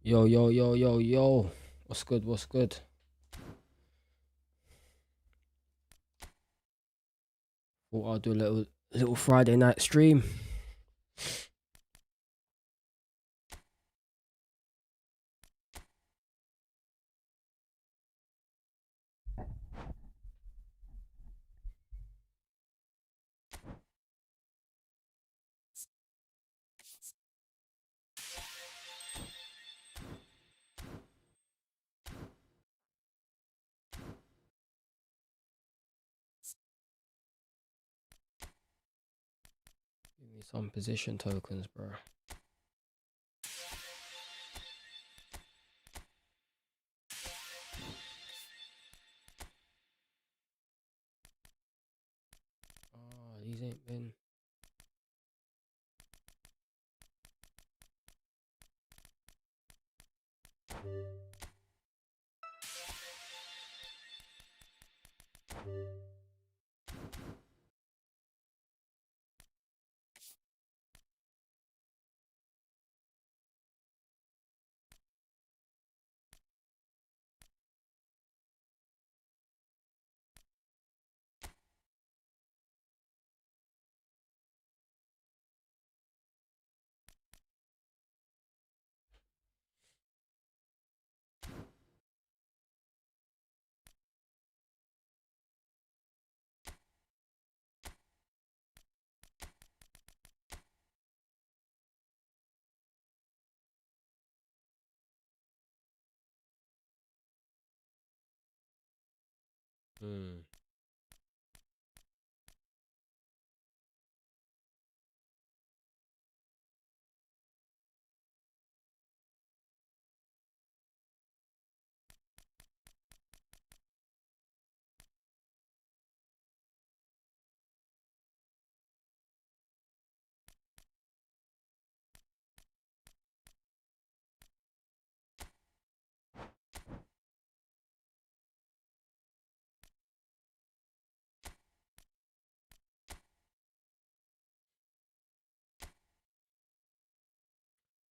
Yo, yo, yo, yo, yo. What's good? What's good? Thought I'll do a little Friday night stream. Give me some position tokens, bro. Oh, these ain't been. Hmm.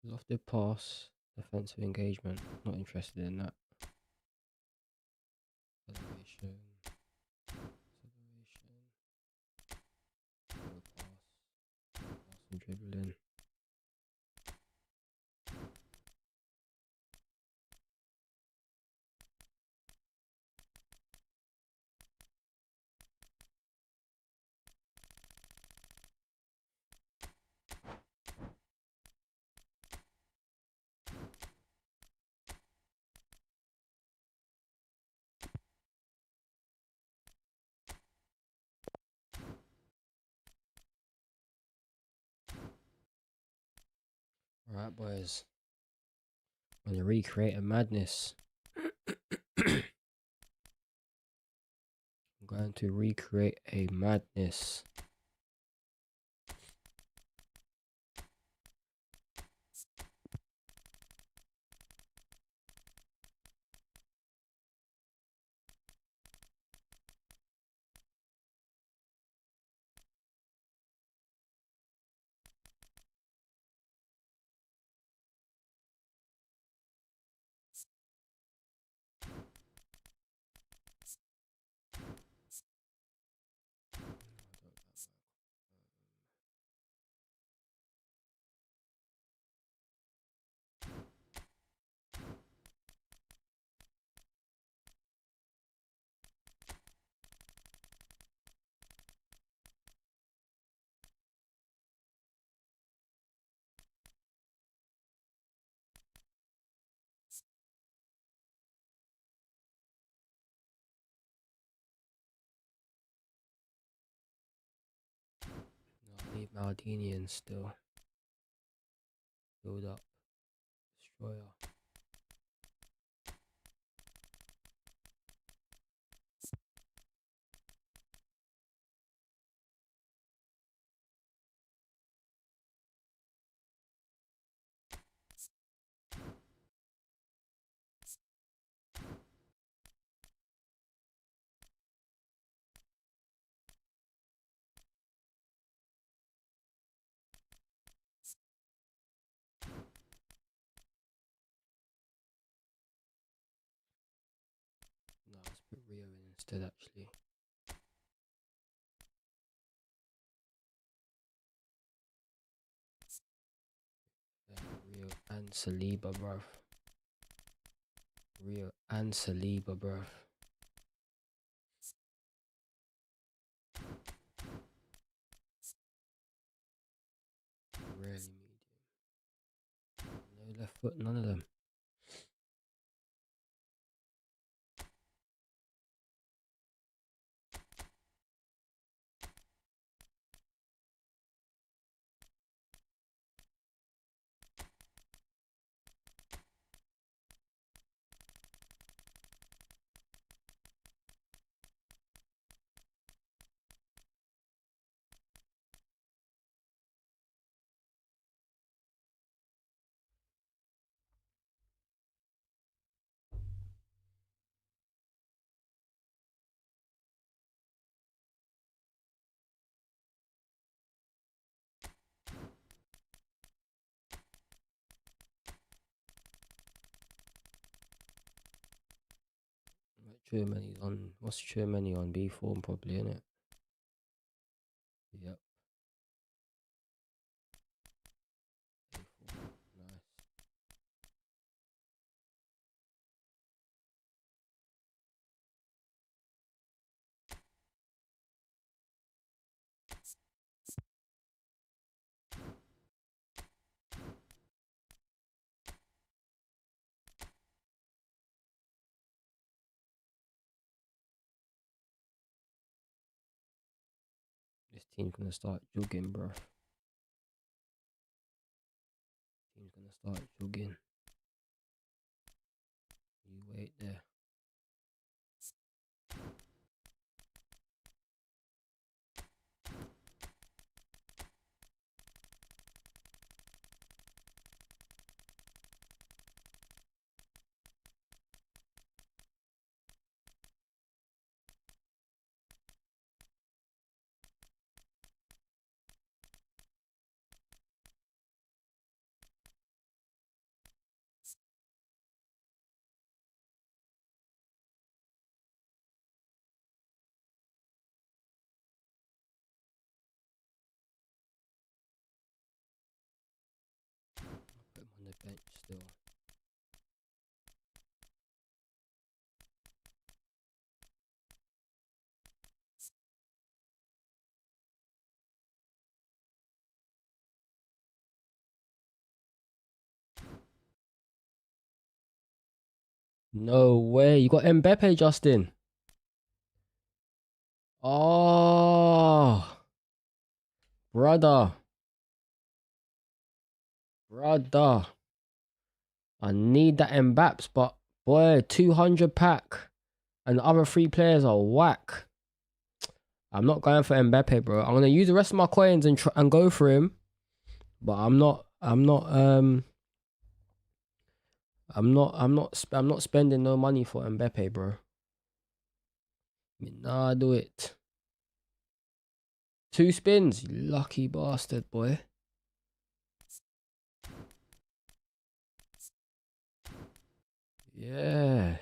Lofted pass, defensive engagement. Not interested in that. Acceleration, acceleration, no pass, pass and dribbling. Alright, boys. I'm gonna recreate a madness. I'm going to recreate a madness. No, I need Maldini still. Build up. Destroyer. instead, actually. Rio and Saliba, bruv. Rio and Saliba, bruv. Really medium. No left foot, none of them. Germany's on. What's Germany on? B form, probably, innit? Yep. A4. Nice. This team's gonna start jogging, bro. Team's gonna start jogging. You wait there. Put him on the bench still. No way. You got Mbappe, Justin. Oh, brother. Brother. I need that Mbappe, but boy, 200 pack. And the other 3 players are whack. I'm not going for Mbappe, bro. I'm gonna use the rest of my coins and go for him. But I'm not spending no money for Mbappe, bro. Nah, do it. 2 spins, you lucky bastard, boy. Yeah.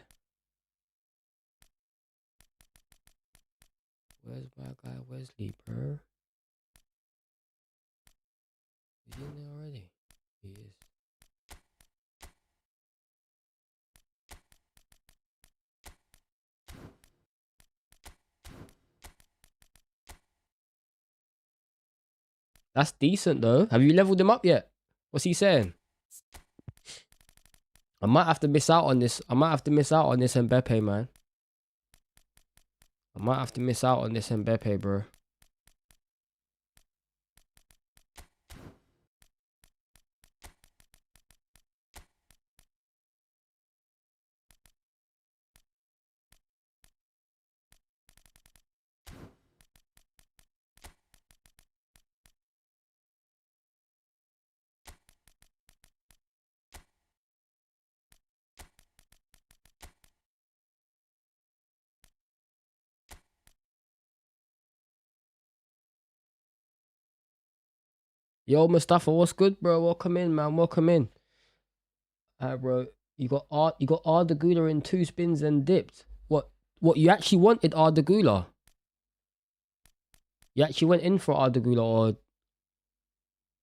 Where's my guy Wesley, bro? Is he in there already? He is. That's decent though. Have you leveled him up yet? What's he saying? I might have to miss out on this. I might have to miss out on this Mbappe, man. I might have to miss out on this Mbappe, bro. Yo, Mustafa, what's good, bro? Welcome in, man. Welcome in. Alright, bro. You got Arda Güler in 2 spins and dipped. What? What, you actually wanted Ardagula? You actually went in for Ardagula,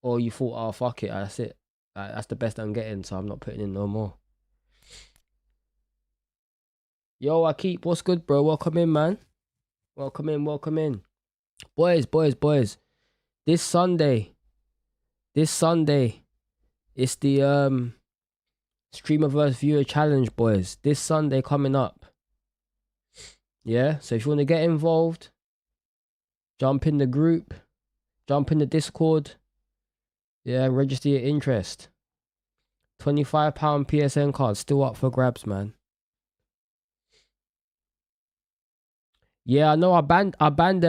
or you thought, oh fuck it, that's it. That's the best I'm getting, so I'm not putting in no more. Yo, Akeep, what's good, bro? Welcome in, man. Welcome in, welcome in. Boys. This Sunday, it's the Streamer vs Viewer Challenge, boys. This Sunday coming up. Yeah, so if you want to get involved, jump in the group, jump in the Discord. Yeah, register your interest. £25 PSN card still up for grabs, man. Yeah, I know. I banned them. I banned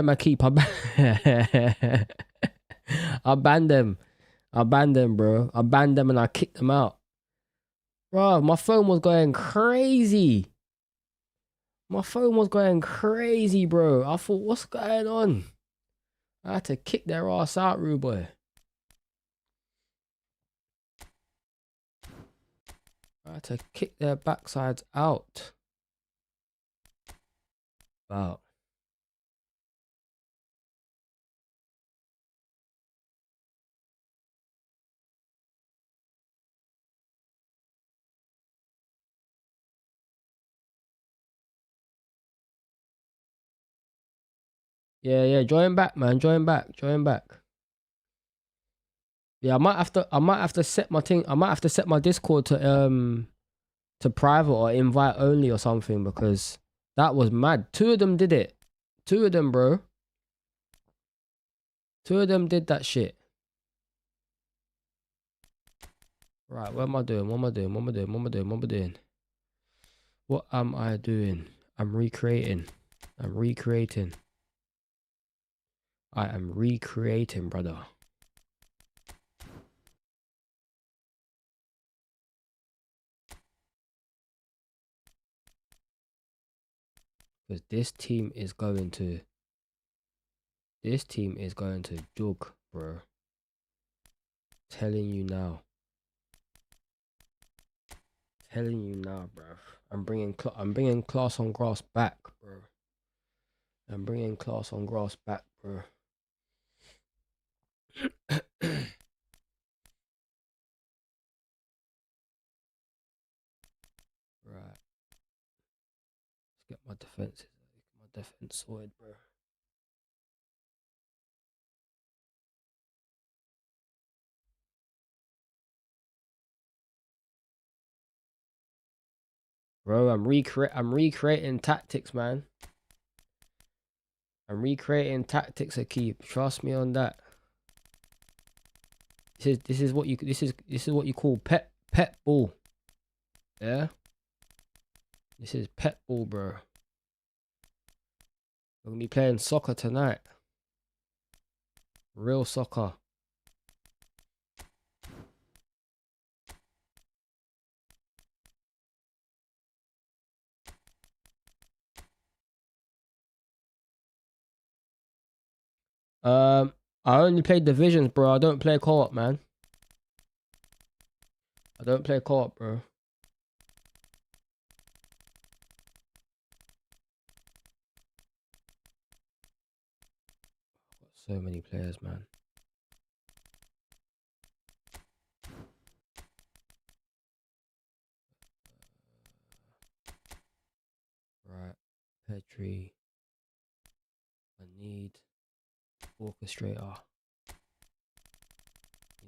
them. Bro. I banned them and I kicked them out. Bro, my phone was going crazy. Bro. I thought, what's going on? I had to kick their ass out, rude boy. I had to kick their backsides out. Wow. Yeah. Join back, man. Join back. Yeah, I might have to set my thing. I might have to set my Discord to private or invite only or something, because that was mad. 2 of them did it. 2 of them, bro. 2 of them did that shit. Right, what am I doing? What am I doing? I'm recreating. I am recreating, brother. Because this team is going to jug, bro. Telling you now, bro. I'm bringing class on grass back, bro. Right. Let's get my defense sorted, bro. Bro, I'm recreating tactics, man. I'm recreating tactics, Akib. Trust me on that. This is what you call pet ball. Yeah? This is pet ball, bro. We're gonna be playing soccer tonight. Real soccer. I only play divisions, bro. I don't play co-op, man. I don't play co-op, bro. Got so many players, man. Right. Petri. I need orchestrator.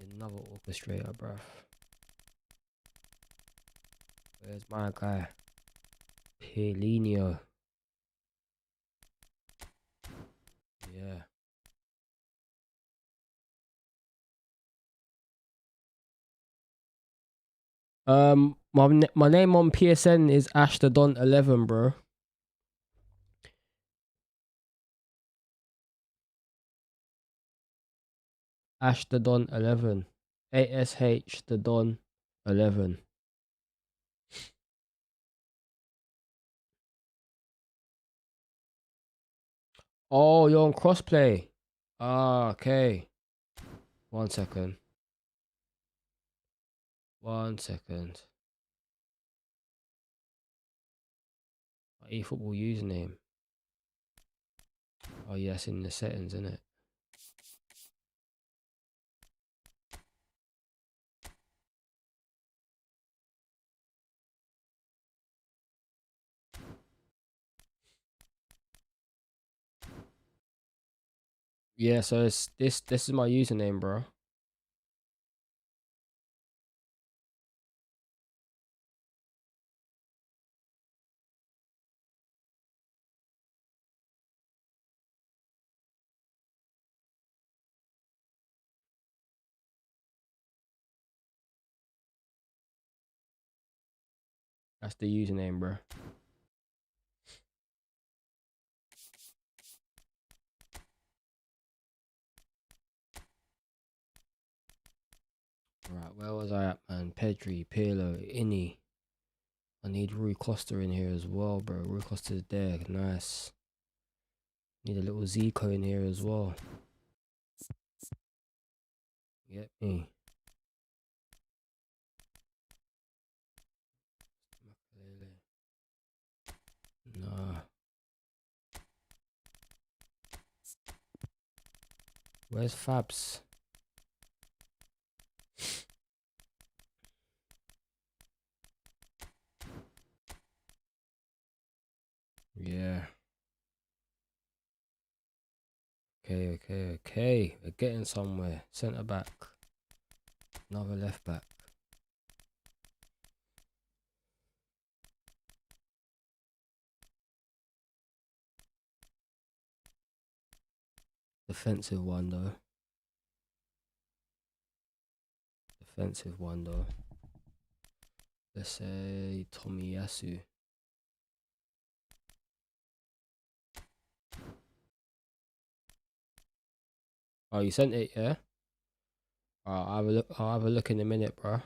Need another orchestrator, bruv. Where's my guy? Pelinio. Yeah. My name on PSN is Ashtadon11, bro. Ashtadon11. ASH the Don 11. Oh, you're on crossplay. Ah, okay. 1 second. eFootball username. Oh yes, in the settings, isn't it? Yeah, so it's this is my username, bro. That's the username, bro. Right, where was I at, man? Pedri, Pirlo, Inni. I need Rui Costa in here as well, bro. Rui Costa's there. Nice. Need a little Zico in here as well. Get me. Nah. Where's Fabs? Yeah. Okay. We're getting somewhere. Centre back. Another left back. Defensive one though. Let's say Tomiyasu. Oh, you sent it, yeah? I'll have a look. I'll have a look in a minute, bro.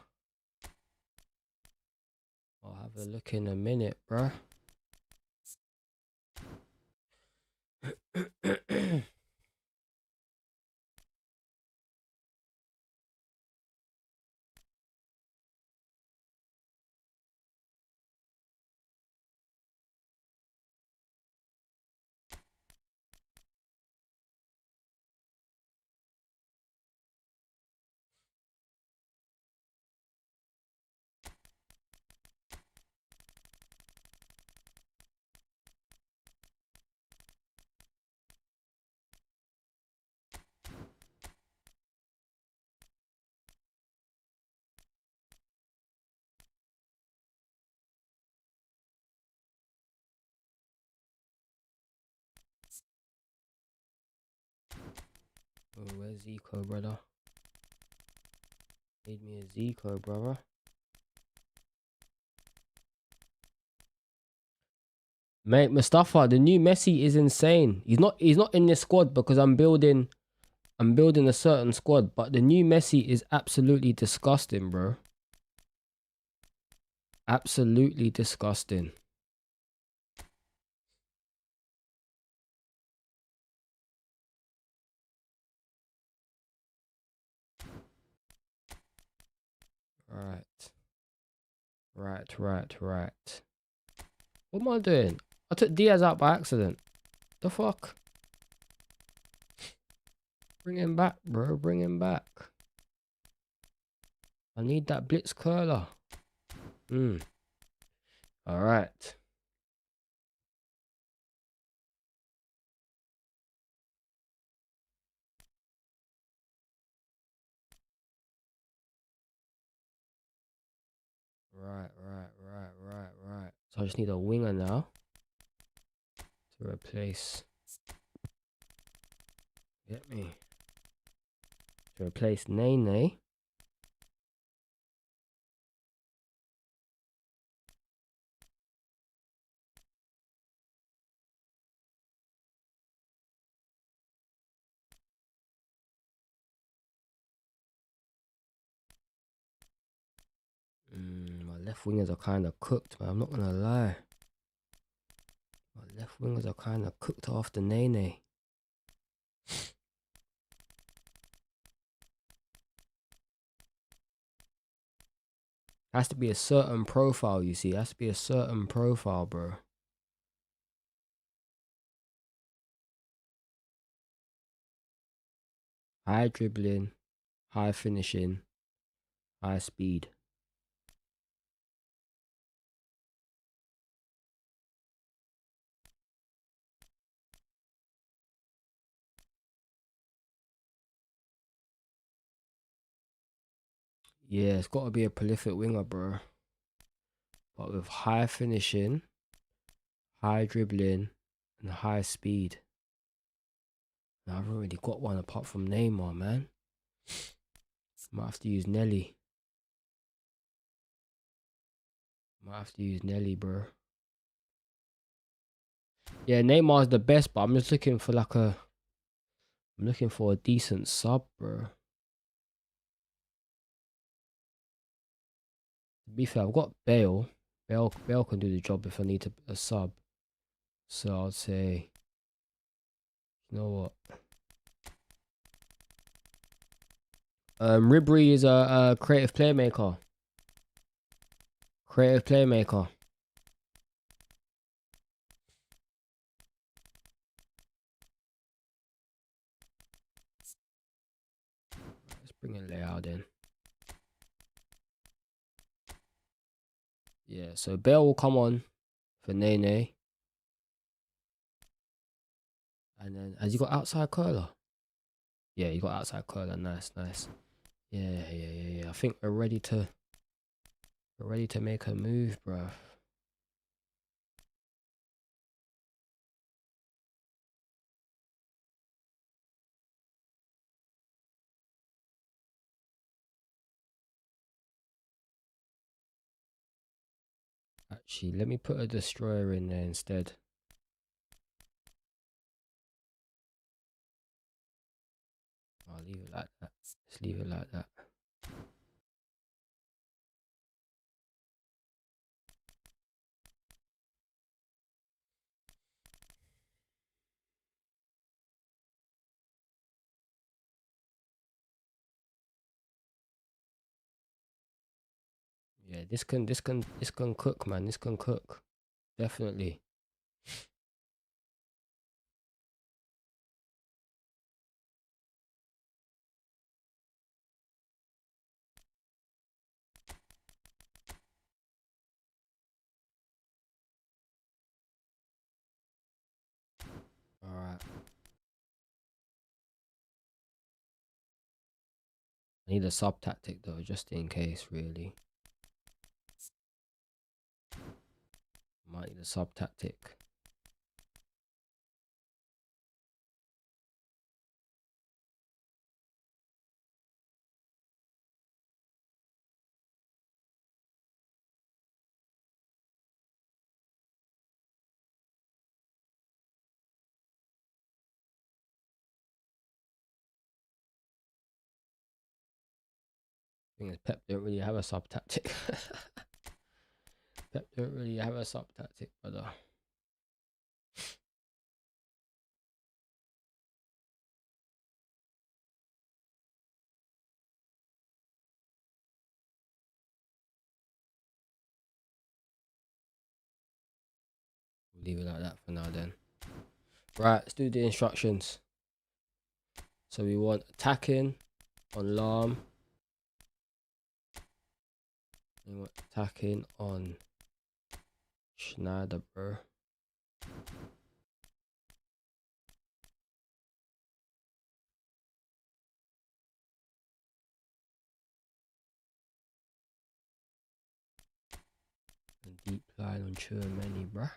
Oh, where's Zico, brother? Need me a Zico, brother. Mate, Mustafa, the new Messi is insane. He's not in this squad because I'm building a certain squad, but the new Messi is absolutely disgusting, bro. Absolutely disgusting. Right. What am I doing? I took Diaz out by accident. The fuck? Bring him back, bro. Bring him back. I need that blitz curler. Alright. Right. So I just need a winger now to replace. Get me. To replace Nene. My left wingers are kind of cooked, man. I'm not gonna lie. My left wingers are kind of cooked after Nene. Has to be a certain profile, you see. Has to be a certain profile, bro. high dribbling, high finishing, high speed. Yeah, it's got to be a prolific winger, bro. But with high finishing, high dribbling, and high speed. Now, I've already got one apart from Neymar, man. Might have to use Nelly. Bro. Yeah, Neymar's the best, but I'm just looking for I'm looking for a decent sub, bro. To be fair, I've got Bale. Bale can do the job if I need a sub. So I'd say, you know what? Ribery is a creative playmaker. Let's bring in Leao then. Yeah, so Bale will come on for Nene. And then, has he got outside curler? Yeah, he got outside curler. Nice. Yeah. I think we're ready to make a move, bro. Actually, let me put a destroyer in there instead. I'll leave it like that. Let's leave it like that. Yeah, this can cook, man. This can cook. Definitely. Alright. I need a sub tactic though, just in case, really. Might need a sub tactic. Thing is, Pep don't really have a sub tactic. Pep don't really have a sub tactic, brother. Leave it like that for now then. Right, let's do the instructions. So we want attacking on Lam. We want attacking on Schneider, bro. And deep line on Chouameni, bro.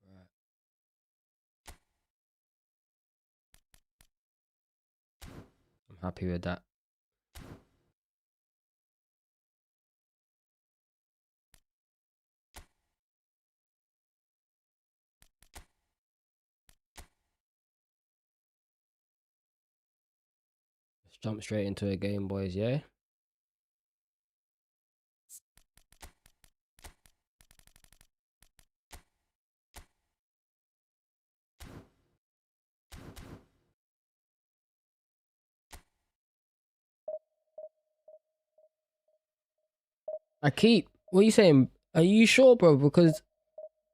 Right. I'm happy with that. Let's jump straight into a game, boys, yeah? I keep. What are you saying? Are you sure, bro? Because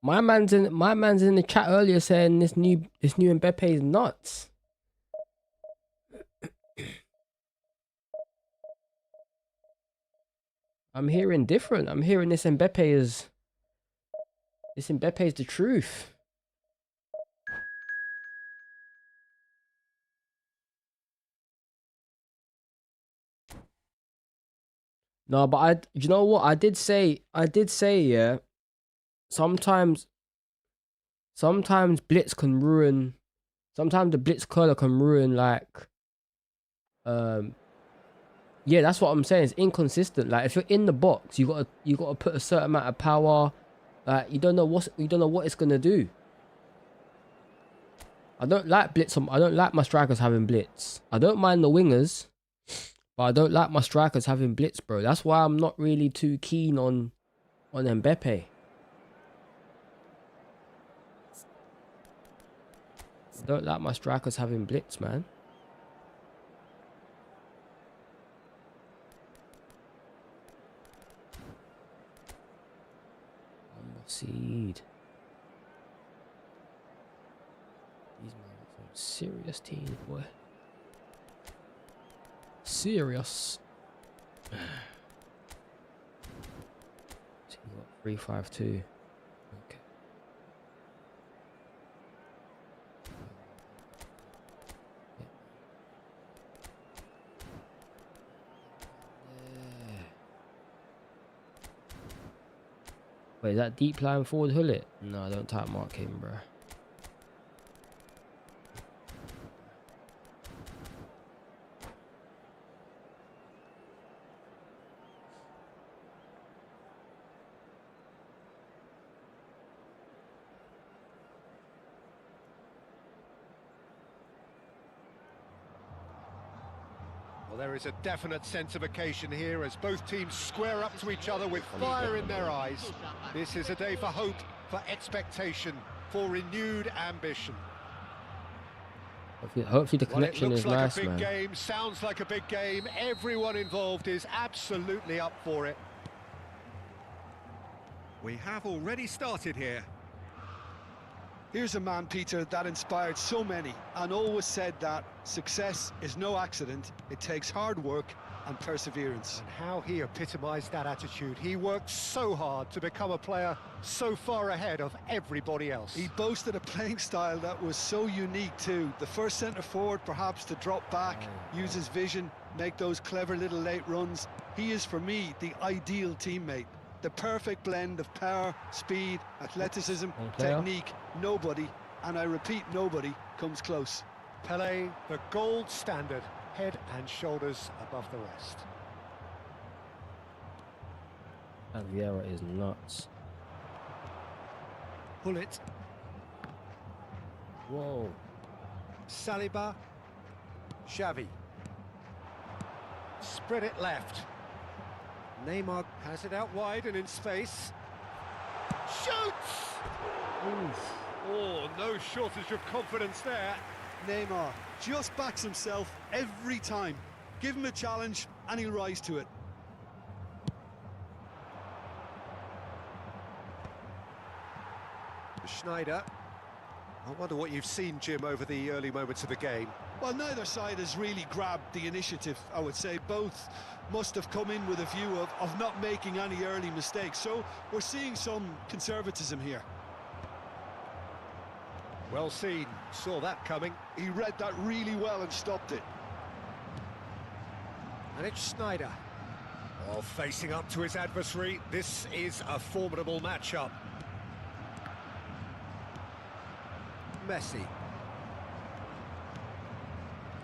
my man's in the chat earlier saying this new Mbappe is nuts. I'm hearing different. I'm hearing this Mbappe is the truth. No, but you know what? I did say, yeah. Sometimes blitz can ruin. Sometimes the blitz curler can ruin, like, yeah, that's what I'm saying. It's inconsistent. Like, if you're in the box, you gotta put a certain amount of power. Like, you don't know what it's gonna do. I don't like blitz. I don't like my strikers having blitz. I don't mind the wingers, but I don't like my strikers having blitz, bro. That's why I'm not really too keen on Mbappe. I don't like my strikers having blitz, man. Seed. These men are some serious teams, boy. Serious. Team got 3-5-2. Okay. Wait, is that deep line forward Hullet? No, I don't type mark him, bro. There is a definite sense of occasion here as both teams square up to each other with fire in their eyes. This is a day for hope, for expectation, for renewed ambition. Hopefully the connection is nice, man. It looks like a big game, sounds like a big game. Everyone involved is absolutely up for it. We have already started here. Here's a man, Peter, that inspired so many and always said that success is no accident. It takes hard work and perseverance. And how he epitomised that attitude. He worked so hard to become a player so far ahead of everybody else. He boasted a playing style that was so unique too. The first centre-forward perhaps to drop back, use his vision, make those clever little late runs. He is, for me, the ideal teammate. The perfect blend of power, speed, athleticism, technique. Nobody, and I repeat, nobody, comes close. Pelé, the gold standard, head and shoulders above the rest. And Vieira is nuts. Hullet. Whoa. Saliba. Xavi. Spread it left. Neymar has it out wide and in space. Shoots! Oof. Oh, no shortage of confidence there. Neymar just backs himself every time. Give him a challenge and he'll rise to it. Schneider. I wonder what you've seen, Jim, over the early moments of the game. Well, neither side has really grabbed the initiative, I would say. Both must have come in with a view of not making any early mistakes. So we're seeing some conservatism here. Well seen, saw that coming. He read that really well and stopped it. And it's Schneider. Oh, facing up to his adversary, this is a formidable matchup. Messi.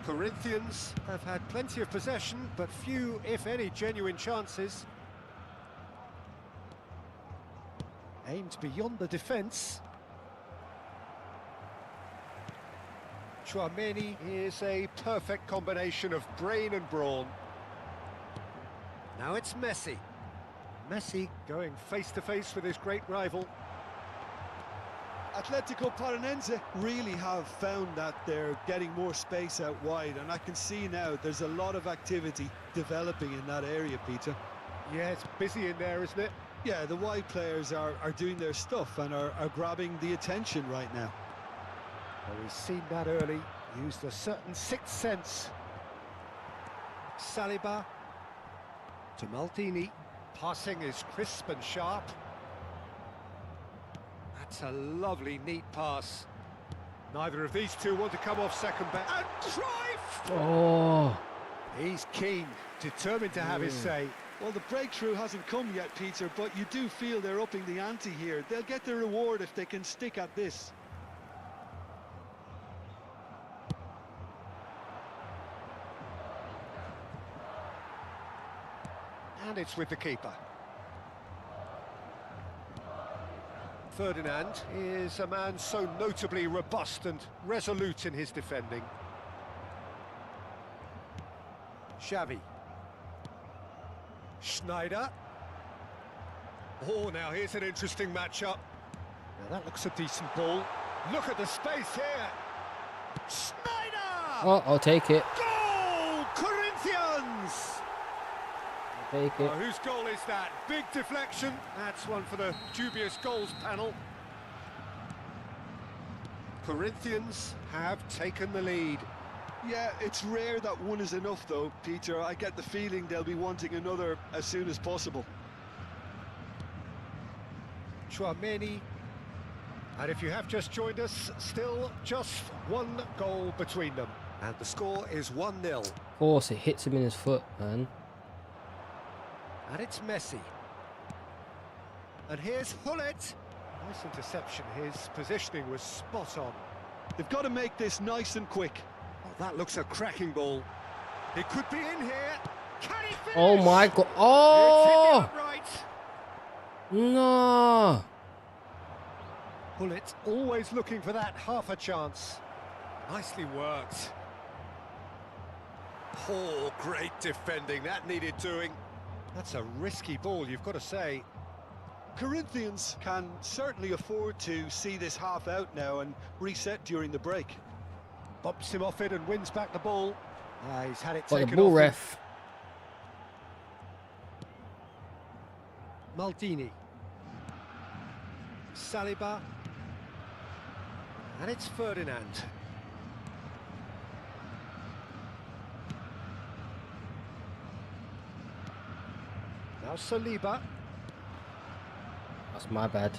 Corinthians have had plenty of possession, but few, if any, genuine chances. Aimed beyond the defence. Tchouaméni is a perfect combination of brain and brawn. Now it's Messi. Messi going face-to-face with his great rival. Atletico Paranense really have found that they're getting more space out wide, and I can see now there's a lot of activity developing in that area, Peter. Yeah, it's busy in there, isn't it? Yeah, the wide players are doing their stuff and are grabbing the attention right now. Well, we've seen that early. Used a certain sixth sense. Saliba to Maldini. Passing is crisp and sharp. That's a lovely, neat pass. Neither of these two want to come off second best. And Cruyff! Oh, He's keen, determined to have his say. Well, the breakthrough hasn't come yet, Peter, but you do feel they're upping the ante here. They'll get their reward if they can stick at this. And it's with the keeper. Ferdinand is a man so notably robust and resolute in his defending. Xavi. Schneider. Oh, now here's an interesting matchup. Now that looks a decent ball. Look at the space here. Schneider! oh, I'll take it. Goal! Corinthians! I'll take it. Whose goal is that? Big deflection. That's one for the dubious goals panel. Corinthians have taken the lead. Yeah, it's rare that one is enough, though, Peter. I get the feeling they'll be wanting another as soon as possible. Chouameni. And if you have just joined us, still just one goal between them. And the score is 1-0. Of course, it hits him in his foot, man. And it's Messi. And here's Hullet. Nice interception. His positioning was spot on. They've got to make this nice and quick. Oh, that looks a cracking ball. It could be in here. Can he finish? Oh my God! It's hit the Oh upright. no! Hullet always looking for that half a chance. Nicely worked. Oh, great defending. That needed doing. That's a risky ball, you've got to say. Corinthians can certainly afford to see this half out now and reset during the break. Bumps him off it and wins back the ball. He's had it Got taken the ball, off him. ref. Maldini. Saliba. And it's Ferdinand. Now Saliba. That's my bad.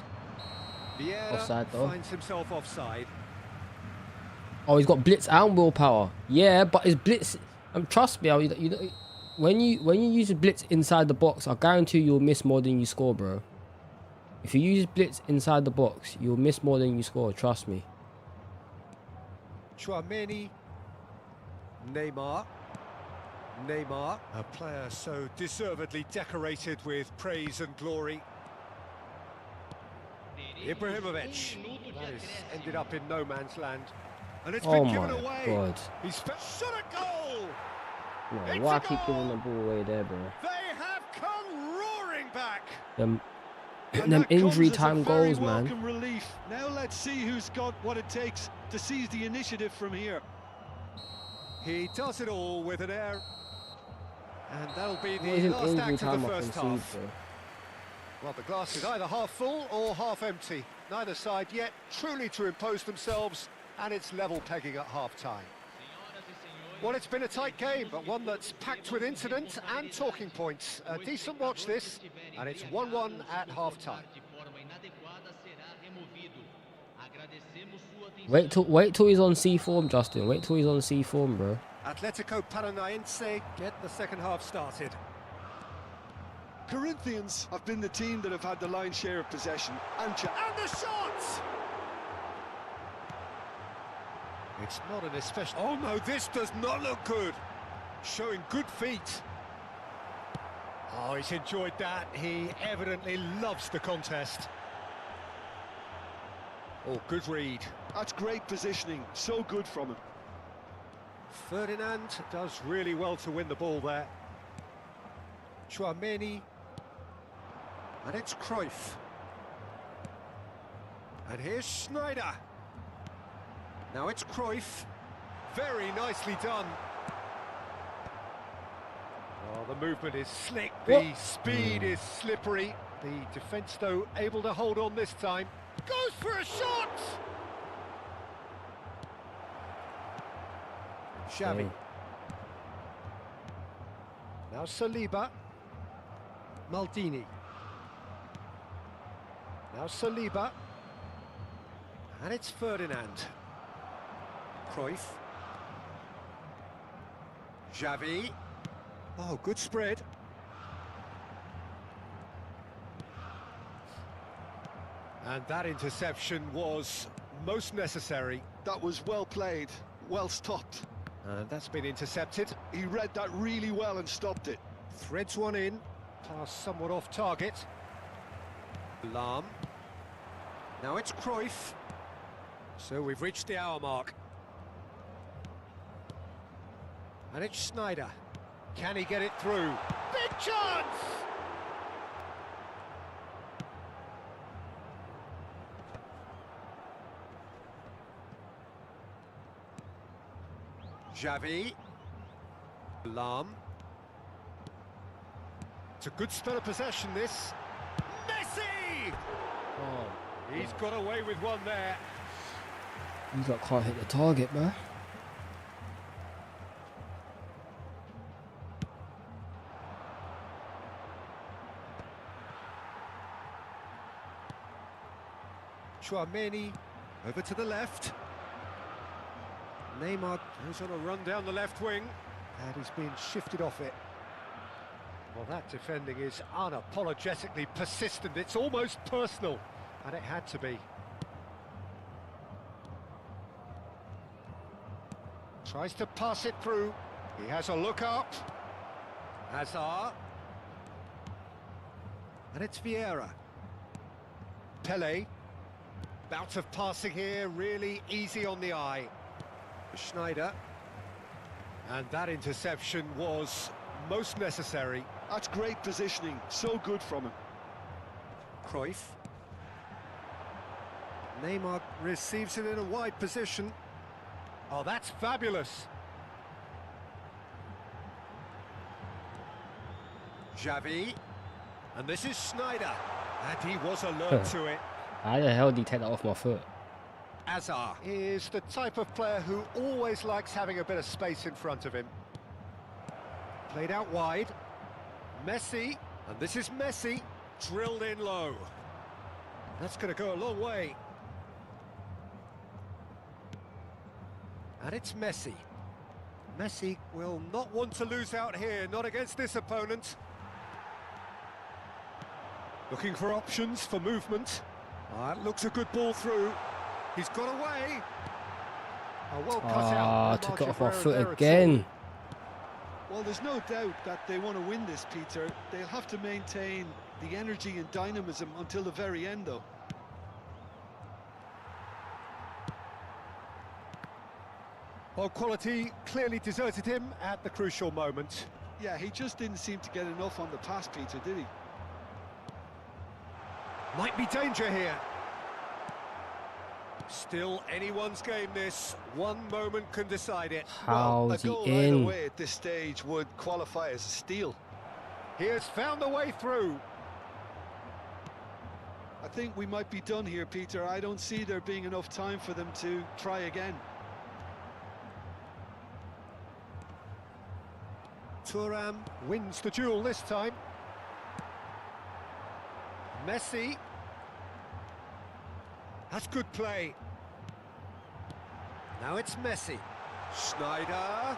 Vieira Offside, though. finds himself offside. Oh, he's got blitz and willpower. Yeah, but his blitz. Trust me, when you use a blitz inside the box, I guarantee you'll miss more than you score, bro. If you use blitz inside the box, you'll miss more than you score. Trust me. Chouameni. Neymar. Neymar, a player so deservedly decorated with praise and glory. Ibrahimovic. That has ended up in no man's land. And it's Oh been given my away. God! He's shot a goal! No, It's why a keep giving the goal! ball away there, bro? They have come roaring back. Them And them that comes injury as a time very goals, man. welcome relief. Now let's see who's got what it takes to seize the initiative from here. He does it all with an air. And that'll be What is the an last injury act of time the I first concede, half. bro? Well, the glass is either half full or half empty. Neither side yet truly to impose themselves, and it's level pegging at half-time. Well, it's been a tight game, but one that's packed with incident and talking points. A decent watch this, and it's 1-1 at half-time. Wait till he's on C form, Justin. Wait till he's on C form, bro. Atletico Paranaense get the second half started. Corinthians have been the team that have had the lion's share of possession and And the shot! It's not an especially... Oh no, this does not look good. Showing good feet. Oh, he's enjoyed that. He evidently loves the contest. Oh, good read. That's great positioning, so good from him. Ferdinand does really well to win the ball there. Chouameni. And it's Cruyff. And here's Schneider. Now it's Cruyff. Very nicely done. Oh, Well, the movement is slick, What? the speed is slippery. The defence, though, able to hold on this time. Goes for a shot! Xavi. Oh. Now Saliba. Maldini. Now Saliba. And it's Ferdinand. Cruyff. Xavi. Oh, good spread. And that interception was most necessary. That was well played, well stopped. And that's been intercepted. He read that really well and stopped it. Threads one in. Pass somewhat off target. Lahm. Now it's Cruyff. So we've reached the hour mark. And it's Schneider. Can he get it through? Big chance! Xavi. Lahm. It's a good spell of possession, this. Messi! Oh. He's got away with one there. You got can't hit the target, man. Chouameni over to the left. Neymar goes on a run down the left wing, and he's been shifted off it. Well, that defending is unapologetically persistent. It's almost personal, and it had to be. Tries to pass it through. He has a look up. Hazard. And it's Vieira. Pele. Bout of passing here, really easy on the eye. Schneider. And that interception was most necessary. That's great positioning, so good from him. Cruyff. Neymar receives it in a wide position. Oh, that's fabulous. Xavi. And this is Schneider. And he was alert to it. How the hell did he take that off my foot? Hazard is the type of player who always likes having a bit of space in front of him. Played out wide. Messi, and this is Messi, drilled in low. That's going to go a long way. And it's Messi. Messi will not want to lose out here, not against this opponent. Looking for options for movement. That looks a good ball through. He's got away. Oh, well cut out. I took it off my foot again. Well, there's no doubt that they want to win this, Peter. They'll have to maintain the energy and dynamism until the very end, though. Well, quality clearly deserted him at the crucial moment. Yeah, he just didn't seem to get enough on the pass, Peter, did he? Might be danger here. Still anyone's game, this. One moment can decide it. How's he a goal right in? away at this stage would qualify as a steal. He has found a way through. I think we might be done here, Peter. I don't see there being enough time for them to try again. Thuram wins the duel this time. Messi. That's good play. Now it's Messi. Schneider.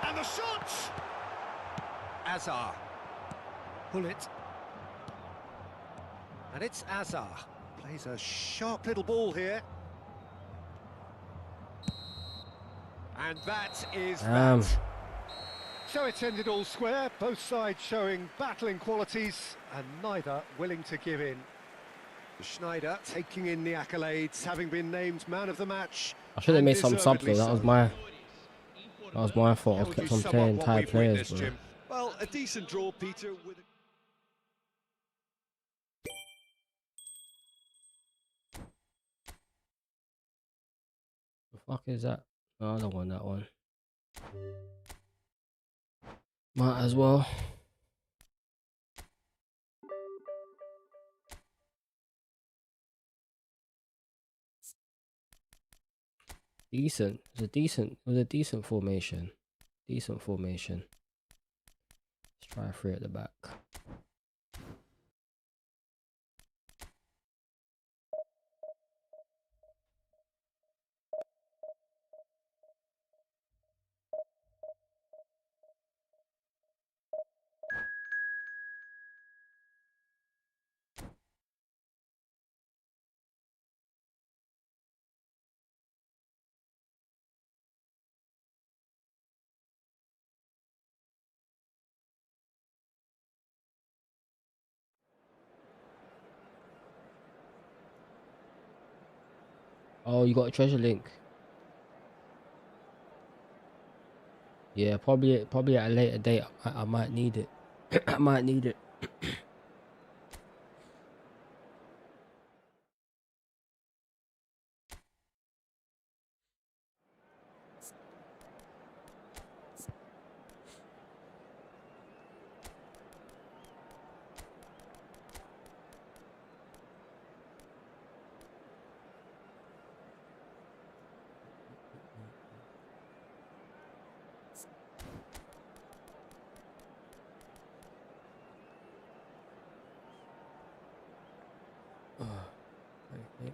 And the shot! Hazard. Pull it. And it's Hazard. Plays a sharp little ball here. And that is that. So it's ended all square, both sides showing battling qualities and neither willing to give in. Schneider taking in the accolades, having been named man of the match. I should have made some subs though. So. That was my fault. I kept on playing tired players, bro. Well, a decent draw, Peter. With The fuck is that? No, I don't want that one. Might as well. Decent. It was a decent formation. Decent formation. Let's try 3 at the back. Oh, you got a treasure link. Yeah, probably at a later date. I might need it. I might need it.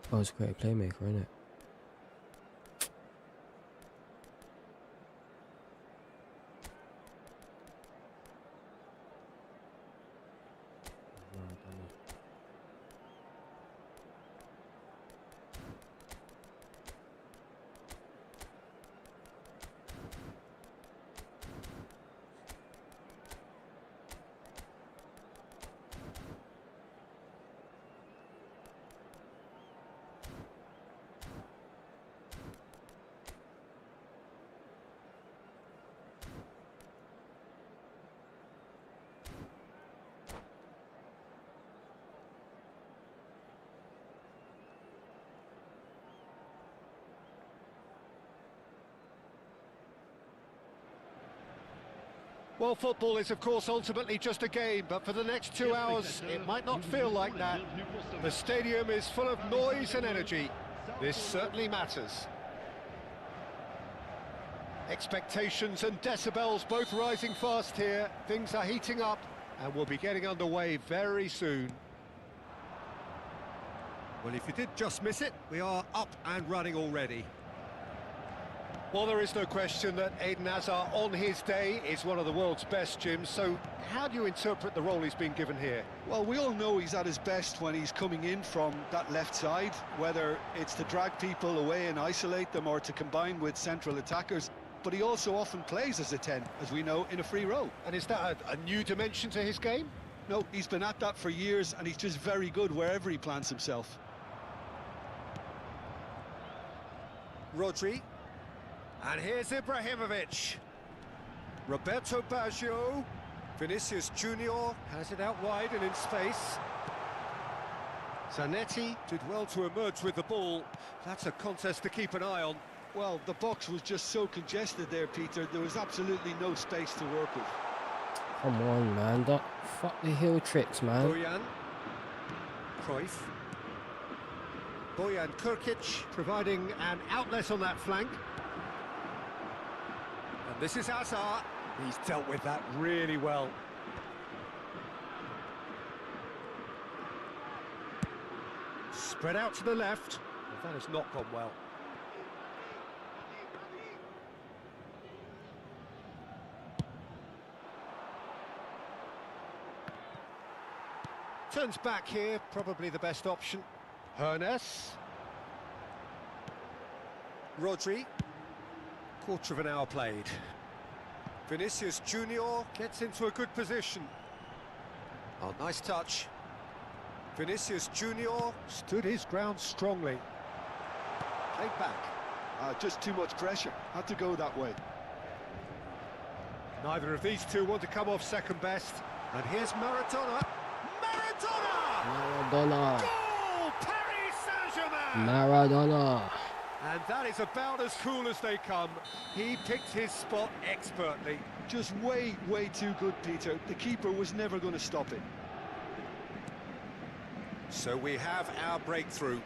Oh, it's a great playmaker, isn't it? Well, football is, of course, ultimately just a game, but for the next 2 hours, it might not feel like that. The stadium is full of noise and energy. This certainly matters. Expectations and decibels both rising fast here. Things are heating up, and we'll be getting underway very soon. Well, if you did just miss it, we are up and running already. Well, there is no question that Eden Hazard, on his day, is one of the world's best, Jim. So how do you interpret the role he's been given here? Well, we all know he's at his best when he's coming in from that left side, whether it's to drag people away and isolate them or to combine with central attackers. But he also often plays as a 10, as we know, in a free role. And is that a new dimension to his game? No, he's been at that for years, and he's just very good wherever he plants himself. Rodri. And here's Ibrahimovic. Roberto Baggio. Vinicius Junior has it out wide and in space. Zanetti did well to emerge with the ball. That's a contest to keep an eye on. Well, the box was just so congested there, Peter. There was absolutely no space to work with. Come on, man. Don't fuck the heel tricks, man. Bojan. Cruyff. Bojan Kurkic providing an outlet on that flank. And this is Hazard. He's dealt with that really well. Spread out to the left. That has not gone well. Turns back here, probably the best option. Hernes. Rodri. Quarter of an hour played. Vinicius Junior Gets into a good position. Oh, nice touch. Vinicius Junior Stood his ground strongly. played back. Just too much pressure. Had to go that way. Neither of these two want to come off second best. And here's Maradona. Maradona! Maradona. Goal! Paris Saint-Germain! Maradona. And that is about as cool as they come. He picked his spot expertly. Just way too good, Peter. The keeper was never going to stop it. So we have our breakthrough.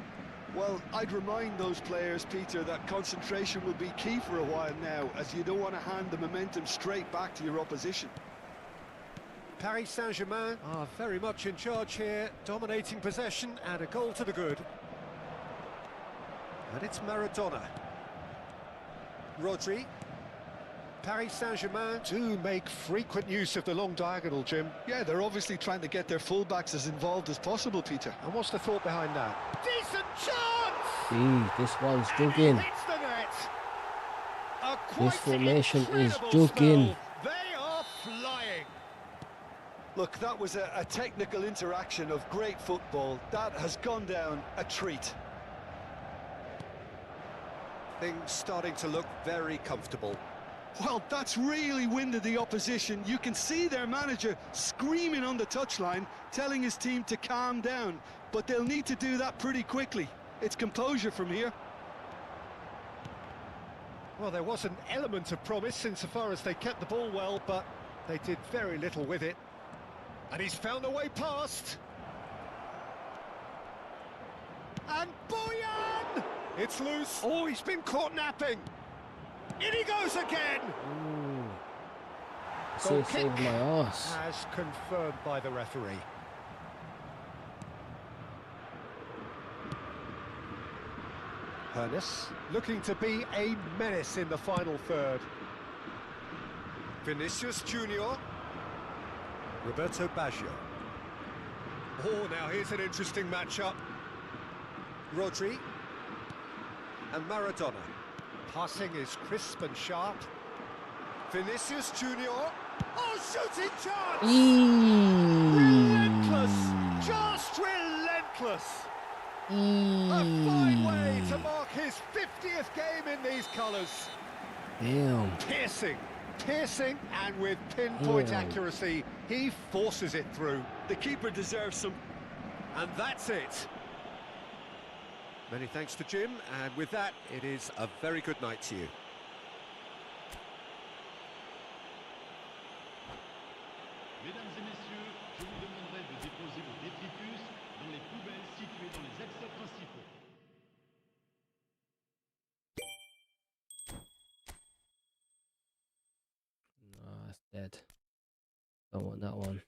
Well, I'd remind those players, Peter, that concentration will be key for a while now, as you don't want to hand the momentum straight back to your opposition. Paris Saint-Germain Are very much in charge here, dominating possession and a goal to the good. And it's Maradona. Rodri. Paris Saint-Germain do make frequent use of the long diagonal, Jim. Yeah, they're obviously trying to get their fullbacks as involved as possible, Peter. And what's the thought behind that? Decent chance! This one's And jugging. he hits the net. A This quite formation is incredible jugging. spell. They are flying. Look, that was a technical interaction of great football. That has gone down a treat. Things starting to look very comfortable. Well, that's really winded the opposition. You can see their manager screaming on the touchline, telling his team to calm down. But they'll need to do that pretty quickly. It's composure from here. Well, there was an element of promise insofar as they kept the ball well, but they did very little with it. And he's found a way past. And Boyan! It's loose. Oh, he's been caught napping. In he goes again. Ooh. Goal So saved kick. my ass. As confirmed by the referee. Hernes looking to be a menace in the final third. Vinicius Junior. Roberto Baggio. Oh, now here's an interesting matchup. Rodri. And Maradona. Passing is crisp and sharp. Vinicius Junior. Oh, shooting chance! Eee. Relentless! Just relentless! A fine way to mark his 50th game in these colours. Damn. Piercing, and with pinpoint Damn. accuracy, he forces it through. The keeper deserves some. And that's it. Many thanks to Jim, and with that, it is a very good night to you. Mesdames et messieurs, je vous demanderai de déposer vos détritus dans les poubelles situées dans les accès principaux. Nah, it's dead. Don't want that one.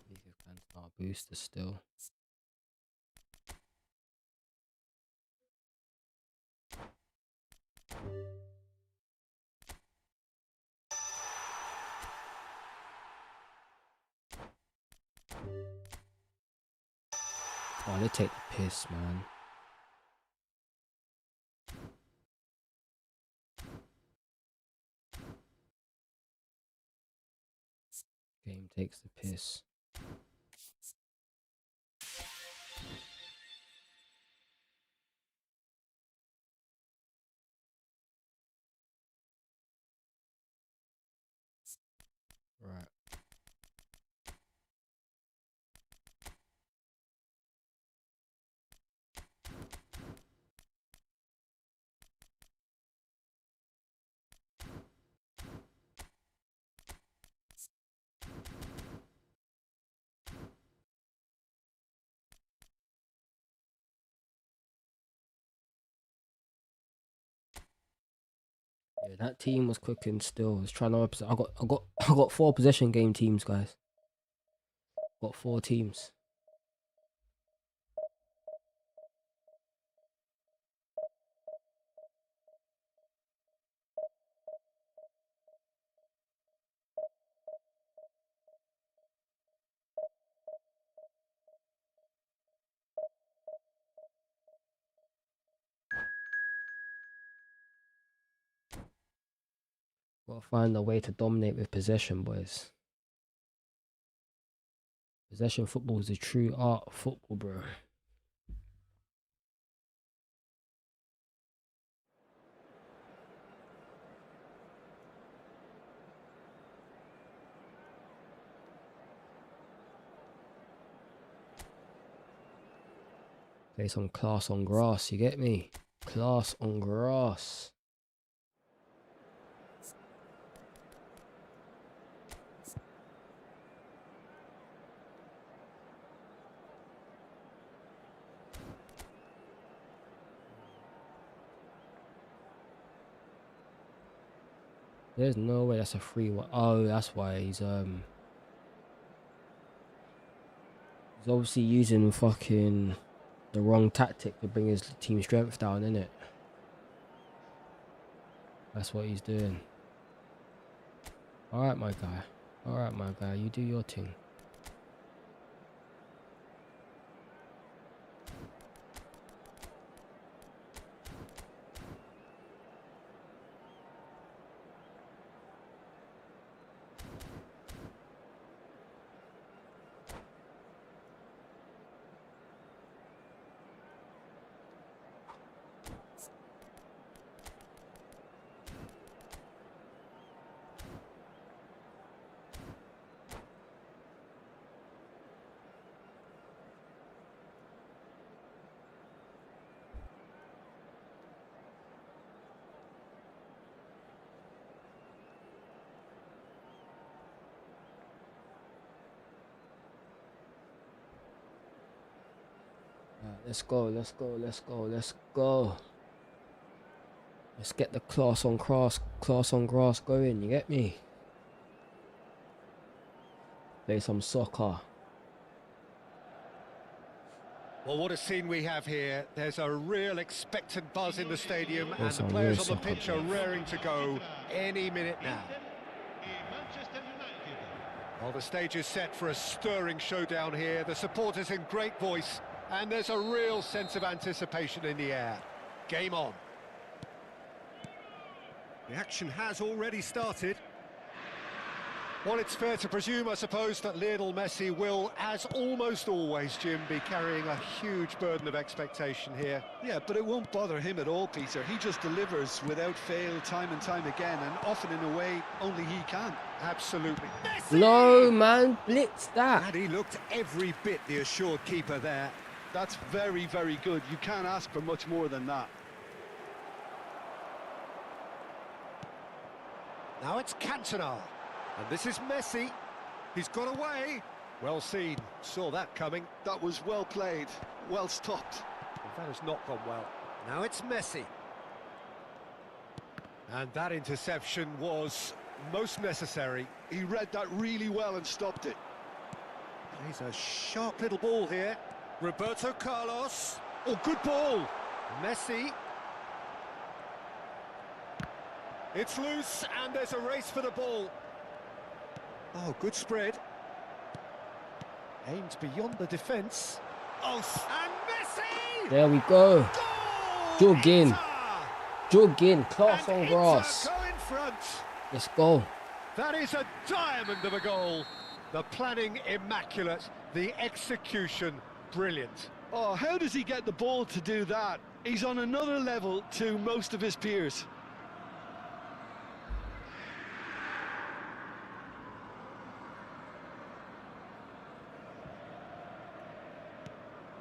These guys are boosters still. Oh, they take the piss, man. Game takes the piss. Right. Yeah, that team was cooking still. I was trying to. I got 4 possession game teams, guys. Got 4 teams. Got to find a way to dominate with possession, boys. Possession football is the true art of football, bro. Play some class on grass, you get me? Class on grass. There's no way that's a free one. Oh, that's why he's obviously using fucking the wrong tactic to bring his team strength down, innit? That's what he's doing. Alright, my guy. Alright, my guy. You do your thing. Let's go, let's go, let's go, let's go. Let's get the class on grass going, you get me? Play some soccer. Well, what a scene we have here. There's a real expectant buzz in the stadium, and the some players real on the soccer, pitch are raring to go any minute now. Well, the stage is set for a stirring showdown here. The supporters in great voice, and there's a real sense of anticipation in the air. Game on. The action has already started. Well, it's fair to presume, I suppose, that Lionel Messi will, as almost always, Jim, be carrying a huge burden of expectation here. Yeah, but it won't bother him at all, Peter. He just delivers without fail time and time again, and often in a way only he can. Absolutely. No, man, blitz that. And he looked every bit the assured keeper there. That's very, very good. You can't ask for much more than that. Now it's Cantona. And this is Messi. He's got away. Well seen. Saw that coming. That was well played, well stopped. That has not gone well. Now it's Messi. And that interception was most necessary. He read that really well and stopped it. He's a sharp little ball here. Roberto Carlos. Oh, good ball. Messi. It's loose, and there's a race for the ball. Oh, good spread. Aimed beyond the defence. Oh, and Messi! There we go. Goal! Jog in. Inter! Jog in. Class And on Inter grass. go in front. Let's go. That is a diamond of a goal. The planning immaculate, the execution brilliant. Oh, how does he get the ball to do that? He's on another level to most of his peers.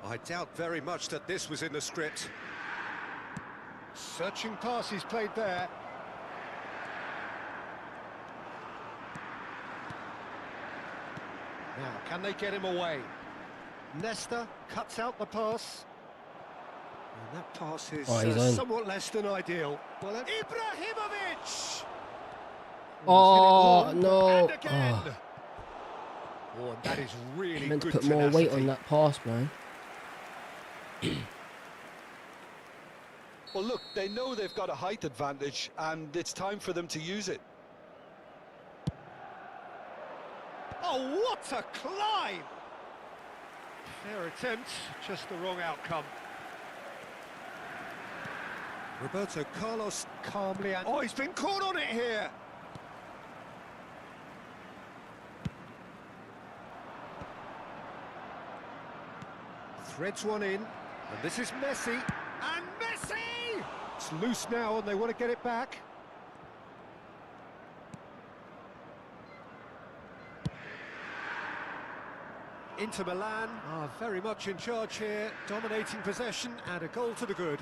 I doubt very much that this was in the script. Searching pass he's played there. Now, can they get him away? Nesta cuts out the pass. And that pass is somewhat less than ideal. Well, Ibrahimovic! Oh, He's hit it no. long and again. Oh. Oh, and that is really Meant to good put more weight tenacity. on that pass, man. Well, look, they know they've got a height advantage, and it's time for them to use it. Oh, what a climb! Fair attempt, just the wrong outcome. Roberto Carlos calmly and... Oh, he's been caught on it here! Threads one in, and this is Messi, and Messi! It's loose now, and they want to get it back. Inter Milan are very much in charge here, dominating possession and a goal to the good.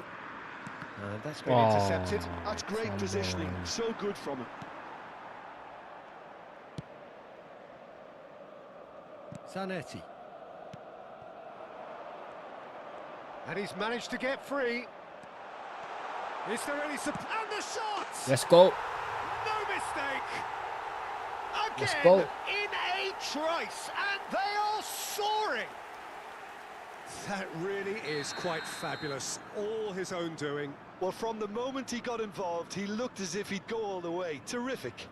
And that's been intercepted. That's great positioning, so good from him. Zanetti. And he's managed to get free. Is there any support? And the shot! Let's go. No mistake! Let's Again, go. in a trice, and they are soaring! That really is quite fabulous. All his own doing. Well, from the moment he got involved, he looked as if he'd go all the way. Terrific.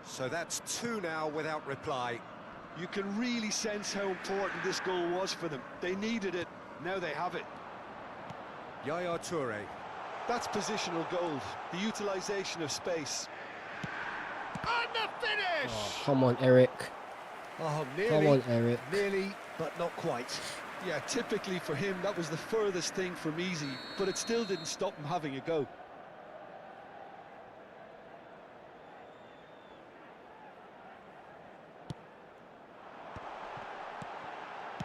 So that's two now without reply. You can really sense how important this goal was for them. They needed it, now they have it. Yaya Toure. That's positional gold, the utilisation of space. And the finish! Oh, come on, Eric. Oh, Come on, Eric. nearly, but not quite. Yeah, typically for him, that was the furthest thing from easy, but it still didn't stop him having a go.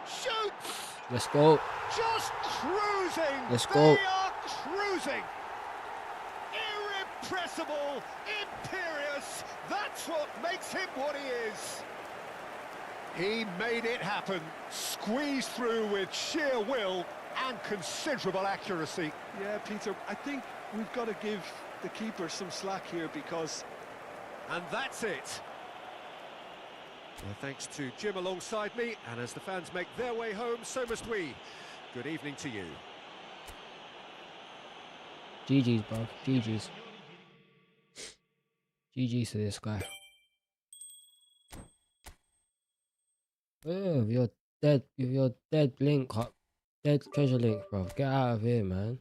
Shoots! Let's go. Just cruising! Let's go. They are cruising! Irrepressible, imperious, that's what makes him what he is. He made it happen, squeezed through with sheer will and considerable accuracy. Yeah, Peter, I think we've got to give the keeper some slack here because... And that's it. Well, thanks to Jim alongside me, and as the fans make their way home, so must we. Good evening to you. GG's, bro. GG's. GG's to this guy. Oh, you're dead. You're dead link. Dead treasure link, bro. Get out of here, man.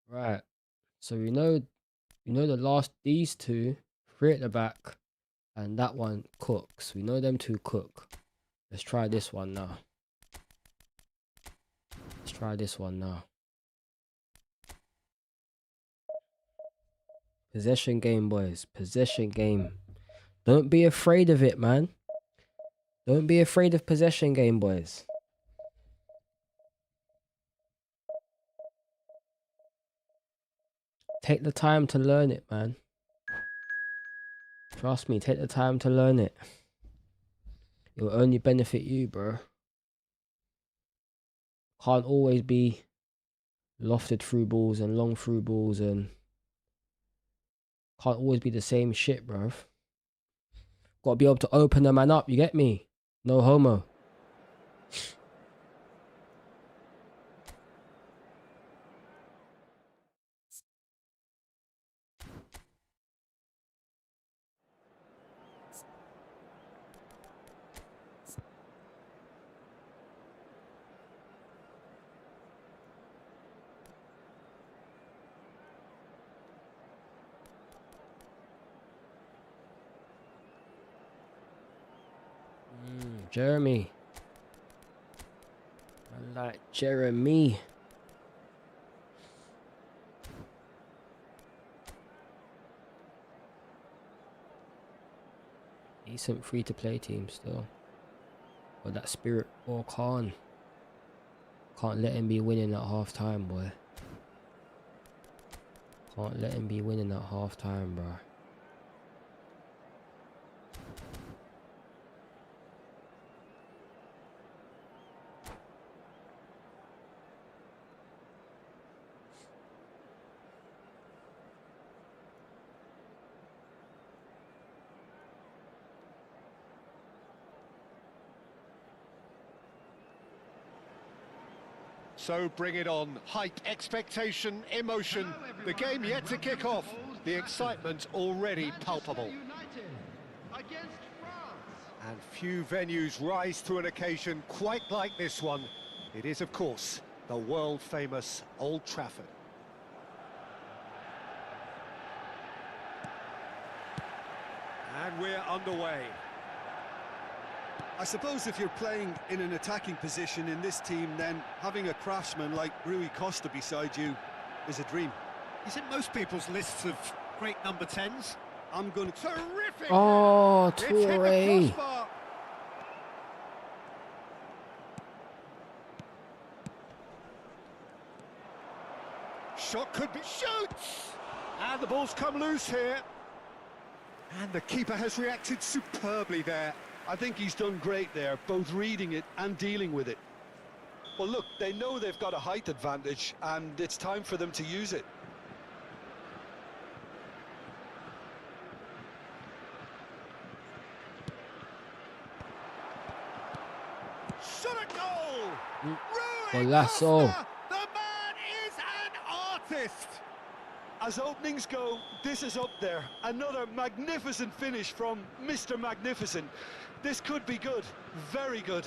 Right. So we know the last these two, three at the back, and that one cooks. We know them two cook. Let's try this one now. Let's try this one now. Possession game, boys. Possession game. Don't be afraid of it, man. Don't be afraid of possession game, boys. Take the time to learn it, man. Trust me, take the time to learn it. It will only benefit you, bro. Can't always be lofted through balls and long through balls, and can't always be the same shit, bro. Gotta be able to open the man up, you get me? No homo. Jeremy. I like Jeremy. Decent free-to-play team still. But that Spirit or Khan. Can't let him be winning at half-time, boy. Can't let him be winning at half-time, bro. So bring it on. Hype, expectation, emotion. The game yet to kick off. The excitement already palpable. And few venues rise to an occasion quite like this one. It is, of course, the world-famous Old Trafford. And we're underway. I suppose if you're playing in an attacking position in this team, then having a craftsman like Rui Costa beside you is a dream. He's in most people's lists of great number 10s. I'm going to... Terrific! Oh, It's hit the Toure. crossbar. Shot could be... Shoots! And the ball's come loose here. And the keeper has reacted superbly there. I think he's done great there, both reading it and dealing with it. Well, look, they know they've got a height advantage, and it's time for them to use it. Shot at goal! Rui Golazo. Costa! The man is an artist! As openings go, this is up there. Another magnificent finish from Mr. Magnificent. This could be good, very good.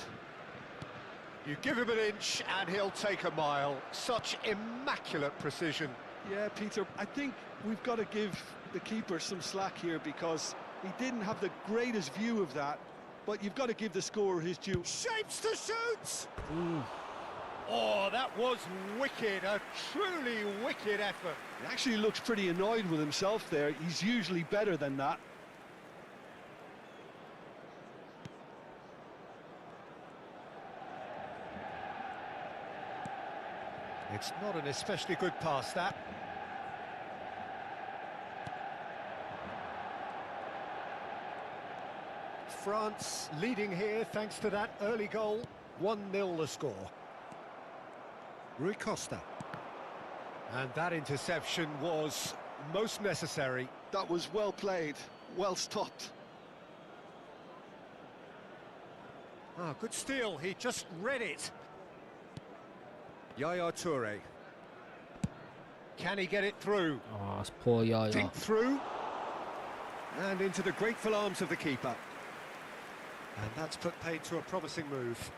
You give him an inch and he'll take a mile. Such immaculate precision. Yeah, Peter, I think we've got to give the keeper some slack here because he didn't have the greatest view of that, but you've got to give the scorer his due. Shapes to shoot! Oh, that was wicked, a truly wicked effort. He actually looks pretty annoyed with himself there. He's usually better than that. It's not an especially good pass, that. France leading here thanks to that early goal. 1-0 the score. Rui Costa. And that interception was most necessary. That was well played, well stopped. Ah, good steal, he just read it. Yaya Toure. Can he get it through? Oh, it's poor Yaya. Dink through. And into the grateful arms of the keeper. And that's put paid to a promising move.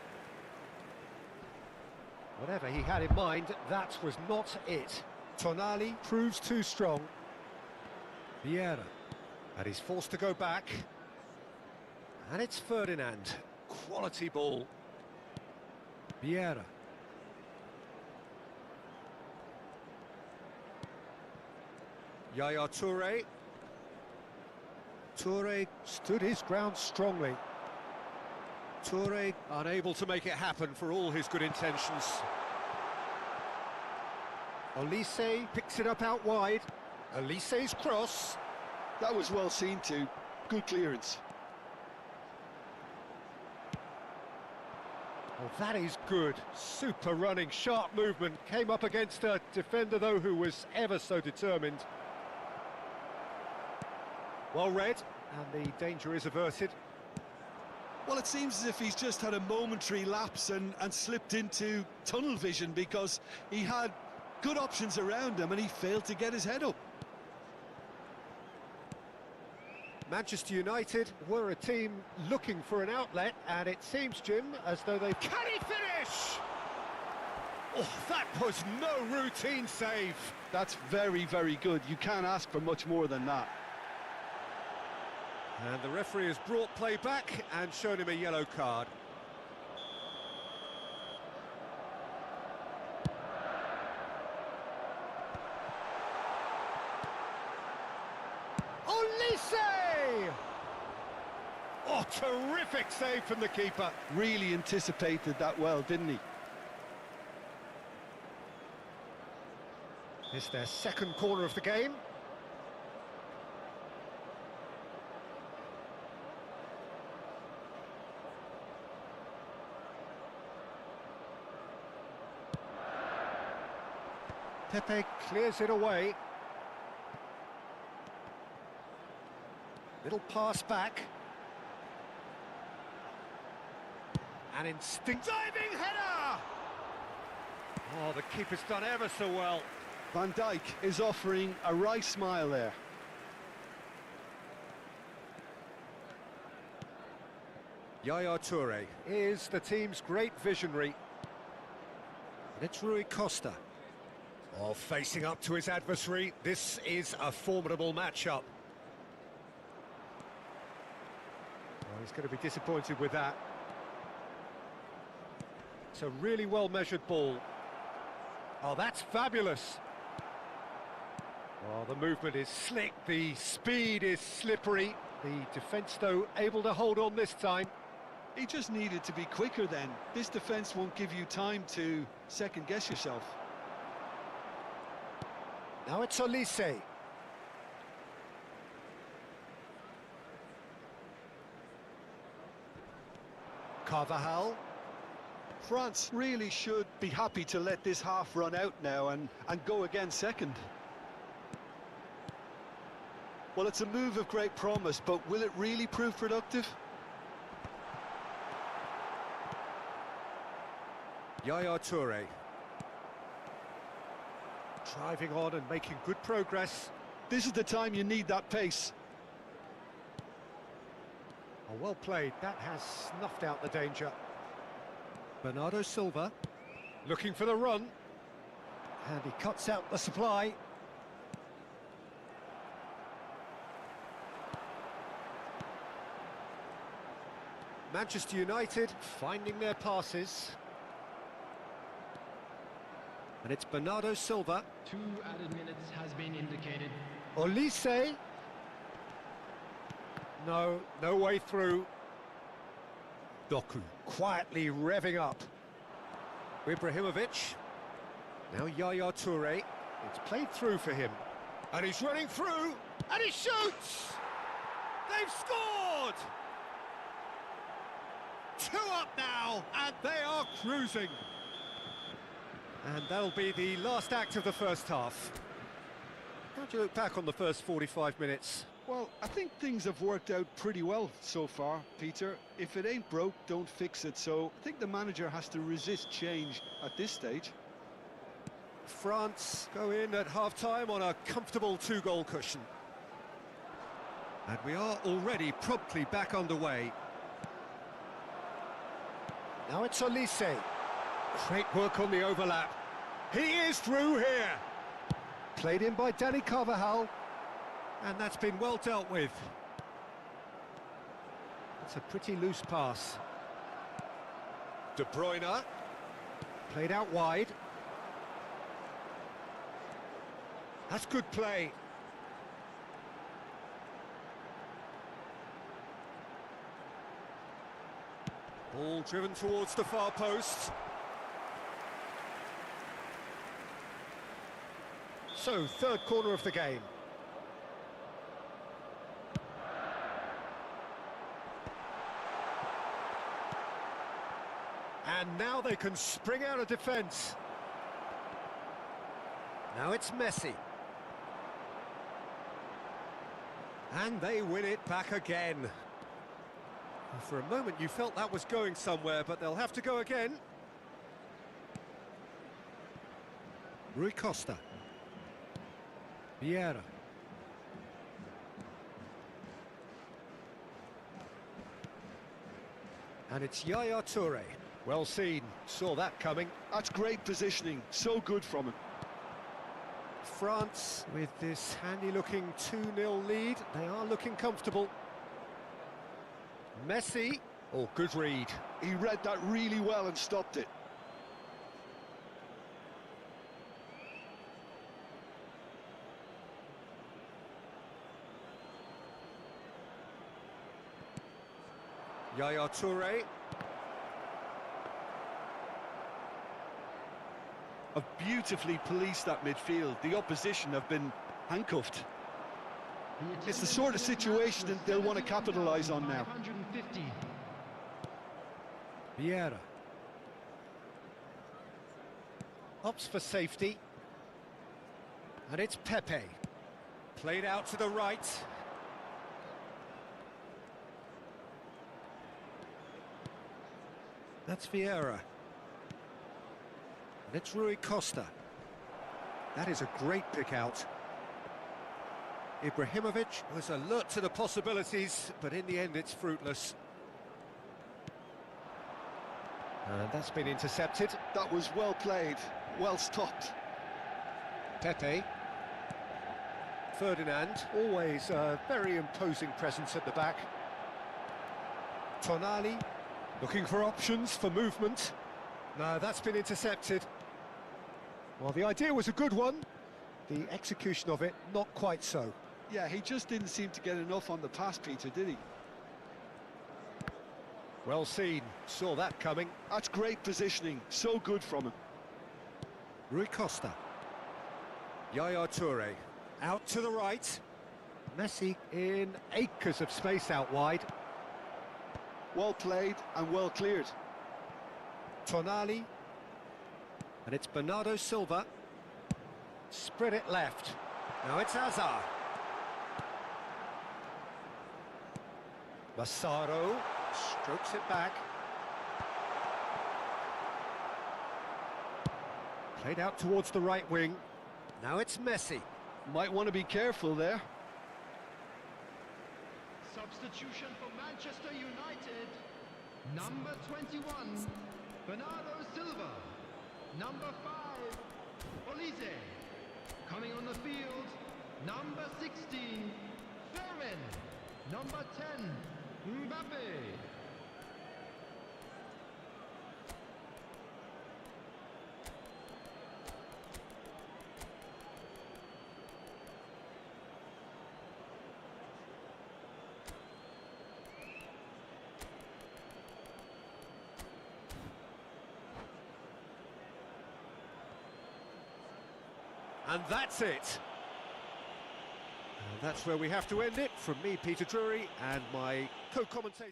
Whatever he had in mind, that was not it. Tonali proves too strong. Vieira. And he's forced to go back. And it's Ferdinand. Quality ball. Vieira. Yaya Toure. Toure stood his ground strongly. Toure unable to make it happen for all his good intentions. Olise picks it up out wide. Olise's cross. That was well seen too. Good clearance. Oh, that is good. Super running, sharp movement. Came up against a defender, though, who was ever so determined. Well read, and the danger is averted. Well, it seems as if he's just had a momentary lapse and slipped into tunnel vision because he had good options around him and he failed to get his head up. Manchester United were a team looking for an outlet, and it seems, Jim, as though they... Can he finish? Oh, that was no routine save. That's very, very good. You can't ask for much more than that. And the referee has brought play back and shown him a yellow card. Olise! Oh, terrific save from the keeper. Really anticipated that well, didn't he? It's their second corner of the game. Pepe clears it away. Little pass back. An instinct diving header! Oh, the keeper's done ever so well. Van Dijk is offering a wry smile there. Yaya Toure is the team's great visionary. And it's Rui Costa. Oh, facing up to his adversary, this is a formidable matchup. He's going to be disappointed with that. It's a really well-measured ball. Oh, that's fabulous. Well, the movement is slick, the speed is slippery. The defence, though, able to hold on this time. He just needed to be quicker then. This defence won't give you time to second-guess yourself. Now it's Olise. Carvajal. France really should be happy to let this half run out now and go again second. Well, it's a move of great promise, but will it really prove productive? Yaya Toure. Driving on and making good progress. This is the time you need that pace. Oh, well played. That has snuffed out the danger. Bernardo Silva looking for the run. And he cuts out the supply. Manchester United finding their passes. And it's Bernardo Silva. 2 added minutes has been indicated. Olise. No way through. Doku quietly revving up. Ibrahimovic. Now Yaya Toure. It's played through for him. And he's running through. And he shoots! They've scored! 2 up now, and they are cruising. And that'll be the last act of the first half. How do you look back on the first 45 minutes? Well, I think things have worked out pretty well so far, Peter. If it ain't broke, don't fix it. So I think the manager has to resist change at this stage. France go in at half-time on a comfortable 2-goal cushion. And we are already promptly back underway. Now it's Olise. Great work on the overlap. He is through here. Played in by Danny Carvajal. And that's been well dealt with. It's a pretty loose pass. De Bruyne. Played out wide. That's good play. Ball driven towards the far post. So, third corner of the game. And now they can spring out of defence. Now it's Messi. And they win it back again. For a moment you felt that was going somewhere, but they'll have to go again. Rui Costa. Vieira. And it's Yaya Toure. Well seen, saw that coming. That's great positioning, so good from him. France, with this handy-looking 2-0 lead, they are looking comfortable. Messi, oh, good read. He read that really well and stopped it. Yaya Toure. Have beautifully policed that midfield. The opposition have been handcuffed. It's the sort of situation that they'll want to capitalise on now. 150. Vieira. Opts for safety. And it's Pepe. Played out to the right. That's Vieira. And it's Rui Costa. That is a great pick out. Ibrahimovic was alert to the possibilities, but in the end it's fruitless. And that's been intercepted. That was well played, well stopped. Pepe. Ferdinand, always a very imposing presence at the back. Tonali, looking for options for movement. No, that's been intercepted. Well, the idea was a good one. The execution of it, not quite so. Yeah, he just didn't seem to get enough on the pass, Peter, did he? Well seen, saw that coming. That's great positioning, so good from him. Rui Costa. Yaya Toure, out to the right. Messi in acres of space out wide. Well played and well cleared. Tonali. And it's Bernardo Silva. Spread it left. Now it's Hazard. Massaro strokes it back. Played out towards the right wing. Now it's Messi. Might want to be careful there. Substitution for Manchester United. Number 21, Bernardo Silva. Number 5, Olise. Coming on the field, number 16, Fermin. Number 10, Mbappe. And that's it. And that's where we have to end it. From me, Peter Drury, and my co-commentator.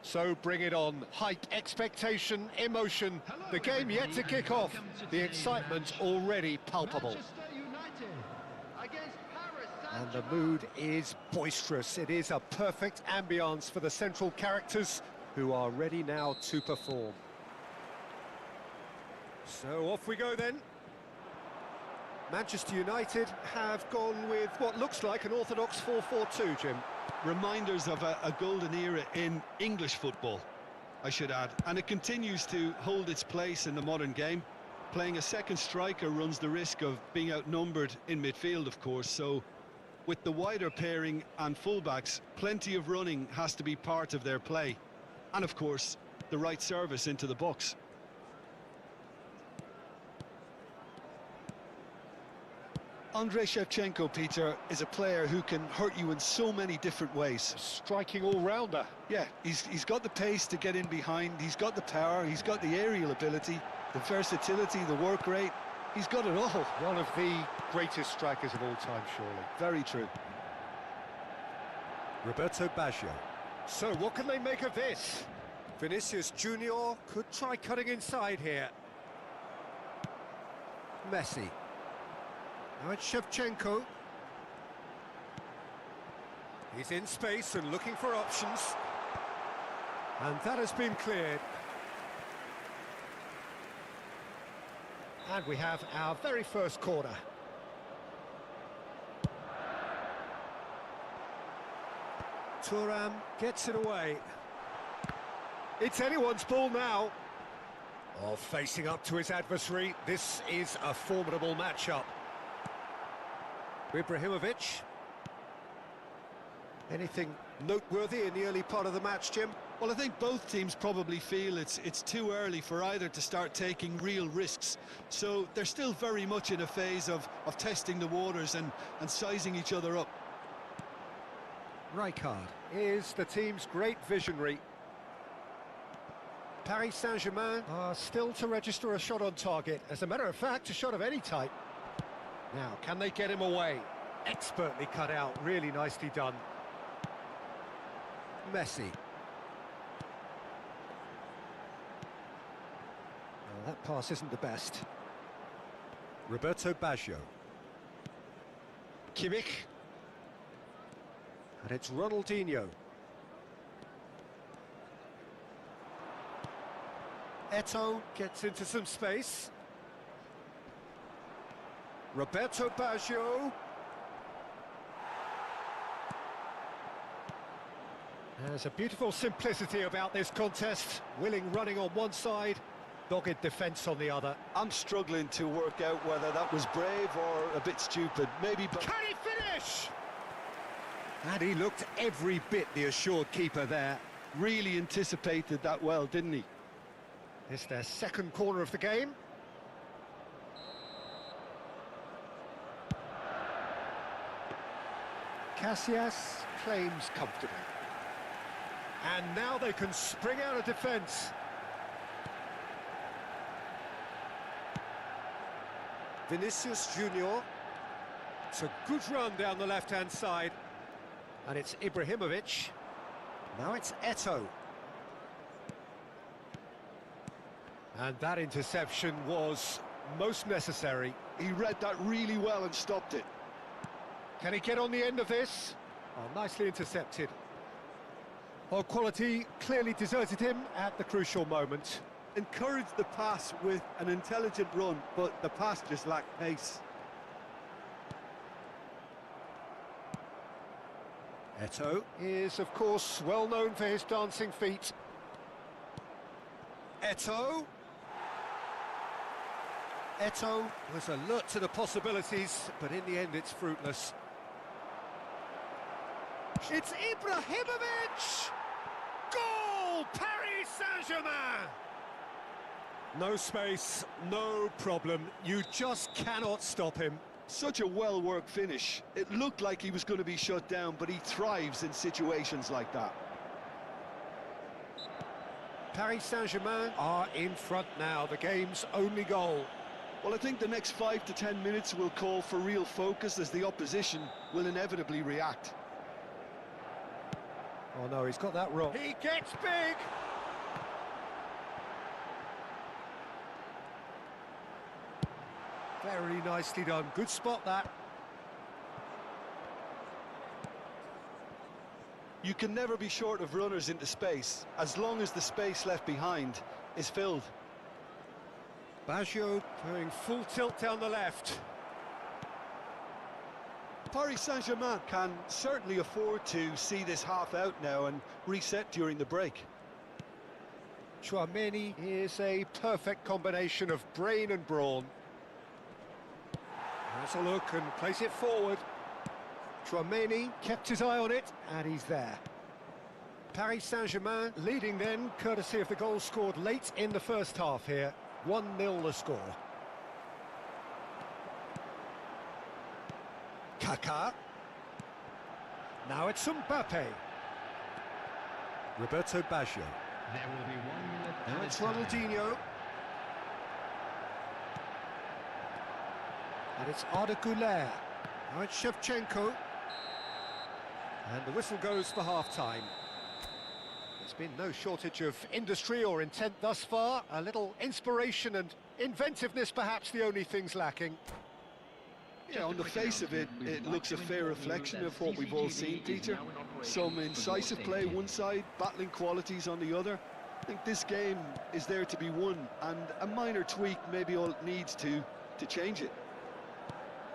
So bring it on. Hype, expectation, emotion. The game yet to kick off. The excitement already palpable. And the mood is boisterous. It is a perfect ambience for the central characters who are ready now to perform. So off we go then. Manchester United have gone with what looks like an orthodox 4-4-2, Jim. Reminders of a golden era in English football, I should add. And it continues to hold its place in the modern game. Playing a second striker runs the risk of being outnumbered in midfield, of course, so with the wider pairing and fullbacks, plenty of running has to be part of their play. And of course, the right service into the box. Andrei Shevchenko, Peter, is a player who can hurt you in so many different ways. A striking all-rounder. Yeah, he's got the pace to get in behind, he's got the power, he's got the aerial ability, the versatility, the work rate. He's got it all. One of the greatest strikers of all time, surely. Very true. Roberto Baggio. So what can they make of this? Vinicius Junior could try cutting inside here. Messi. Now it's Shevchenko. He's in space and looking for options. And that has been cleared. And we have our very first corner. Thuram gets it away. It's anyone's ball now. Oh, facing up to his adversary. This is a formidable matchup. Ibrahimovic. Anything noteworthy in the early part of the match, Jim? Well, I think both teams probably feel it's too early for either to start taking real risks. So they're still very much in a phase of testing the waters and sizing each other up. Rijkaard is the team's great visionary. Paris Saint-Germain are still to register a shot on target. As a matter of fact, a shot of any type. Now, can they get him away? Expertly cut out, really nicely done. Messi. Well, that pass isn't the best. Roberto Baggio. Kimmich. And it's Ronaldinho. Eto'o gets into some space. Roberto Baggio. There's a beautiful simplicity about this contest. Willing running on one side, dogged defence on the other. I'm struggling to work out whether that was brave or a bit stupid. Maybe, but... Can he finish? And he looked every bit the assured keeper there. really anticipated that well, didn't he? It's their second corner of the game. Casillas claims comfortably. And now they can spring out of defence. Vinicius Junior. It's a good run down the left-hand side. And it's Ibrahimovic. Now it's Eto'o. And that interception was most necessary. He read that really well and stopped it. Can he get on the end of this? Oh, nicely intercepted. Well, quality clearly deserted him at the crucial moment. Encouraged the pass with an intelligent run, but the pass just lacked pace. Eto'o is, of course, well known for his dancing feet. Eto'o. Eto'o was alert to the possibilities, but in the end it's fruitless. It's Ibrahimovic! Goal! Paris Saint-Germain! No space, no problem. You just cannot stop him. Such a well-worked finish. It looked like he was going to be shut down, but he thrives in situations like that. Paris Saint-Germain are in front now, the game's only goal. Well, I think the next 5 to 10 minutes will call for real focus as the opposition will inevitably react. Oh no, he's got that wrong. He gets big! Very nicely done. Good spot, that. You can never be short of runners into space, as long as the space left behind is filled. Baggio going full tilt down the left. Paris Saint-Germain can certainly afford to see this half out now and reset during the break. Chouameni is a perfect combination of brain and brawn. Has a look and plays it forward. Chouameni kept his eye on it, and he's there. Paris Saint-Germain leading then, courtesy of the goal scored late in the first half here. 1-0 the score. Kaká. Now it's Mbappe. Roberto Baggio. There will be 1 minute. Now it's Ronaldinho. And it's Arda Güler. Now it's Shevchenko. And the whistle goes for half-time. There's been no shortage of industry or intent thus far. A little inspiration and inventiveness, perhaps the only things lacking. Yeah, on the face of it, it looks a fair reflection of what we've all seen, Peter. Some incisive play one side, battling qualities on the other. I think this game is there to be won, and a minor tweak maybe all it needs to change it.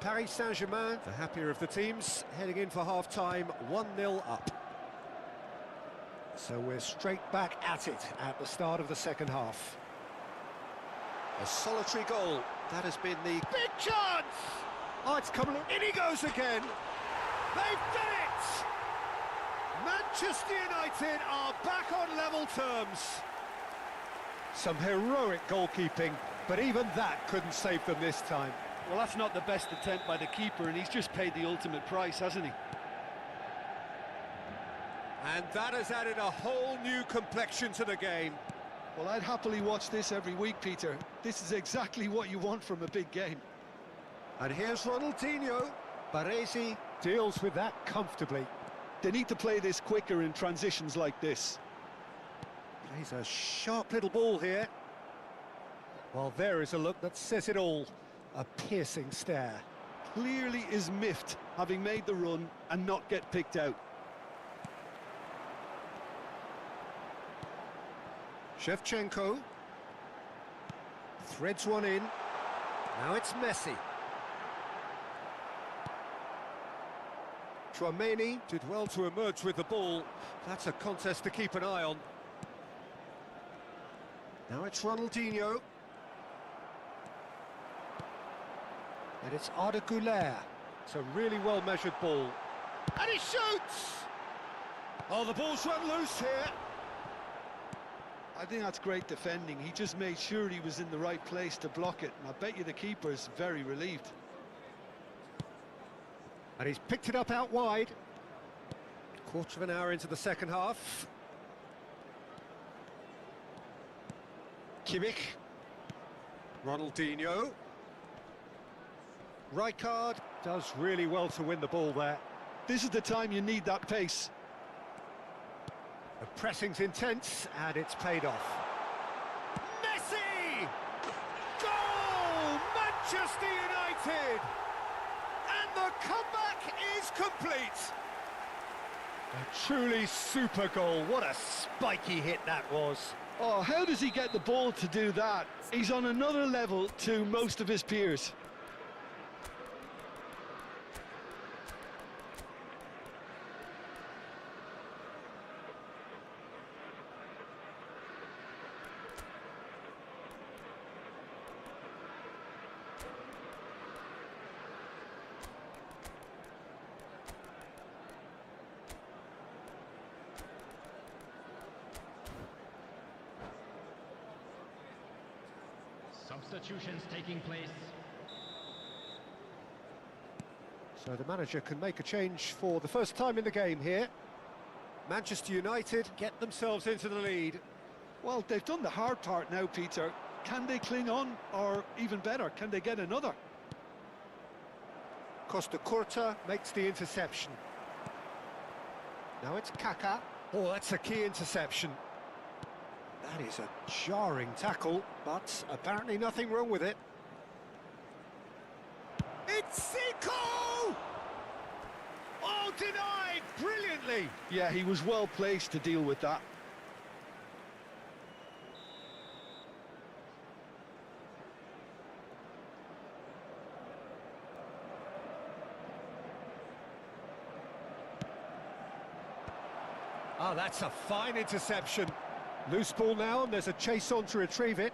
Paris Saint-Germain, the happier of the teams, heading in for half-time, 1-0 up. So we're straight back at it at the start of the second half. A solitary goal. That has been the big chance! Oh, it's coming in he goes again! They've done it! Manchester United are back on level terms. Some heroic goalkeeping, but even that couldn't save them this time. Well, that's not the best attempt by the keeper, and he's just paid the ultimate price, hasn't he? And that has added a whole new complexion to the game. Well, I'd happily watch this every week, Peter. This is exactly what you want from a big game. And here's Ronaldinho. Baresi deals with that comfortably. They need to play this quicker in transitions like this. Plays a sharp little ball here. Well, there is a look that says it all. A piercing stare. Clearly is miffed, having made the run and not get picked out. Shevchenko. Threads one in. Now it's Messi. Chouameni did well to emerge with the ball. That's a contest to keep an eye on. Now it's Ronaldinho. And it's Arda Güler. It's a really well-measured ball. And he shoots! Oh, the ball's run loose here. I think that's great defending. He just made sure he was in the right place to block it. And I bet you the keeper's very relieved. And he's picked it up out wide. Quarter of an hour into the second half. Kimmich. Ronaldinho. Rijkaard does really well to win the ball there. This is the time you need that pace. The pressing's intense, and it's paid off. Messi! Goal! Manchester United! And the comeback is complete! A truly super goal. What a spiky hit that was. Oh, how does he get the ball to do that? He's on another level to most of his peers. Substitutions taking place. So the manager can make a change for the first time in the game here. Manchester United get themselves into the lead. Well, they've done the hard part now, Peter. Can they cling on, or even better, can they get another? Costa Curta makes the interception. Now it's Kaká. Oh, that's a key interception. That is a jarring tackle, but apparently nothing wrong with it. It's Zico! Oh, denied brilliantly. Yeah, he was well placed to deal with that. Oh, that's a fine interception. Loose ball now, and there's a chase on to retrieve it.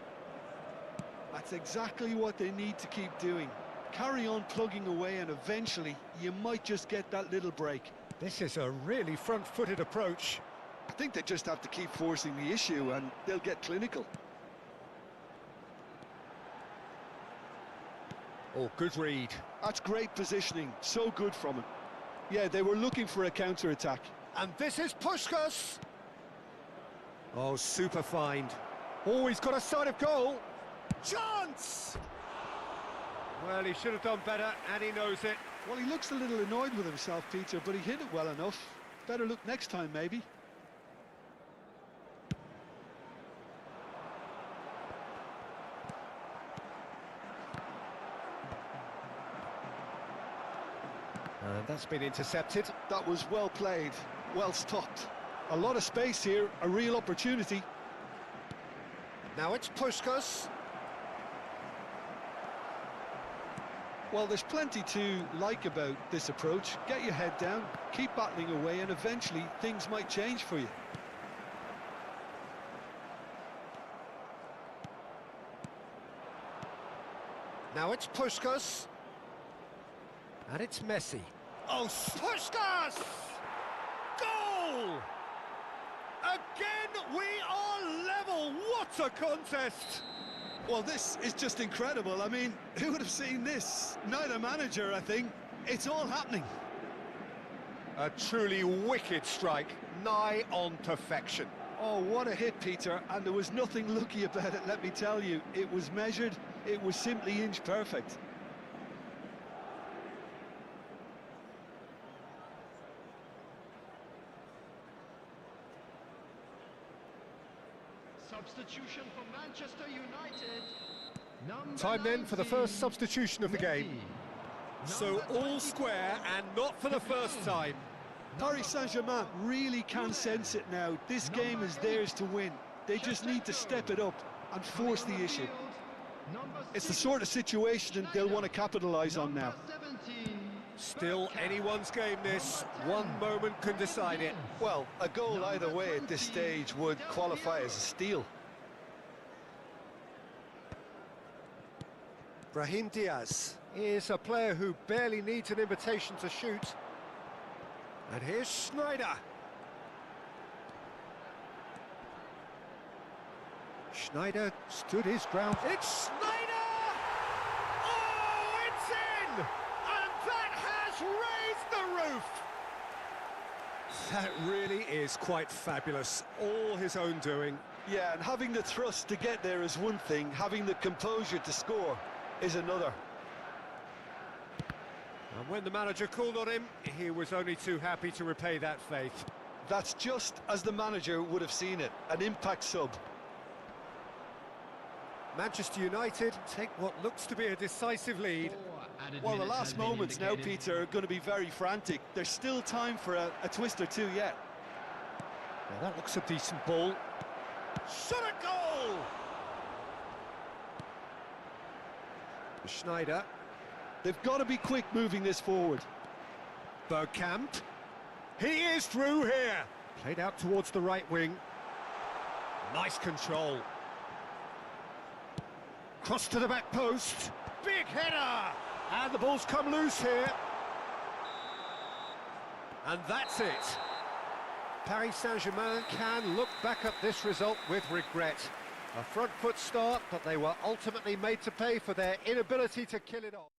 That's exactly what they need to keep doing. Carry on plugging away, and eventually you might just get that little break. This is a really front-footed approach. I think they just have to keep forcing the issue and they'll get clinical. Oh, good read. That's great positioning, so good from him. Yeah, they were looking for a counter-attack. And this is Puskás. Oh, super find. Oh, he's got a side of goal. Chance! Well, he should have done better, and he knows it. Well, he looks a little annoyed with himself, Peter, but he hit it well enough. Better look next time, maybe. And that's been intercepted. That was well played, well stopped. A lot of space here, a real opportunity. Now it's Puskás. Well, there's plenty to like about this approach. Get your head down, keep battling away, and eventually things might change for you. Now it's Puskás. And it's Messi. Oh, Puskás! Goal! Again, we are level. What a contest! Well, this is just incredible. I mean, who would have seen this? Neither manager, I think. It's all happening. A truly wicked strike, nigh on perfection. Oh, what a hit, Peter, and there was nothing lucky about it, let me tell you. It was measured, it was simply inch perfect. Substitution for Manchester United. Time then for the first substitution of the game. So all square, and not for the first time. Paris Saint-Germain really can sense it now. This game is theirs to win. They just need to step it up and force the issue. It's the sort of situation they'll want to capitalise on now. Still anyone's game this. One moment can decide it. Well, a goal either way at this stage would qualify as a steal. Brahim Diaz is a player who barely needs an invitation to shoot. And here's Schneider. Schneider stood his ground. It's Schneider! Oh, it's in! And that has raised the roof! That really is quite fabulous. All his own doing. Yeah, and having the thrust to get there is one thing, having the composure to score is another. And when the manager called on him, he was only too happy to repay that faith. That's just as the manager would have seen it, an impact sub. Manchester United take what looks to be a decisive lead. Well, the last moments now, Peter, are going to be very frantic. There's still time for a twist or two yet. Now that looks a decent ball. Shot a goal! Schneider. They've got to be quick moving this forward. Bergkamp. He is through here. Played out towards the right wing. Nice control. Cross to the back post. Big header! And the ball's come loose here. And that's it. Paris Saint-Germain can look back at this result with regret. A front foot start, but they were ultimately made to pay for their inability to kill it off.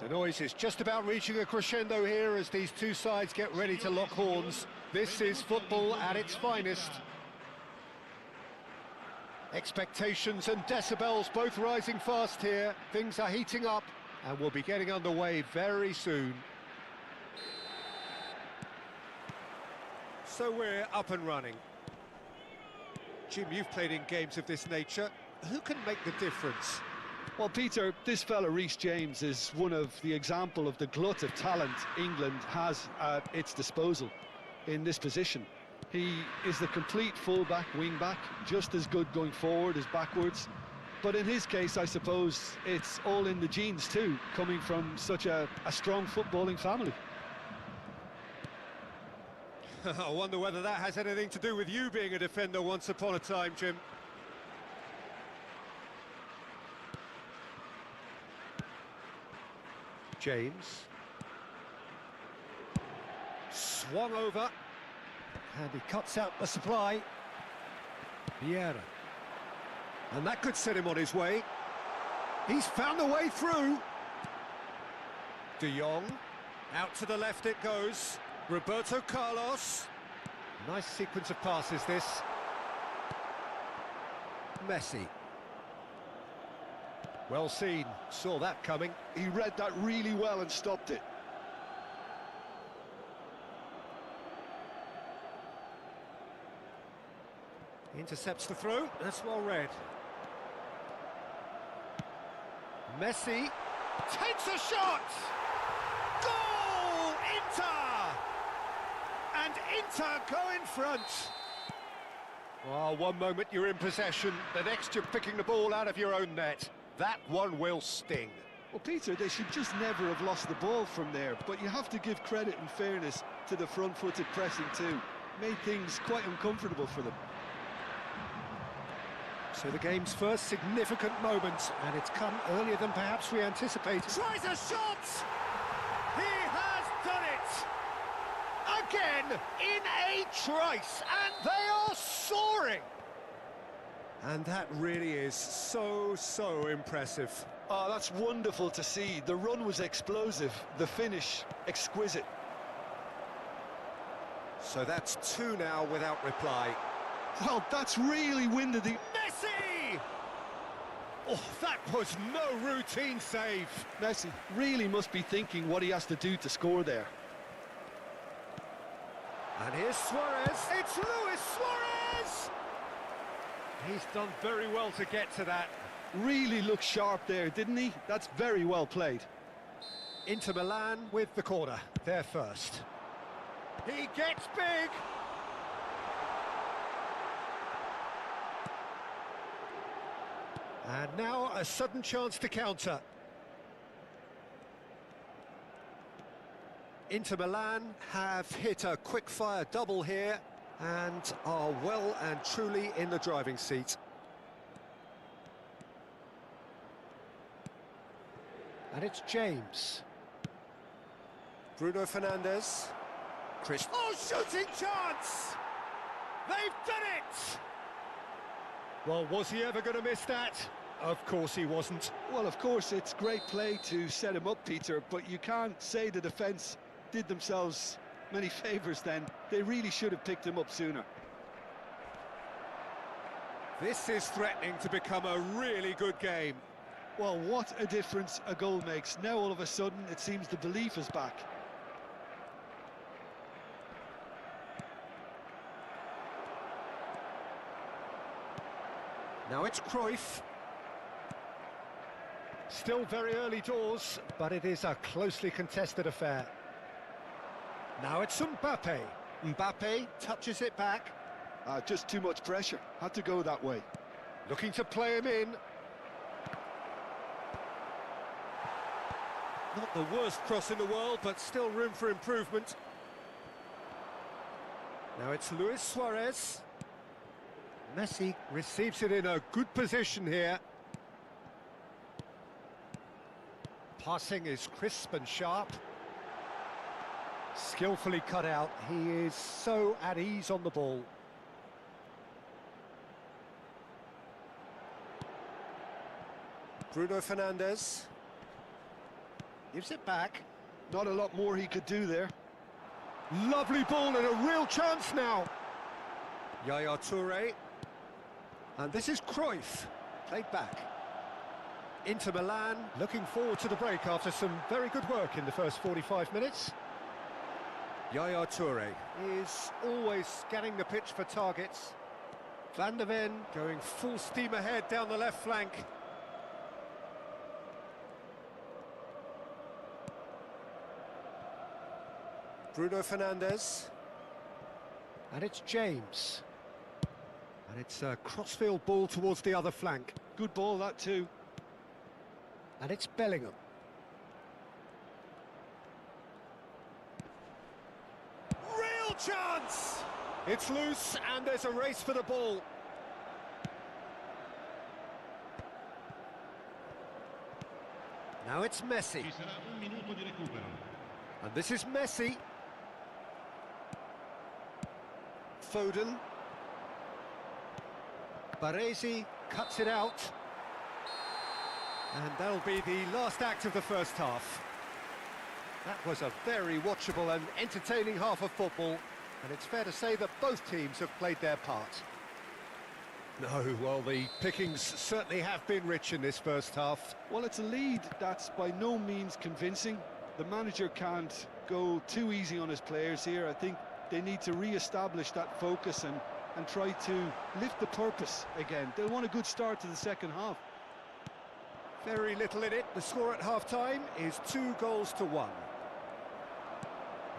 The noise is just about reaching a crescendo here as these two sides get ready to lock horns. This is football at its finest. Expectations and decibels both rising fast here. Things are heating up and we'll be getting underway very soon. So we're up and running. Jim, you've played in games of this nature. Who can make the difference? Well, Peter, this fella Reece James is one of the example of the glut of talent England has at its disposal in this position. He is the complete full-back, wing-back, just as good going forward as backwards. But in his case, I suppose it's all in the genes too, coming from such a strong footballing family. I wonder whether that has anything to do with you being a defender once upon a time, Jim. James. Swung over. And he cuts out the supply. Vieira. And that could set him on his way. He's found a way through. De Jong. Out to the left it goes. Roberto Carlos. Nice sequence of passes, this. Messi. Well seen. Saw that coming. He read that really well and stopped it. Intercepts the throw. That's well read. Messi takes a shot! Goal! Inter! And Inter go in front. Oh, one moment you're in possession, the next you're picking the ball out of your own net. That one will sting. Well, Peter, they should just never have lost the ball from there, but you have to give credit and fairness to the front-footed pressing too. Made things quite uncomfortable for them. So the game's first significant moment, and it's come earlier than perhaps we anticipated. Tries a shot! He has done it! Again, in a trice, and they are soaring! And that really is so impressive. Oh, that's wonderful to see. The run was explosive, the finish exquisite. So that's two now without reply. Well, that's really winded the... Messi! Oh, that was no routine save. Messi really must be thinking what he has to do to score there. And here's Suarez. It's Luis Suarez! He's done very well to get to that. Really looked sharp there, didn't he? That's very well played. Inter Milan with the corner. They're first. He gets big! And now a sudden chance to counter. Inter Milan have hit a quick-fire double here and are well and truly in the driving seat. And it's James. Bruno Fernandes. Chris. Oh, shooting chance! They've done it! Well, was he ever going to miss that? Of course he wasn't. Well, of course, it's great play to set him up, Peter, but you can't say the defence did themselves many favours then. They really should have picked him up sooner. This is threatening to become a really good game. Well, what a difference a goal makes. Now, all of a sudden, it seems the belief is back. Now it's Cruyff. Still very early doors, but it is a closely contested affair. Now it's Mbappe. Mbappe touches it back. Just too much pressure. Had to go that way. Looking to play him in. Not the worst cross in the world, but still room for improvement. Now it's Luis Suarez. Messi receives it in a good position here. Passing is crisp and sharp. Skillfully cut out. He is so at ease on the ball. Bruno Fernandes. Gives it back. Not a lot more he could do there. Lovely ball and a real chance now. Yaya Toure. And this is Cruyff. Played back. Inter Milan looking forward to the break after some very good work in the first 45 minutes. Yaya Toure is always scanning the pitch for targets. Van der Ven going full steam ahead down the left flank. Bruno Fernandes. And it's James. And it's a crossfield ball towards the other flank. Good ball, that too. And it's Bellingham. Real chance! It's loose and there's a race for the ball. Now it's Messi. Ci sarà un minuto di recupero. And this is Messi. Foden. Baresi cuts it out. And that'll be the last act of the first half. That was a very watchable and entertaining half of football, and it's fair to say that both teams have played their part. No, well, the pickings certainly have been rich in this first half. Well, it's a lead that's by no means convincing. The manager can't go too easy on his players here. I think they need to re-establish that focus and try to lift the purpose again. They'll want a good start to the second half. Very little in it. The score at half-time is 2-1.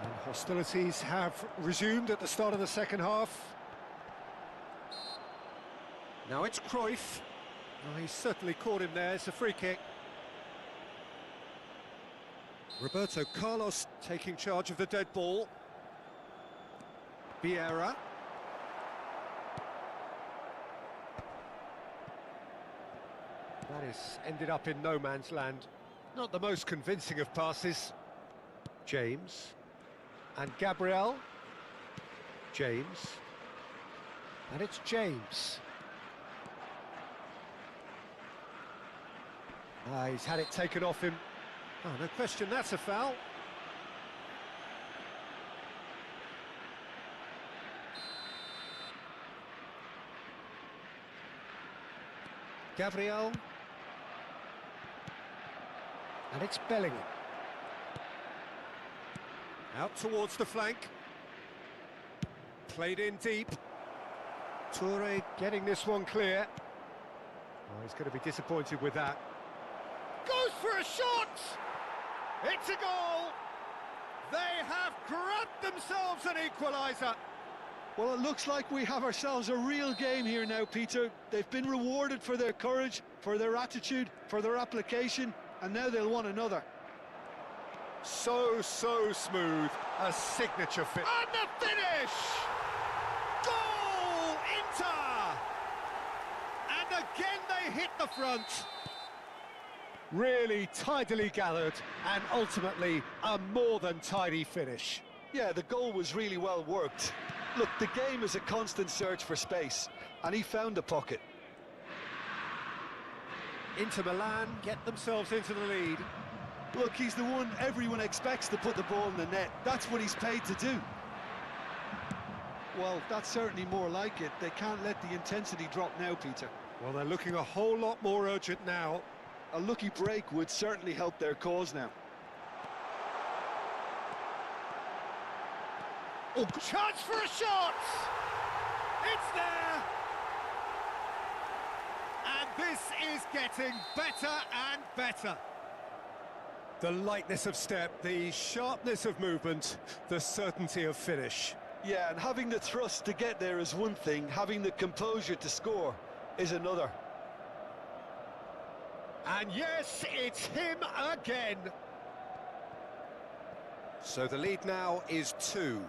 And hostilities have resumed at the start of the second half. Now it's Cruyff. Oh, he's certainly caught him there. It's a free kick. Roberto Carlos taking charge of the dead ball. Vieira. That has ended up in no man's land. Not the most convincing of passes. James. And Gabriel. James. And it's James. He's had it taken off him. Oh, no question, that's a foul. Gabriel. And it's Bellingham. Out towards the flank. Played in deep. Toure getting this one clear. Oh, he's going to be disappointed with that. Goes for a shot! It's a goal! They have grabbed themselves an equaliser. Well, it looks like we have ourselves a real game here now, Peter. They've been rewarded for their courage, for their attitude, for their application, and now they'll want another. So smooth. A signature fit. And the finish! Goal! Inter! And again they hit the front. Really tidily gathered, and ultimately a more than tidy finish. Yeah, the goal was really well worked. Look, the game is a constant search for space, and he found the pocket. Inter Milan get themselves into the lead. Look, he's the one everyone expects to put the ball in the net. That's what he's paid to do. Well, that's certainly more like it. They can't let the intensity drop now, Peter. Well, they're looking a whole lot more urgent now. A lucky break would certainly help their cause now. Oh, chance for a shot! It's there! And this is getting better and better. The lightness of step, the sharpness of movement, the certainty of finish. Yeah, and having the thrust to get there is one thing, having the composure to score is another. And yes, it's him again. So the lead now is 2.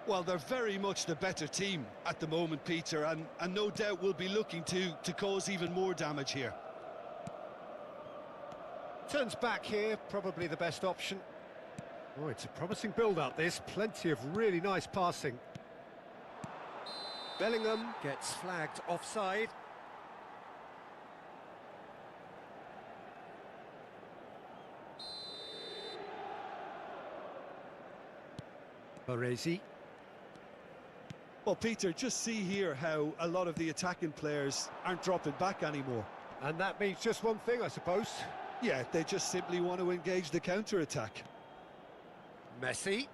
Well, they're very much the better team at the moment, Peter, and no doubt will be looking to cause even more damage here. Turns back here, probably the best option. Oh, it's a promising build-up, this. Plenty of really nice passing. Bellingham gets flagged offside. Baresi. Well, Peter, just see here how a lot of the attacking players aren't dropping back anymore. And that means just one thing, I suppose. Yeah, they just simply want to engage the counter-attack. Messi.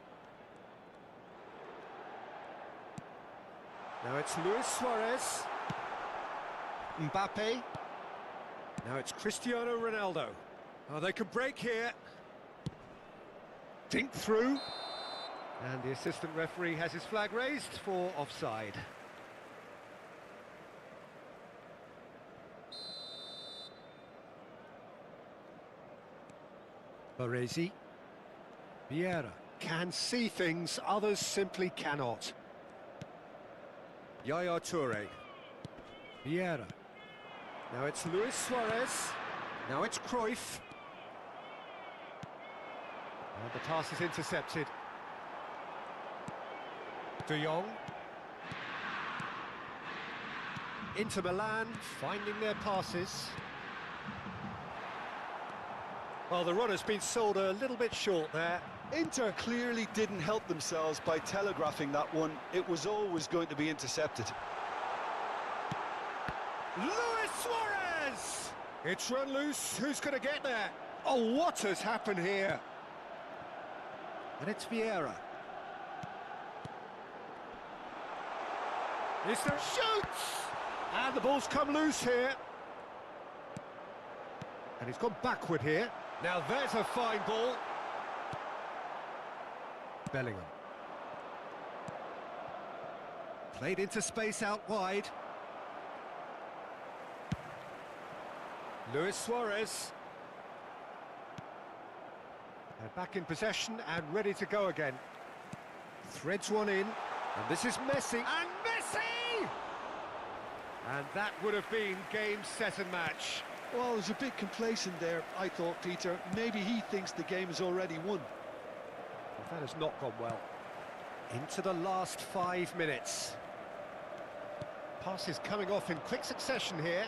Now it's Luis Suarez. Mbappe. Now it's Cristiano Ronaldo. Oh, they can break here. Dink through. And the assistant referee has his flag raised for offside. Baresi. Vieira can see things others simply cannot. Yaya Toure. Vieira. Now it's Luis Suarez. Now it's Cruyff. And the pass is intercepted. De Jong. Inter Milan finding their passes. Well, the run has been sold a little bit short there. Inter clearly didn't help themselves by telegraphing that one. It was always going to be intercepted. Luis Suarez! It's run loose. Who's going to get there? Oh, what has happened here? And it's Vieira. Is there shoots? And the ball's come loose here. And he's gone backward here. Now there's a fine ball. Bellingham. Played into space out wide. Luis Suarez. They're back in possession and ready to go again. Threads one in. And this is Messi. And Messi! And that would have been game, set and match. Well, it was a bit complacent there, I thought, Peter. Maybe he thinks the game is already won. But that has not gone well. Into the last 5 minutes. Passes coming off in quick succession here.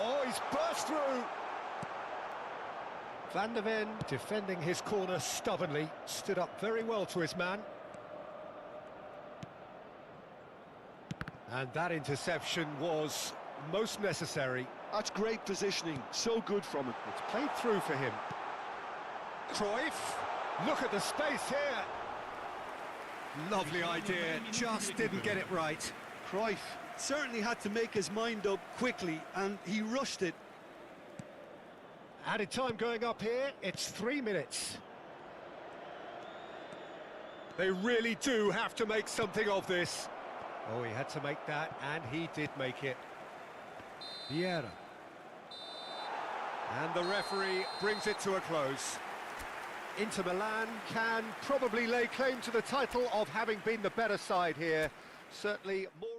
Oh, he's burst through! Van der Ven defending his corner stubbornly. Stood up very well to his man. And that interception was most necessary. That's great positioning, so good from him. It's played through for him. Cruyff, look at the space here. Lovely idea, just didn't get it right. Cruyff certainly had to make his mind up quickly, and he rushed it. Added time going up here, it's 3 minutes. They really do have to make something of this. Oh, he had to make that, and he did make it. Vieira. And the referee brings it to a close. Inter Milan can probably lay claim to the title of having been the better side here. Certainly more...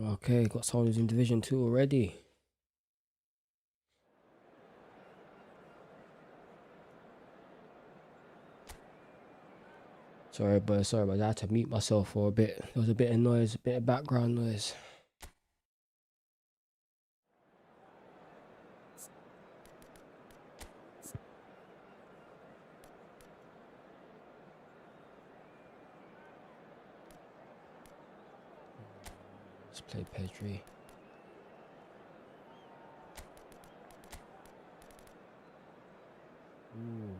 Okay, got someone who's in Division 2 already. Sorry, but I had to mute myself for a bit. There was a bit of noise, a bit of background noise. Let's play Pedri. Ooh.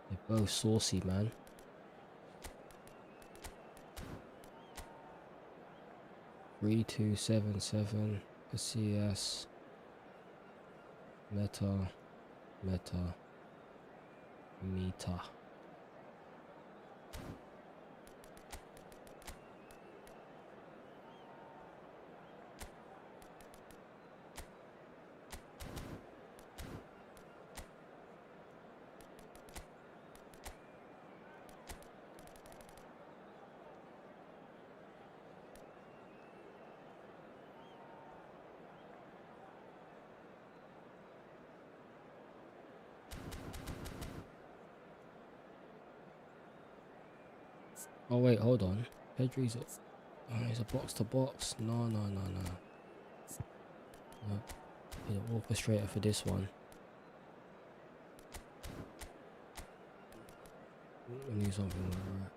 They're both saucy, man. 3277 CS meta. Oh wait, hold on. Pedri's he's a box to box. No. He's an orchestrator for this one. I need something like that.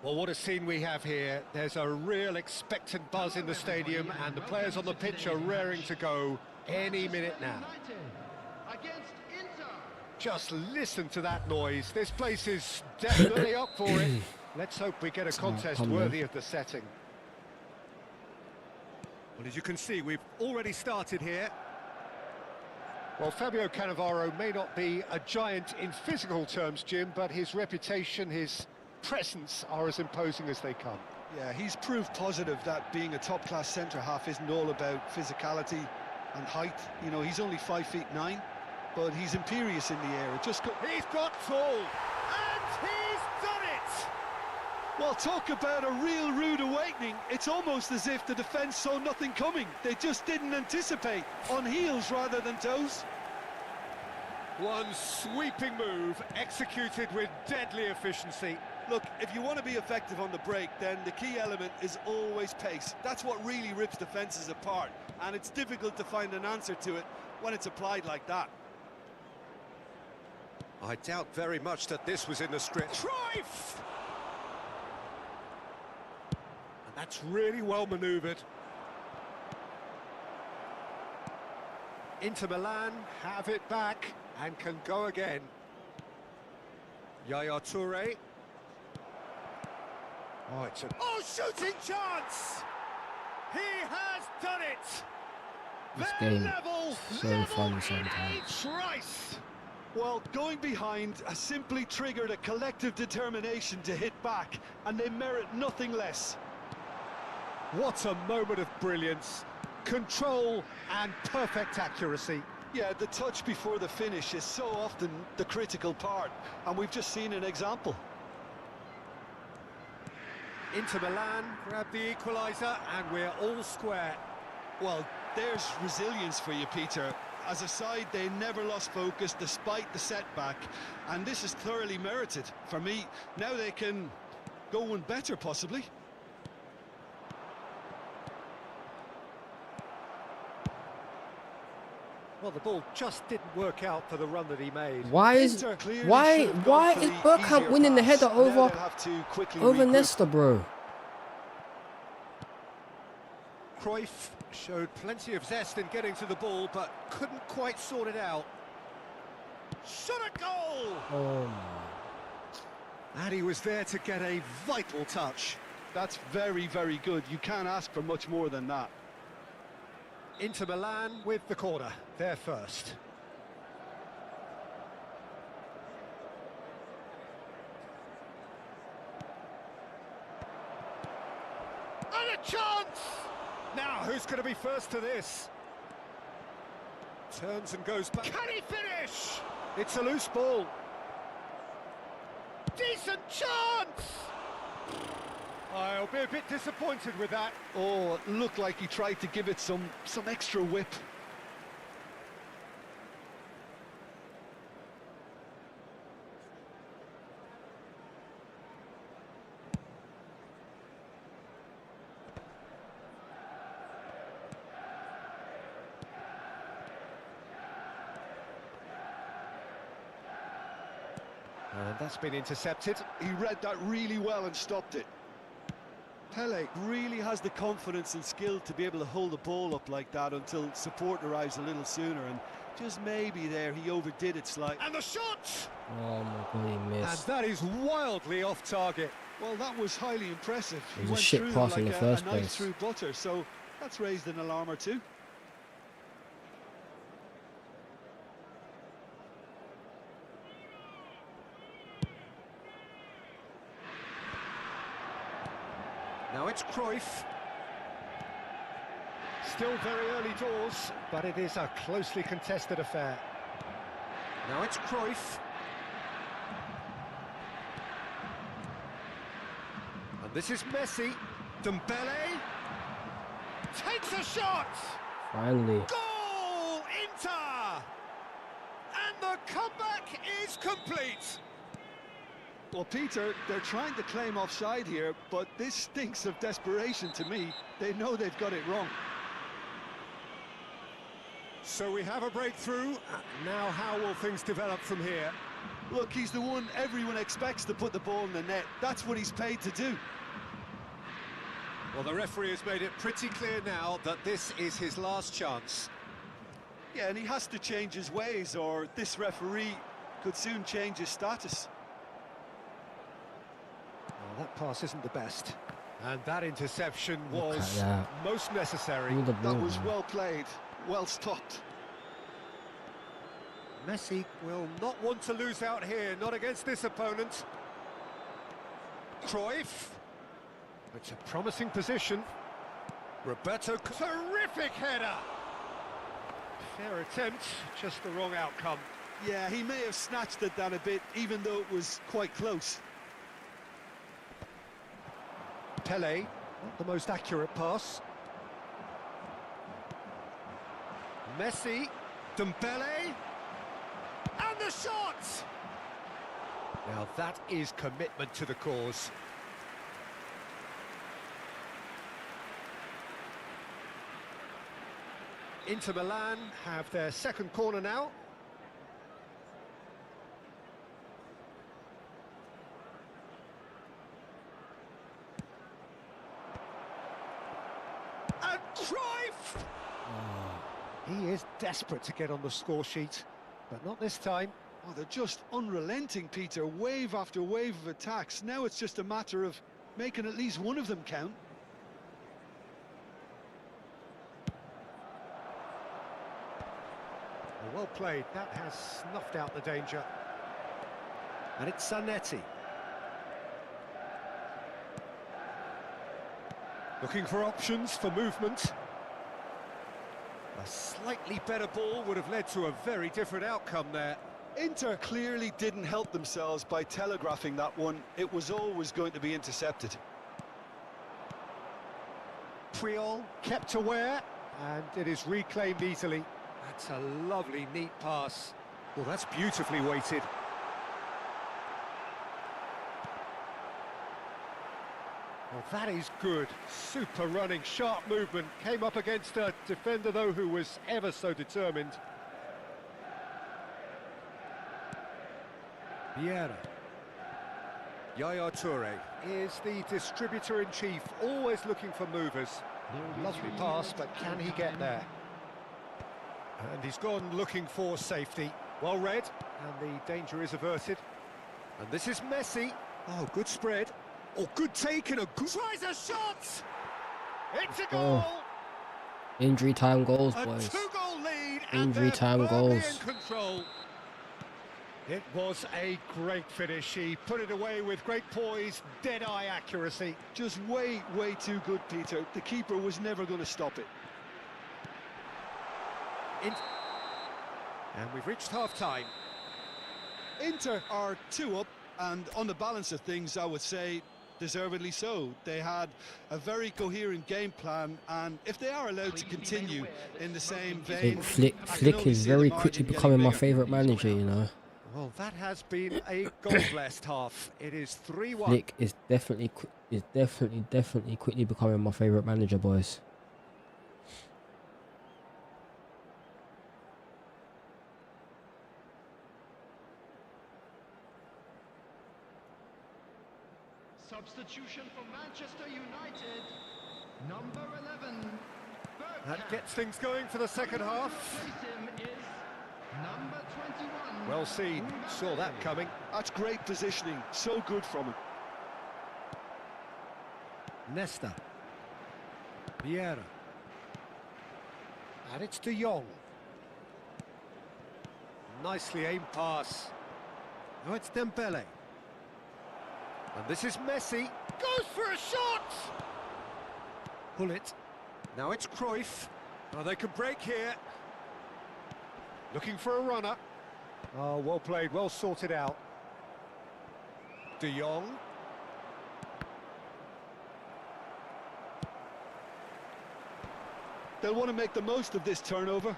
Well, what a scene we have here. There's a real expectant buzz in the stadium, and the players on the pitch are raring to go any minute now. Just listen to that noise. This place is definitely up for it. Let's hope we get a contest worthy of the setting. Well, as you can see, we've already started here. Well, Fabio Cannavaro may not be a giant in physical terms, Jim, but his reputation, his presence are as imposing as they come. Yeah, he's proved positive that being a top-class centre-half isn't all about physicality and height. You know, he's only 5'9", but he's imperious in the air. He's got tall, and he's done it! Well, talk about a real rude awakening. It's almost as if the defence saw nothing coming. They just didn't anticipate, on heels rather than toes. One sweeping move, executed with deadly efficiency. Look, if you want to be effective on the break, then the key element is always pace. That's what really rips defences apart, and it's difficult to find an answer to it when it's applied like that. I doubt very much that this was in the script. Cruyff! And that's really well manoeuvred. Inter Milan have it back and can go again. Yaya Toure. Oh, it's a shooting chance! He has done it! This They're game level so fun sometimes. Rice. Well, going behind has simply triggered a collective determination to hit back, and they merit nothing less. What a moment of brilliance, control and perfect accuracy. Yeah, the touch before the finish is so often the critical part, and we've just seen an example. Inter Milan grab the equaliser, and we're all square. Well, there's resilience for you, Peter. As a side, they never lost focus despite the setback, and this is thoroughly merited. For me, now they can go one better, possibly. Well, the ball just didn't work out for the run that he made. Why is Bergkamp winning the header over Nesta, bro? Cruyff showed plenty of zest in getting to the ball, but couldn't quite sort it out. Shot a goal! Oh my. And he was there to get a vital touch. That's very, very good. You can't ask for much more than that. Inter Milan with the corner, they're first. And a chance! Now, who's going to be first to this? Turns and goes back. Can he finish? It's a loose ball. Decent chance! I'll be a bit disappointed with that. Oh, it looked like he tried to give it some extra whip. And that's been intercepted. He read that really well and stopped it. Pele really has the confidence and skill to be able to hold the ball up like that until support arrives a little sooner, and just maybe there he overdid it slightly. And the shot! Oh my God, he And missed. that is wildly off target. Well, that was highly impressive. It was He a went shit through pass like in the a first knife place. through butter, so that's raised an alarm or two. Now it's Cruyff. Still very early doors, but it is a closely contested affair. Now it's Cruyff. And this is Messi. Dembele takes a shot. Finally. Goal! Inter! And the comeback is complete. Well, Peter, they're trying to claim offside here, but this stinks of desperation to me. They know they've got it wrong. So we have a breakthrough. Now how will things develop from here? Look, he's the one everyone expects to put the ball in the net. That's what he's paid to do. Well, the referee has made it pretty clear now that this is his last chance. Yeah, and he has to change his ways, or this referee could soon change his status. Well, that pass isn't the best. And that interception Look at was that. most necessary. All the ball, That was man. well played, well stopped. Messi will not want to lose out here, not against this opponent. Cruyff. It's a promising position. Roberto, terrific header. Fair attempt, just the wrong outcome. Yeah, he may have snatched at that a bit, even though it was quite close. Pele, not the most accurate pass. Messi, Dembele, and the shot! Now that is commitment to the cause. Inter Milan have their second corner now. And Cruyff! He is desperate to get on the score sheet, but not this time. Oh, they're just unrelenting, Peter. Wave after wave of attacks. Now it's just a matter of making at least one of them count. Well played, that has snuffed out the danger. And it's Zanetti. Looking for options for movement. A slightly better ball would have led to a very different outcome there. Inter clearly didn't help themselves by telegraphing that one. It was always going to be intercepted. Puyol kept aware, and it is reclaimed easily. That's a lovely, neat pass. Well, that's beautifully weighted. Well, that is good. Super running, sharp movement. Came up against a defender, though, who was ever so determined. Vieira. Yaya Toure is the distributor-in-chief, always looking for movers. Lovely pass, but can he get there? And he's gone looking for safety. Well read, and the danger is averted. And this is Messi. Oh, good spread. Oh, good take and a good... Tries a shot! It's a Oh. goal! Injury time goals, A boys. two-goal lead and Injury they're time firmly goals. in control. It was a great finish. He put it away with great poise, dead-eye accuracy. Just way too good, Peter. The keeper was never going to stop it. And we've reached half-time. Inter are 2 up, and on the balance of things, I would say deservedly so. They had a very coherent game plan, and if they are allowed to continue in the same vein... Flick is very quickly becoming my favourite manager, you know. Well, that has been a goal-blessed half. It is 3-1. Flick is definitely quickly becoming my favourite manager, boys. Substitution for Manchester United. Number 11. That gets things going for the second half. Him is number 21. Well seen. Saw that coming. That's great positioning. So good from him. Nesta. Vieira. And it's De Jong. Nicely aimed pass. Now it's Dembele. And this is Messi. Goes for a shot! Pull it. Now it's Cruyff. Oh, they can break here. Looking for a runner. Oh, well played, well sorted out. De Jong. They'll want to make the most of this turnover.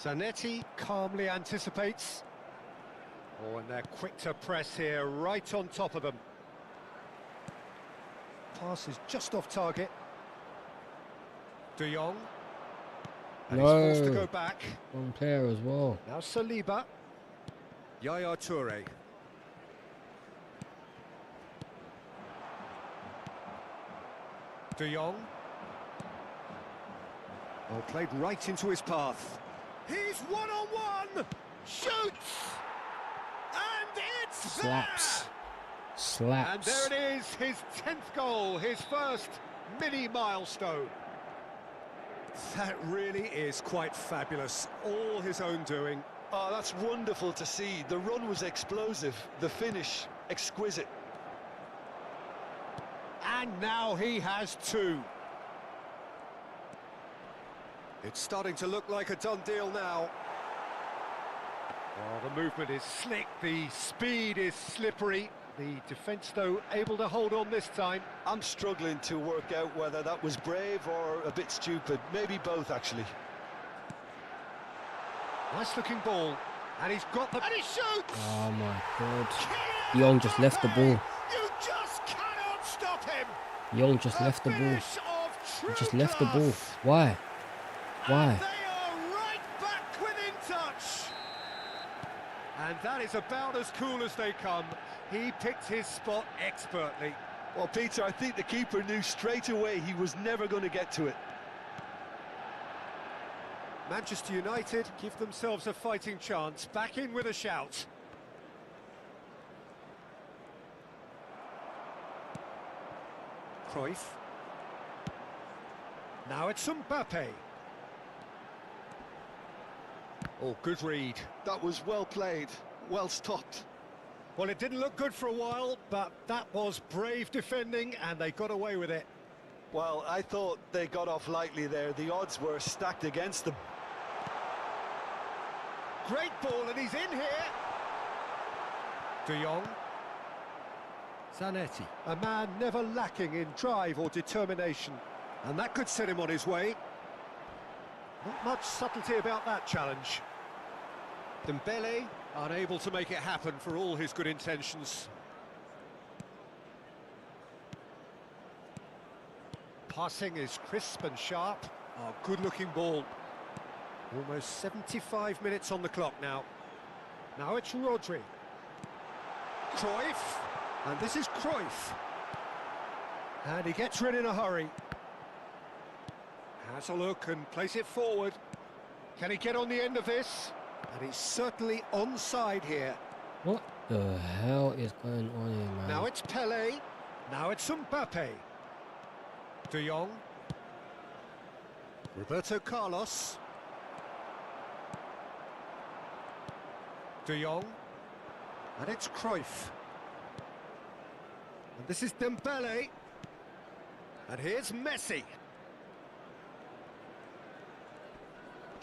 Zanetti calmly anticipates. Oh, and they're quick to press here, right on top of them. Pass is just off target. De Jong. And he's forced to go back. One player as well. Now Saliba. Yaya Toure. De Jong. Oh, played right into his path. He's one-on-one! Shoots! And it's Slaps. there! Slaps. And there it is, his 10th goal, his first mini milestone. That really is quite fabulous, all his own doing. Oh, that's wonderful to see. The run was explosive, the finish exquisite. And now he has 2. It's starting to look like a done deal now. Oh, the movement is slick, the speed is slippery. The defence, though, able to hold on this time. I'm struggling to work out whether that was brave or a bit stupid. Maybe both, actually. Nice-looking ball. And he's got the... And he shoots! Oh, my God. Young just left the ball. You just cannot stop him! Young just left the ball. He just left the ball. Why? Why? And they are right back within touch. And that is about as cool as they come. He picked his spot expertly. Well, Peter, I think the keeper knew straight away he was never going to get to it. Manchester United give themselves a fighting chance. Back in with a shout. Cruyff. Now it's Mbappe. Oh, good read. That was well played, well stopped. Well, it didn't look good for a while, but that was brave defending, and they got away with it. Well, I thought they got off lightly there. The odds were stacked against them. Great ball, and he's in here. De Jong. Zanetti. A man never lacking in drive or determination. And that could set him on his way. Not much subtlety about that challenge. Dembele unable to make it happen for all his good intentions. Passing is crisp and sharp. Oh, good-looking ball. Almost 75 minutes on the clock now. Now it's Rodri. Cruyff. And this is Cruyff. And he gets rid in a hurry. Has a look and plays it forward. Can he get on the end of this? And he's certainly onside here. What the hell is going on here, man? Now it's Pelé. Now it's Mbappe. De Jong. Roberto Carlos. De Jong. And it's Cruyff. And this is Dembele. And here's Messi.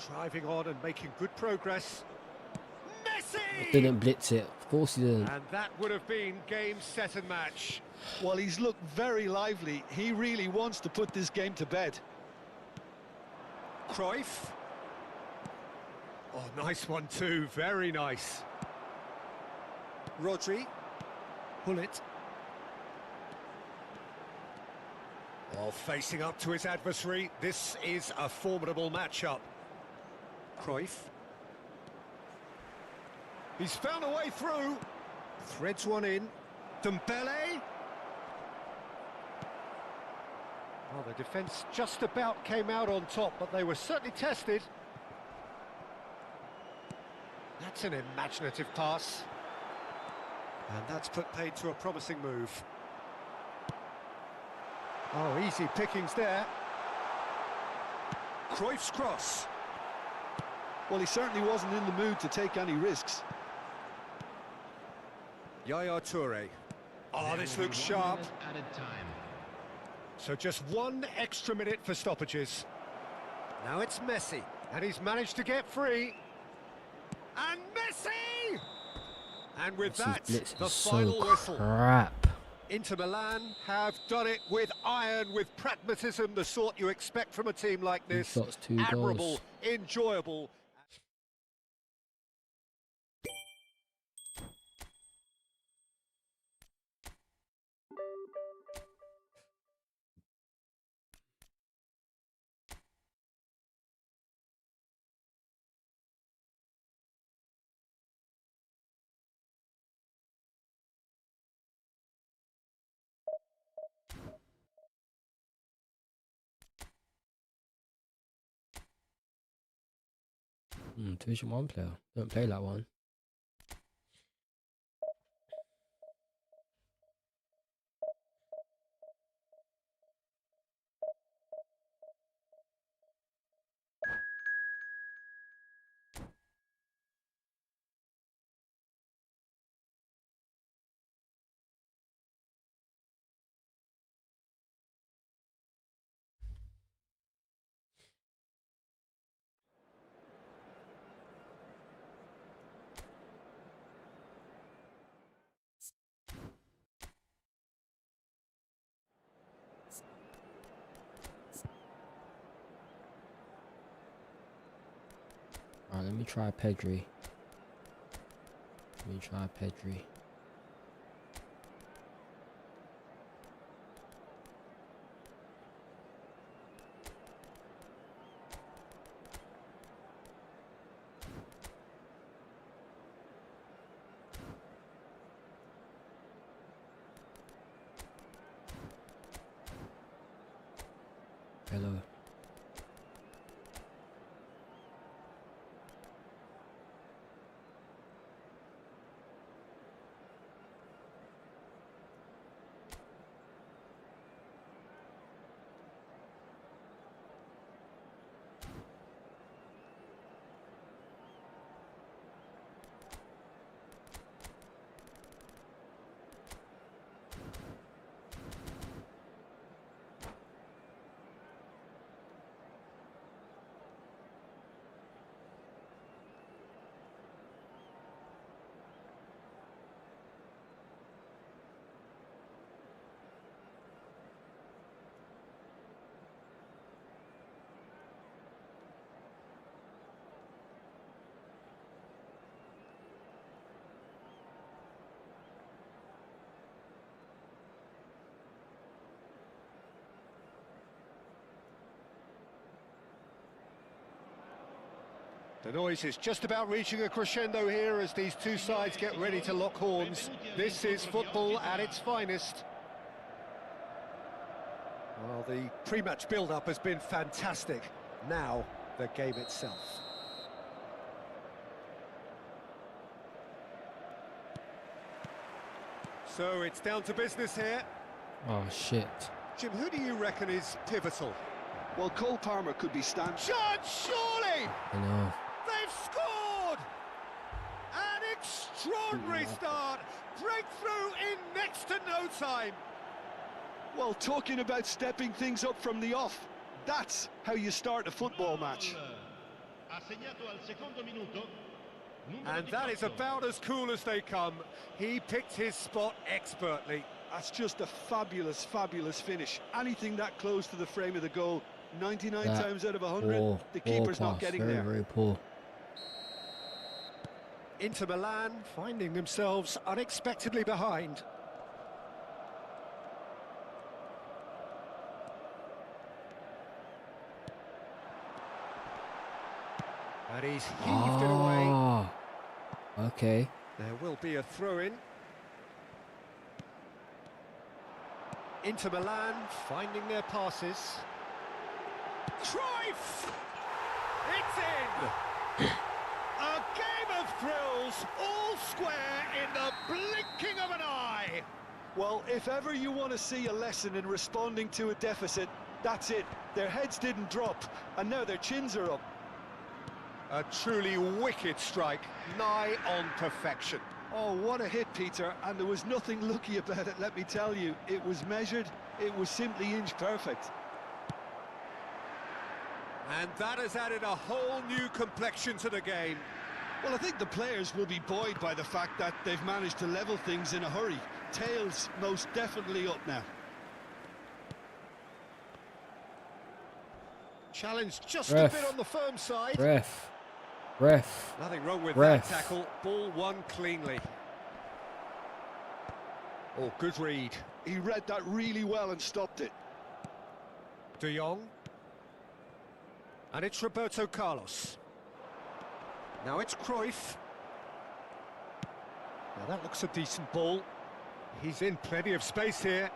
Driving on and making good progress. Messi! Didn't blitz it. Of course he didn't. And that would have been game, set and match. Well, he's looked very lively. He really wants to put this game to bed. Cruyff. Oh, nice one too, very nice. Rodri. Bullet. While facing up to his adversary, this is a formidable matchup. Cruyff. He's found a way through. Threads one in. Dembele. Well, the defence just about came out on top, but they were certainly tested. That's an imaginative pass. And that's put paid to a promising move. Oh, easy pickings there. Cruyff's cross. Well, he certainly wasn't in the mood to take any risks. Yaya Toure. Oh, this looks sharp. Added time. So just 1 extra minute for stoppages. Now it's Messi, and he's managed to get free. And Messi! And with that, Blitz the is so final whistle. crap. Inter Milan have done it with iron, with pragmatism, the sort you expect from a team like this. Shots, 2 Admirable, goals. enjoyable. Division 1 player. Don't play that one. Alright, let me try Pedri. Hello. The noise is just about reaching a crescendo here as these two sides get ready to lock horns. This is football at its finest. Well, the pre-match build-up has been fantastic. Now, the game itself. So it's down to business here. Oh, shit. Jim, who do you reckon is pivotal? Well, Cole Palmer could be stand. Chance, surely! You know. They've scored! An extraordinary start. Breakthrough in next to no time. Well, talking about stepping things up from the off, that's how you start a football match. Assegnato al secondo minuto. Numero And that is 18. about as cool as they come. He picked his spot expertly. That's just a fabulous, fabulous finish. Anything that close to the frame of the goal, 99 That times out of 100, poor, the poor keeper's not pass. getting Very, there. very poor. Inter Milan finding themselves unexpectedly behind. And he's heaved it away. Ah, okay. There will be a throw-in. Inter Milan finding their passes. Cruyff! It's in! A game of thrills, all square in the blinking of an eye! Well, if ever you want to see a lesson in responding to a deficit, that's it. Their heads didn't drop, and now their chins are up. A truly wicked strike, nigh on perfection. Oh, what a hit, Peter, and there was nothing lucky about it, let me tell you. It was measured, it was simply inch perfect. And that has added a whole new complexion to the game. Well, I think the players will be buoyed by the fact that they've managed to level things in a hurry. Tails most definitely up now. Challenge just Ref. a bit on the firm side. Ref. Ref. Nothing wrong with Ref. that tackle. Ball won cleanly. Oh, good read. He read that really well and stopped it. De Jong. And it's Roberto Carlos. Now it's Cruyff. Now that looks a decent ball. He's in plenty of space here.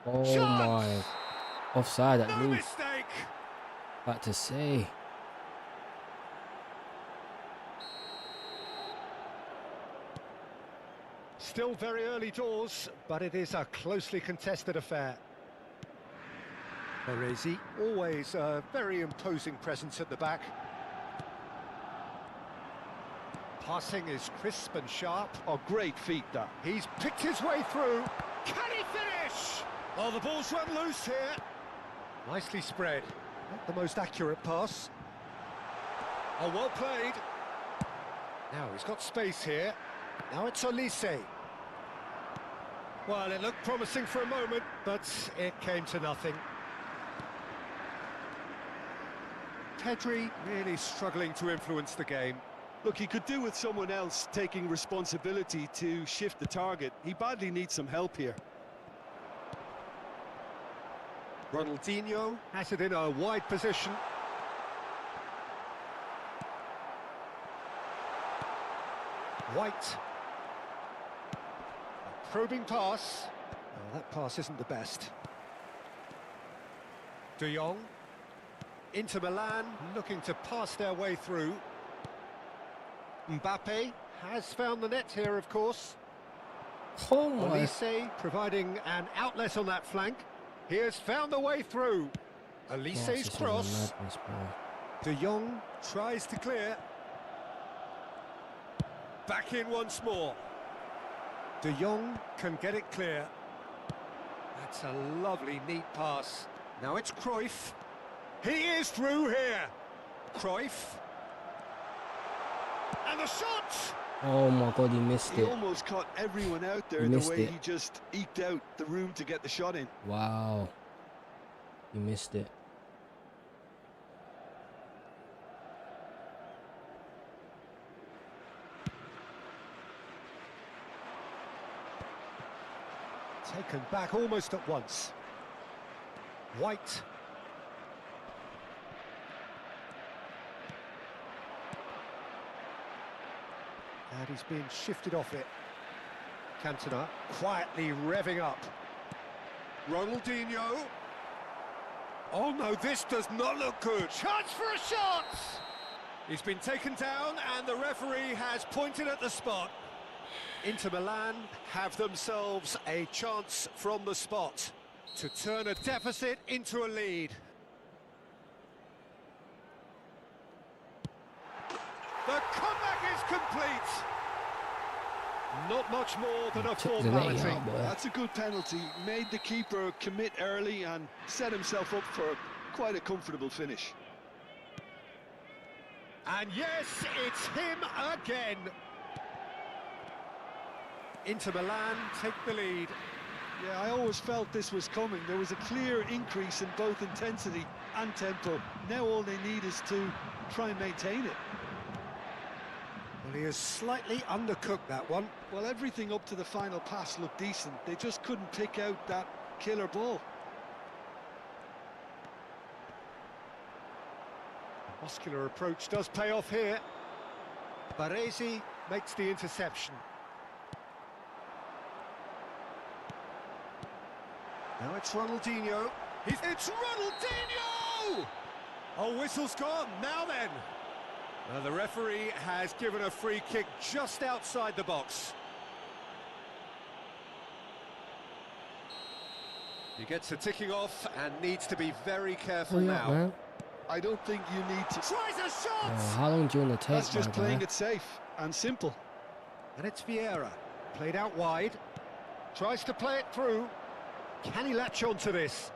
Oh Shots! my. Offside at No least. mistake. About to say. Still very early doors, but it is a closely contested affair. Baresi, always a very imposing presence at the back. Passing is crisp and sharp. Oh, great feat, that. He's picked his way through. Can he finish? Oh, the ball's run loose here. Nicely spread. Not the most accurate pass. Oh, well played. Now he's got space here. Now it's Olise. Well, it looked promising for a moment, but it came to nothing. Pedri really struggling to influence the game. Look, he could do with someone else taking responsibility to shift the target. He badly needs some help here. Ronaldinho has it in a wide position. White. A probing pass. Oh, that pass isn't the best. De Jong. Inter Milan looking to pass their way through. Mbappe has found the net here, of course. Oh my. Olise providing an outlet on that flank. He has found the way through. Olise's This is a cross. madness, bro. De Jong tries to clear. Back in once more. De Jong can get it clear. That's a lovely, neat pass. Now it's Cruyff. He is through here. Cruyff. And the shot! Oh my god, he missed He it. almost caught everyone out there He the missed way it. he just eked out the room to get the shot in. Wow. He missed it. Taken back almost at once. White. And he's being shifted off it. Cantona quietly revving up. Ronaldinho. Oh no, this does not look good. Chance for a shot! He's been taken down and the referee has pointed at the spot. Inter Milan have themselves a chance from the spot to turn a deficit into a lead. The comeback is complete. Not much more than a formality. That's a good penalty. Made the keeper commit early and set himself up for quite a comfortable finish. And yes, it's him again. Inter Milan take the lead. Yeah, I always felt this was coming. There was a clear increase in both intensity and tempo. Now all they need is to try and maintain it. Well, he has slightly undercooked that one. Well, everything up to the final pass looked decent. They just couldn't pick out that killer ball. Muscular approach does pay off here. Baresi makes the interception. Now it's Ronaldinho. It's Ronaldinho! Oh, whistle's gone. Now then. The referee has given a free kick just outside the box. He gets a ticking off and needs to be very careful now. Man. I don't think you need to... Tries a shot! How long do you want to take? That's just playing it safe and simple. And it's Vieira. Played out wide. Tries to play it through. Can he latch on to this?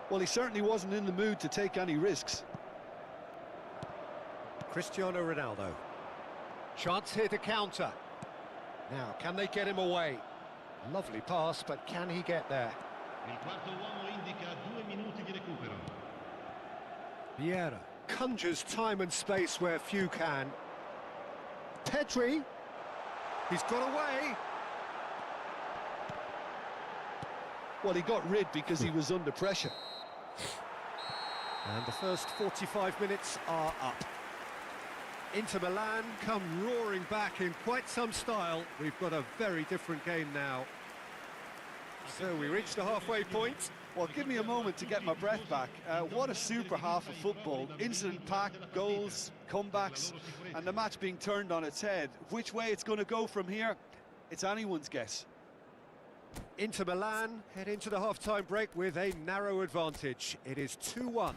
Well, he certainly wasn't in the mood to take any risks. Cristiano Ronaldo. Chance here to counter. Now, can they get him away? Lovely pass, but can he get there? Il quarto uomo indica 2 minuti di recupero. Vieira conjures time and space where few can. Pedri. He's got away. Well, he got rid because he was under pressure. And the first 45 minutes are up. Inter Milan come roaring back in quite some style. We've got a very different game now. So we reach the halfway point. Well, give me a moment to get my breath back. What a super half of football. Incident-packed, goals, comebacks, and the match being turned on its head. Which way it's going to go from here, it's anyone's guess. Inter Milan head into the half-time break with a narrow advantage. It is 2-1.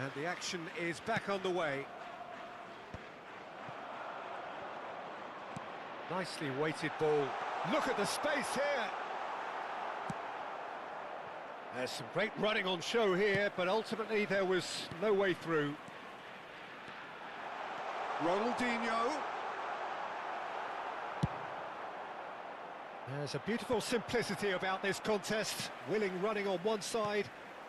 And the action is back underway. Nicely weighted ball. Look at the space here. There's some great running on show here, but ultimately there was no way through. Ronaldinho. There's a beautiful simplicity about this contest. Willing running on one side,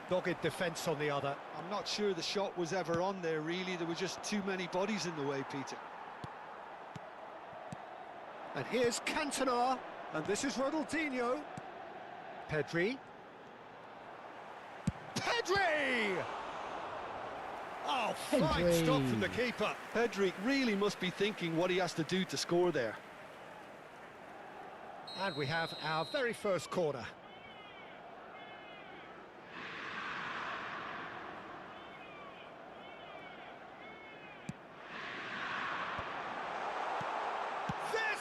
dogged defence on the other. I'm not sure the shot was ever on there, really. There were just too many bodies in the way, Peter. And here's Cantona, and this is Ronaldinho. Pedri. Pedri! Oh, fine stop from the keeper. Pedri really must be thinking what he has to do to score there. And we have our very first corner.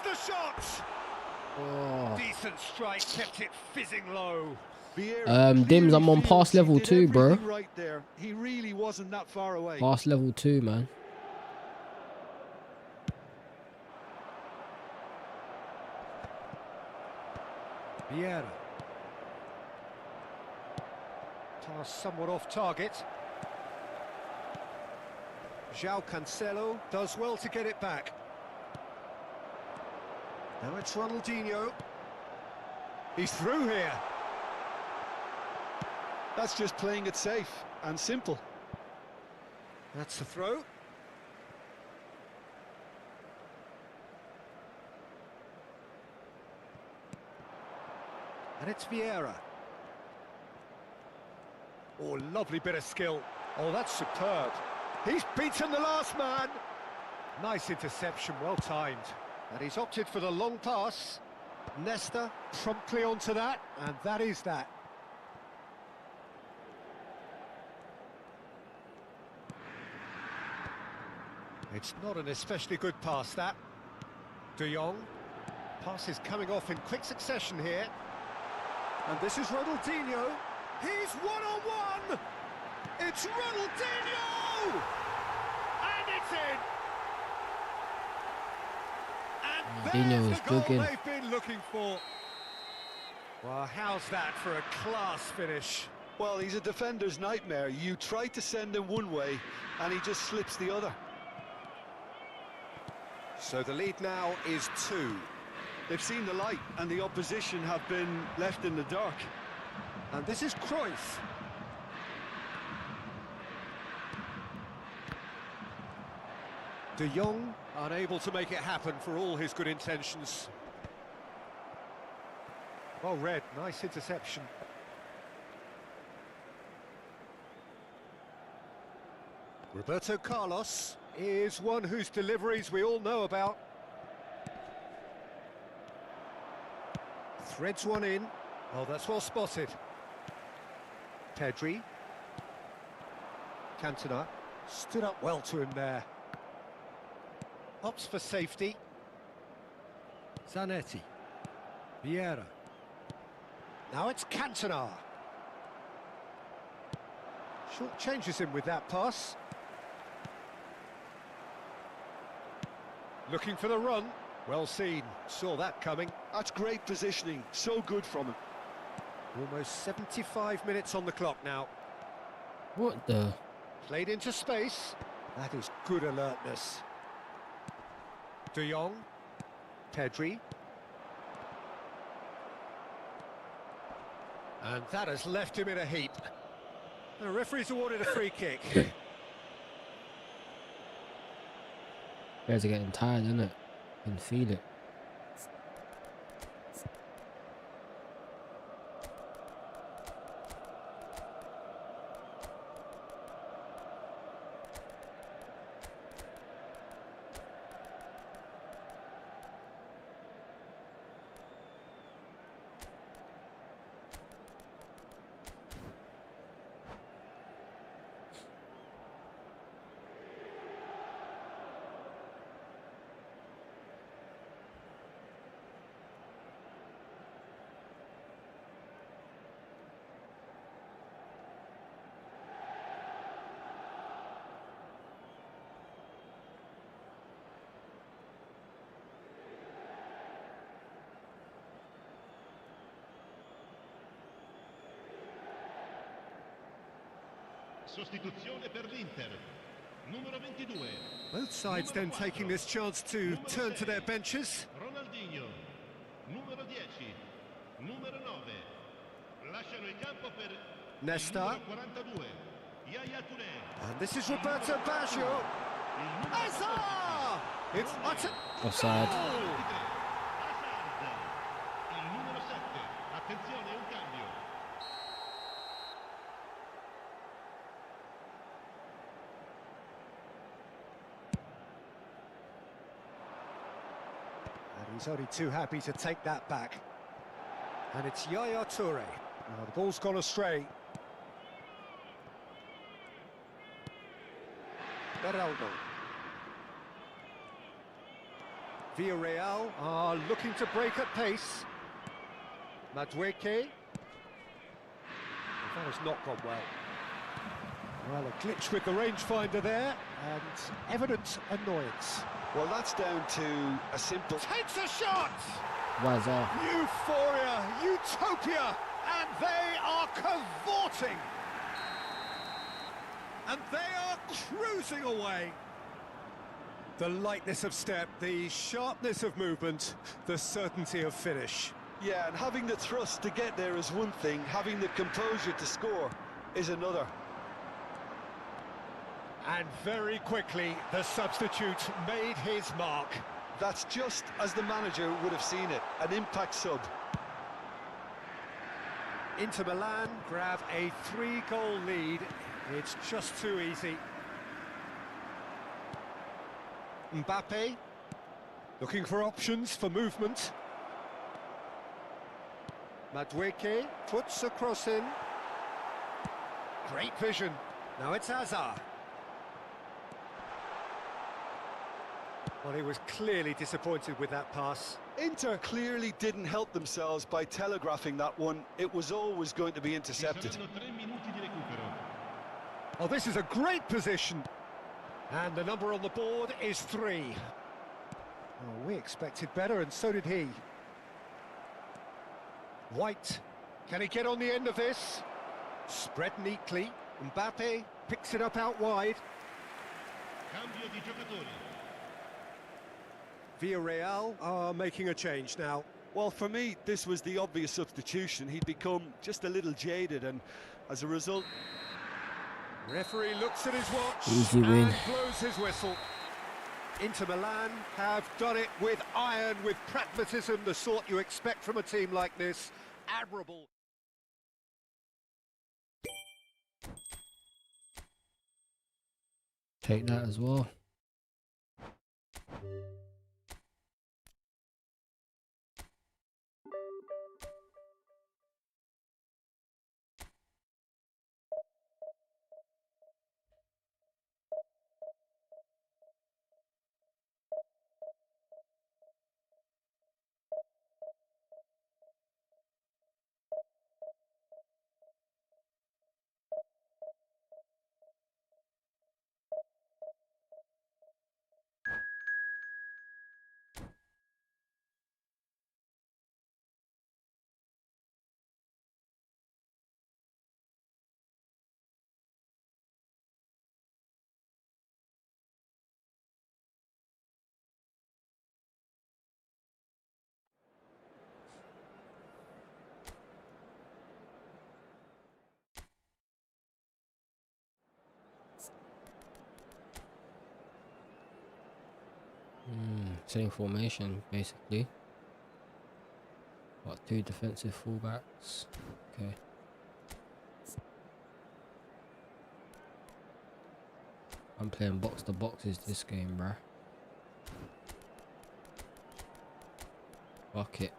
The shot! Oh. Decent strike, kept it fizzing low. Dims, I'm on pass level 2, bro. Right there. He really wasn't that far away. Pass level 2, man. Vieira. Pass somewhat off target. João Cancelo does well to get it back. Now it's Ronaldinho. He's through here. That's just playing it safe and simple. That's the throw. And it's Vieira. Oh, lovely bit of skill. Oh, that's superb. He's beaten the last man. Nice interception, well timed. And he's opted for the long pass. Nesta promptly onto that, and that is that. It's not an especially good pass, that. De Jong. Pass is coming off in quick succession here. And this is Ronaldinho. He's one-on-one! It's Ronaldinho! And it's in! And Ronaldinho there's was the goal jogging. they've been looking for. Well, how's that for a class finish? Well, he's a defender's nightmare. You try to send him one way, and he just slips the other. So the lead now is 2. They've seen the light, and the opposition have been left in the dark. And this is Cruyff. De Jong unable to make it happen for all his good intentions. Well read, nice interception. Roberto Carlos is one whose deliveries we all know about. Threads one in. Oh, that's well spotted. Pedri. Cantona stood up well to him there. Opts for safety. Zanetti. Vieira. Now it's Cantona. Short changes him with that pass. Looking for the run. Well seen. Saw that coming. That's great positioning. So good from him. Almost 75 minutes on the clock now. What the? Played into space. That is good alertness. De Jong. Pedri. And that has left him in a heap. The referee's awarded a free kick. Guys are getting tired, isn't it? You can feel it. Sostituzione per l'Inter. Numero 22. Both sides then taking this chance to turn to their benches. Ronaldinho. Numero 10. Numero 9. Lasciano il campo per Nesta. numero 42. Yaya Touré. And this is Roberto Baggio. Hazard! It's utter... Offside. Hazard. Il numero 7. Attenzione, un cambio. And he's only too happy to take that back. And it's Yaya Touré. Now the ball's gone astray. Beraldo. Villarreal are looking to break at pace. Madueke. That has not gone well. Well, a glitch with the rangefinder there, and evident annoyance. Well, that's down to a simple... Takes a shot! Why's off? Euphoria, utopia, and they are cavorting. And they are cruising away. The lightness of step, the sharpness of movement, the certainty of finish. Yeah, and having the thrust to get there is one thing, having the composure to score is another. And very quickly, the substitute made his mark. That's just as the manager would have seen it, an impact sub. Inter Milan grab a 3-goal lead. It's just too easy. Mbappe, looking for options for movement. Madueke puts a cross in. Great vision. Now it's Hazard. Well, he was clearly disappointed with that pass. Inter clearly didn't help themselves by telegraphing that one. It was always going to be intercepted. Ci saranno 3 minuti di recupero. Oh, this is a great position. And the number on the board is 3. Oh, we expected better, and so did he. White, can he get on the end of this? Spread neatly. Mbappe picks it up out wide. Cambio di giocatori. Villarreal are making a change now. Well, for me, this was the obvious substitution. He'd become just a little jaded, and as a result... Referee looks at his watch Easy win. and blows his whistle. Inter Milan have done it with iron, with pragmatism, the sort you expect from a team like this. Admirable. Take that as well. Same formation, basically. Got 2 defensive fullbacks. Okay. I'm playing box to boxes this game, bruh. Fuck it.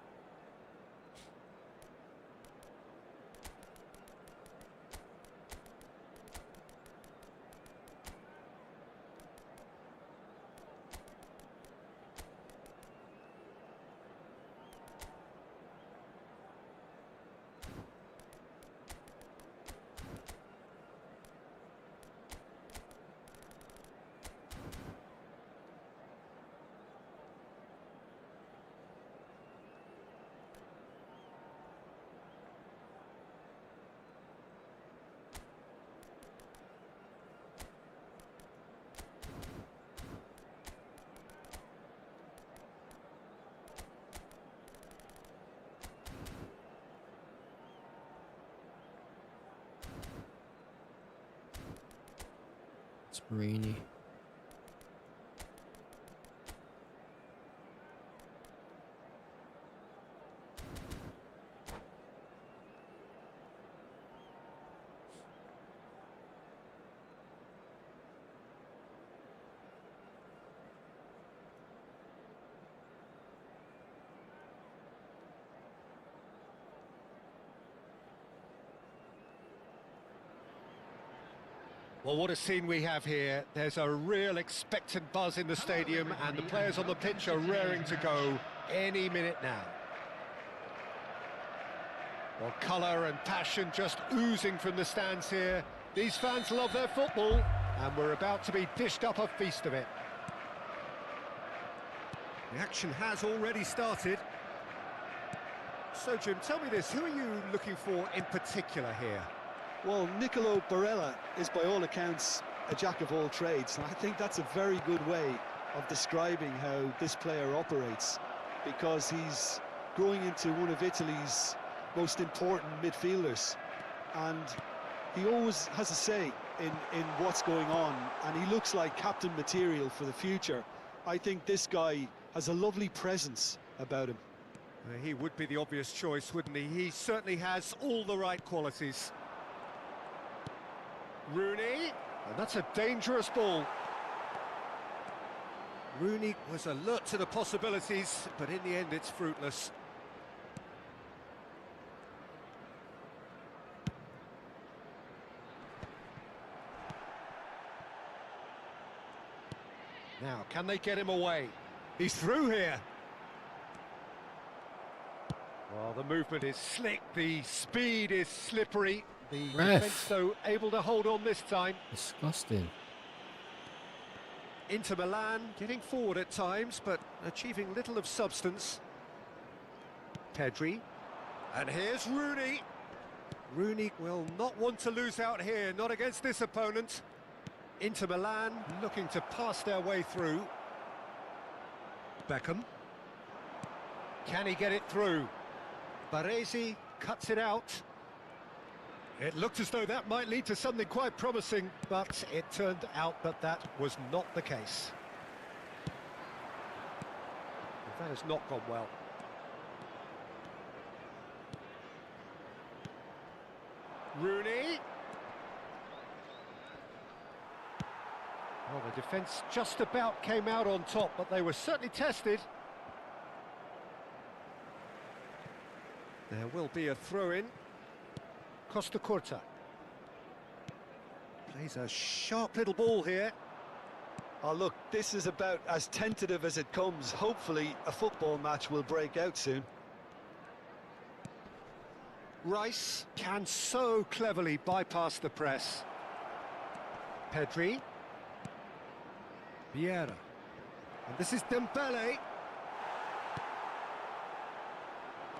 Sparini. Well, what a scene we have here. There's a real expectant buzz in the stadium, and the players on the pitch are raring to go any minute now. Well, colour and passion just oozing from the stands here. These fans love their football, and we're about to be dished up a feast of it. The action has already started. So, Jim, tell me this, who are you looking for in particular here? Well, Nicolo Barella is by all accounts a jack of all trades, and I think that's a very good way of describing how this player operates, because he's growing into one of Italy's most important midfielders, and he always has a say in what's going on, and he looks like captain material for the future. I think this guy has a lovely presence about him. He would be the obvious choice, wouldn't he? He certainly has all the right qualities. Rooney, and that's a dangerous ball. Rooney was alert to the possibilities, but in the end it's fruitless. Now, can they get him away? He's through here. Well, the movement is slick, the speed is slippery. The defence, though, able to hold on this time. Disgusting. Inter Milan getting forward at times, but achieving little of substance. Pedri. And here's Rooney. Rooney will not want to lose out here, not against this opponent. Inter Milan looking to pass their way through. Beckham. Can he get it through? Baresi cuts it out. It looked as though that might lead to something quite promising, but it turned out that that was not the case. That has not gone well. Rooney. Well, the defence just about came out on top, but they were certainly tested. There will be a throw-in. Costa Curta. Plays a sharp little ball here. Oh, look, this is about as tentative as it comes. Hopefully, a football match will break out soon. Rice can so cleverly bypass the press. Pedri. Vieira. And this is Dembele.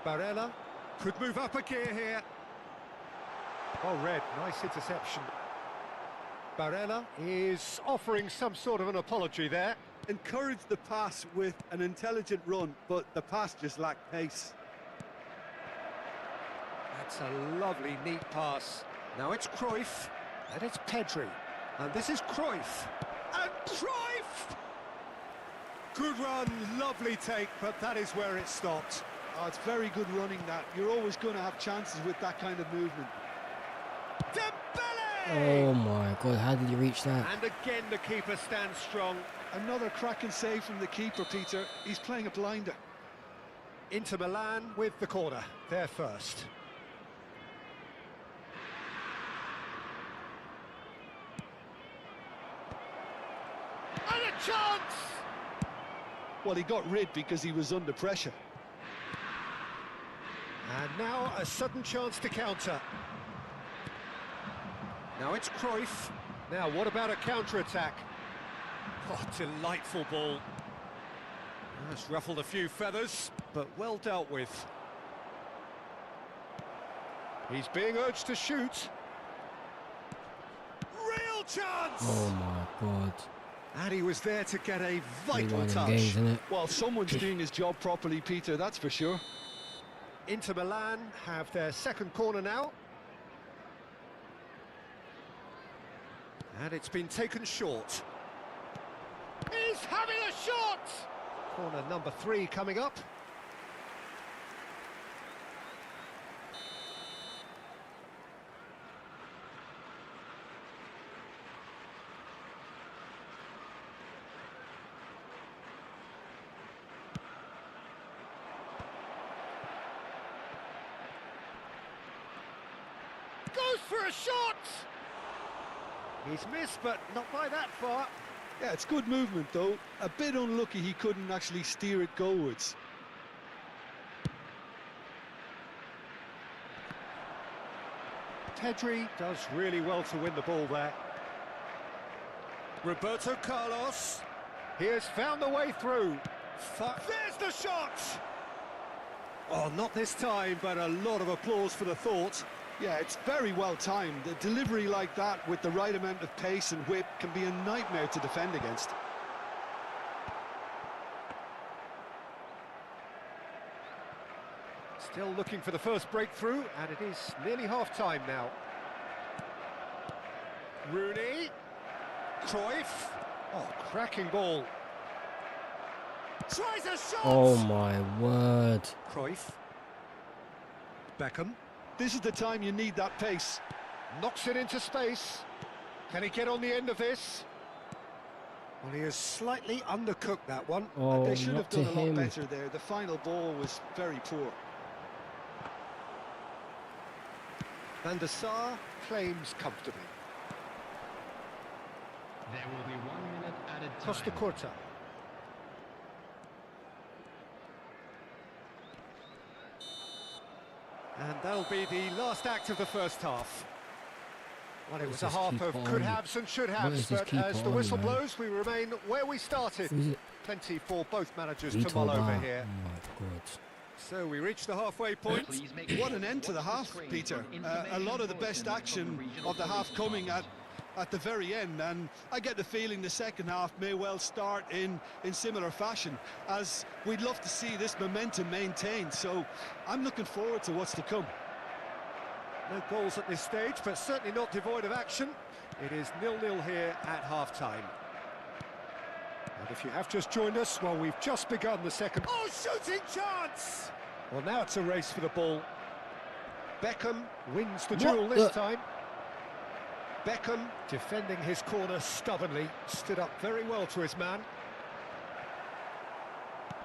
Barella could move up a gear here. Well read, nice interception. Barella is offering some sort of an apology there. Encouraged the pass with an intelligent run, but the pass just lacked pace. That's a lovely, neat pass. Now it's Cruyff, and it's Pedri. And this is Cruyff. And Cruyff! Good run, lovely take, but that is where it stopped. Oh, it's very good running that. You're always going to have chances with that kind of movement. Dembele! Oh my God, how did he reach that? And again the keeper stands strong. Another cracking save from the keeper, Peter. He's playing a blinder. Inter Milan with the corner, they're first. And a chance! Well, he got rid because he was under pressure. And now a sudden chance to counter. Now it's Cruyff. Now what about a counter-attack? Oh, delightful ball. That's ruffled a few feathers, but well dealt with. He's being urged to shoot. Real chance! Oh my God. And he was there to get a One vital of them touch. games, isn't it? Well, someone's doing his job properly, Peter, that's for sure. Inter Milan have their second corner now. And it's been taken short. He's having a shot! Corner number 3 coming up. Goes for a shot! He's missed, but not by that far. Yeah, it's good movement, though. A bit unlucky he couldn't actually steer it goalwards. Pedri does really well to win the ball there. Roberto Carlos. He has found the way through. There's the shot! Oh, not this time, but a lot of applause for the thought. Yeah, it's very well timed. A delivery like that with the right amount of pace and whip can be a nightmare to defend against. Still looking for the first breakthrough, and it is nearly half-time now. Rooney. Cruyff. Oh, cracking ball. Tries a shot! Oh my word. Cruyff. Beckham. This is the time you need that pace. Knocks it into space. Can he get on the end of this? Well, he has slightly undercooked that one. Oh, They should have not to done a lot him. better there. The final ball was very poor. Van der Sar claims comfortably. There will be 1 minute added time. Costa Curta. And that'll be the last act of the first half. Well, it was a this half keeper of on? could-haves and What should-haves, is this but keeper as the on, whistle man? blows, we remain where we started. Who's it? Plenty for both managers to Ito mull ba? over here. Oh my god. So we reach the halfway point. Please make What an end to the half, Peter. A lot of the best action of the half coming at the very end, and I get the feeling the second half may well start in similar fashion, as we'd love to see this momentum maintained. So I'm looking forward to what's to come. No goals at this stage, but certainly not devoid of action. It is 0-0 here at half-time. And if you have just joined us, well, we've just begun the second... Oh, shooting chance! Well, now it's a race for the ball. Beckham wins the What duel this the- time. Beckham, defending his corner stubbornly, stood up very well to his man.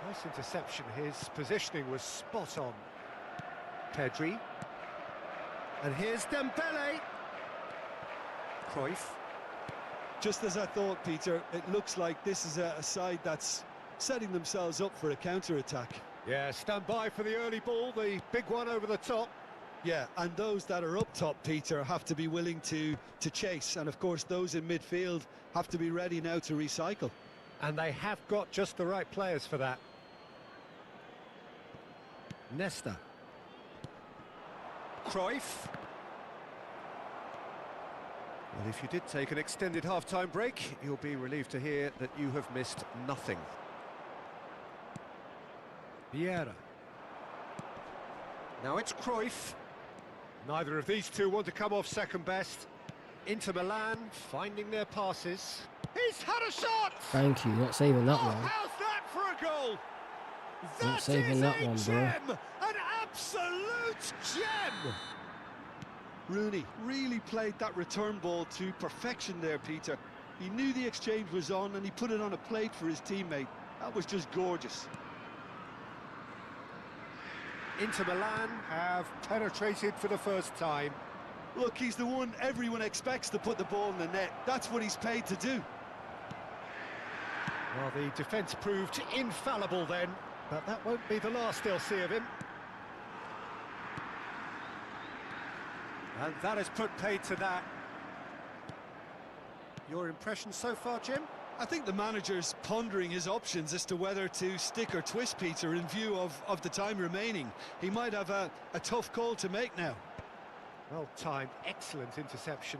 Nice interception. His positioning was spot on. Pedri. And here's Dembele. Cruyff. Just as I thought, Peter, it looks like this is a side that's setting themselves up for a counter-attack. Yeah, stand by for the early ball, the big one over the top. Yeah, and those that are up top, Peter, have to be willing to chase. And, of course, those in midfield have to be ready now to recycle. And they have got just the right players for that. Nesta. Cruyff. Well, if you did take an extended half-time break, you'll be relieved to hear that you have missed nothing. Vieira. Now it's Cruyff. Neither of these two want to come off second best. Inter Milan finding their passes. He's had a shot! Thank you. Not saving that Oh, one. how's that for a goal? Not saving is that a one, bro. gem! An absolute gem! Rooney really played that return ball to perfection there, Peter. He knew the exchange was on and he put it on a plate for his teammate. That was just gorgeous. Inter Milan have penetrated for the first time. Look, he's the one everyone expects to put the ball in the net. That's what he's paid to do. Well, the defence proved infallible then, but that won't be the last they'll see of him. And that has put paid to that. Your impression so far, Jim? I think the manager's pondering his options as to whether to stick or twist, Peter, in view of the time remaining. He might have a tough call to make now. Well timed, excellent interception.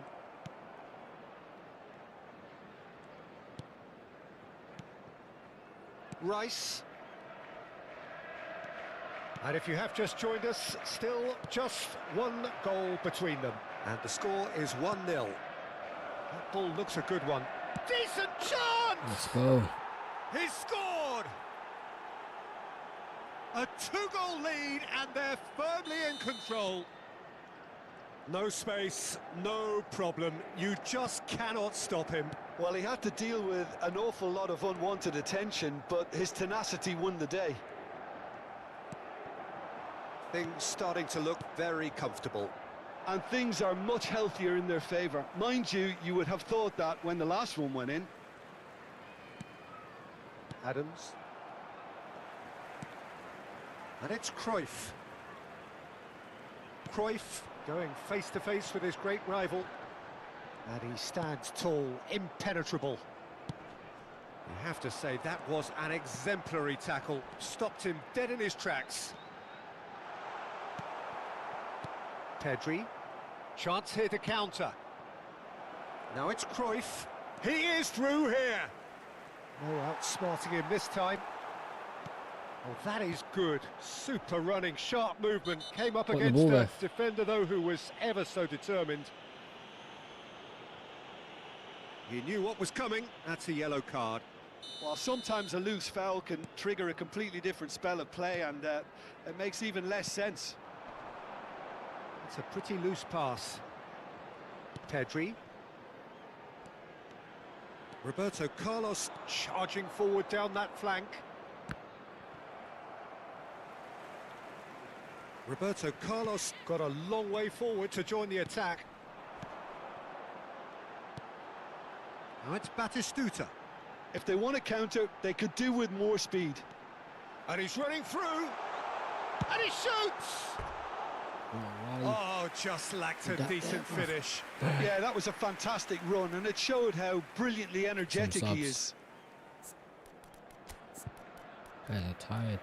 Rice. And if you have just joined us, still just one goal between them. And the score is 1-0. That ball looks a good one. Decent chance! Let's go. He scored! A two-goal lead and they're firmly in control. No space, no problem. You just cannot stop him. Well, he had to deal with an awful lot of unwanted attention, but his tenacity won the day. Things starting to look very comfortable. And things are much healthier in their favour. Mind you, you would have thought that when the last one went in. Adams. And it's Cruyff. Cruyff going face-to-face with his great rival. And he stands tall, impenetrable. You have to say that was an exemplary tackle. Stopped him dead in his tracks. Pedri. Chance here to counter. Now it's Cruyff. He is through here. No outsmarting him this time. Oh, that is good. Super running, sharp movement. Came up Put the against ball a there. defender, though, who was ever so determined. He knew what was coming. That's a yellow card. Well, sometimes a loose foul can trigger a completely different spell of play, and it makes even less sense. It's a pretty loose pass. Pedri. Roberto Carlos charging forward down that flank. Roberto Carlos got a long way forward to join the attack. Now it's Batistuta. If they want to counter, they could do with more speed. And he's running through. And he shoots! Oh, just lacked a decent finish. Yeah, that was a fantastic run, and it showed how brilliantly energetic he is. Guys are tired.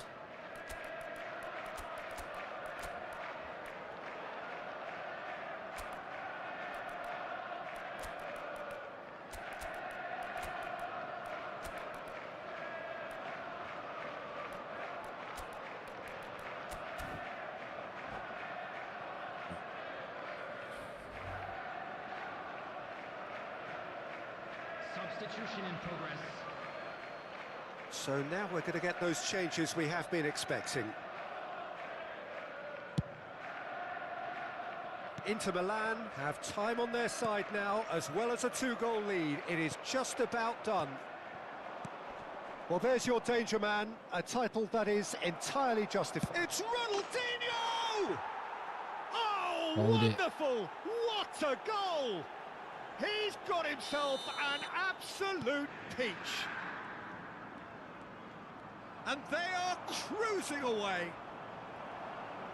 Substitution in progress. So now we're going to get those changes we have been expecting. Inter Milan have time on their side now, as well as a 2-goal lead. It is just about done. Well, there's your danger man, a title that is entirely justified. It's Ronaldinho! Oh, Hold it. wonderful! What a goal! He's got himself an absolute peach. And they are cruising away.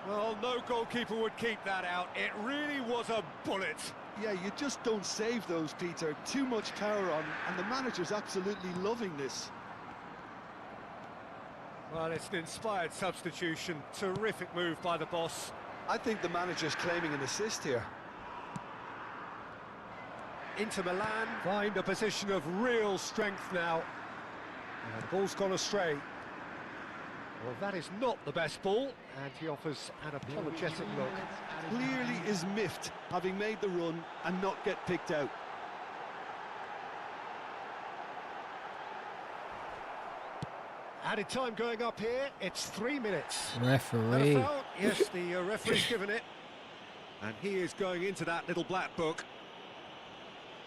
Well, no goalkeeper would keep that out. It really was a bullet. Yeah, you just don't save those, Peter. Too much power on, and the manager's absolutely loving this. Well, it's an inspired substitution. Terrific move by the boss. I think the manager's claiming an assist here. Inter Milan find a position of real strength now. And the ball's gone astray. Well, that is not the best ball, and he offers an apologetic look. Clearly is miffed, having made the run and not get picked out. Added time going up here, it's 3 minutes. And a Referee. foul? Yes, the referee's given it. And he is going into that little black book.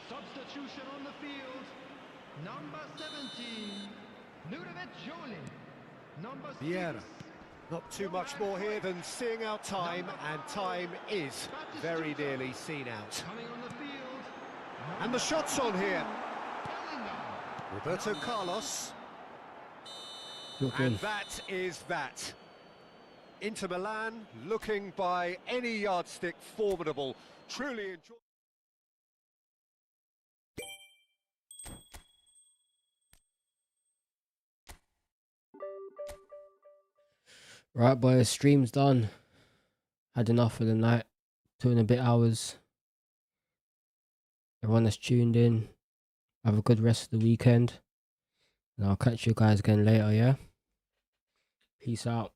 Substitution on the field. Number 17, Nudovic Jolie. Number 6. Vieira. Not too much more here than seeing out time, and time is very nearly seen out. Coming on the field. And the shot's on here. Bellingham. Roberto Carlos. Looking. And that is that. Inter Milan looking by any yardstick formidable. Truly enjoy. Right, boys, stream's done. Had enough for the night. 2 and a bit hours. Everyone that's tuned in, have a good rest of the weekend. And I'll catch you guys again later, yeah? Peace out.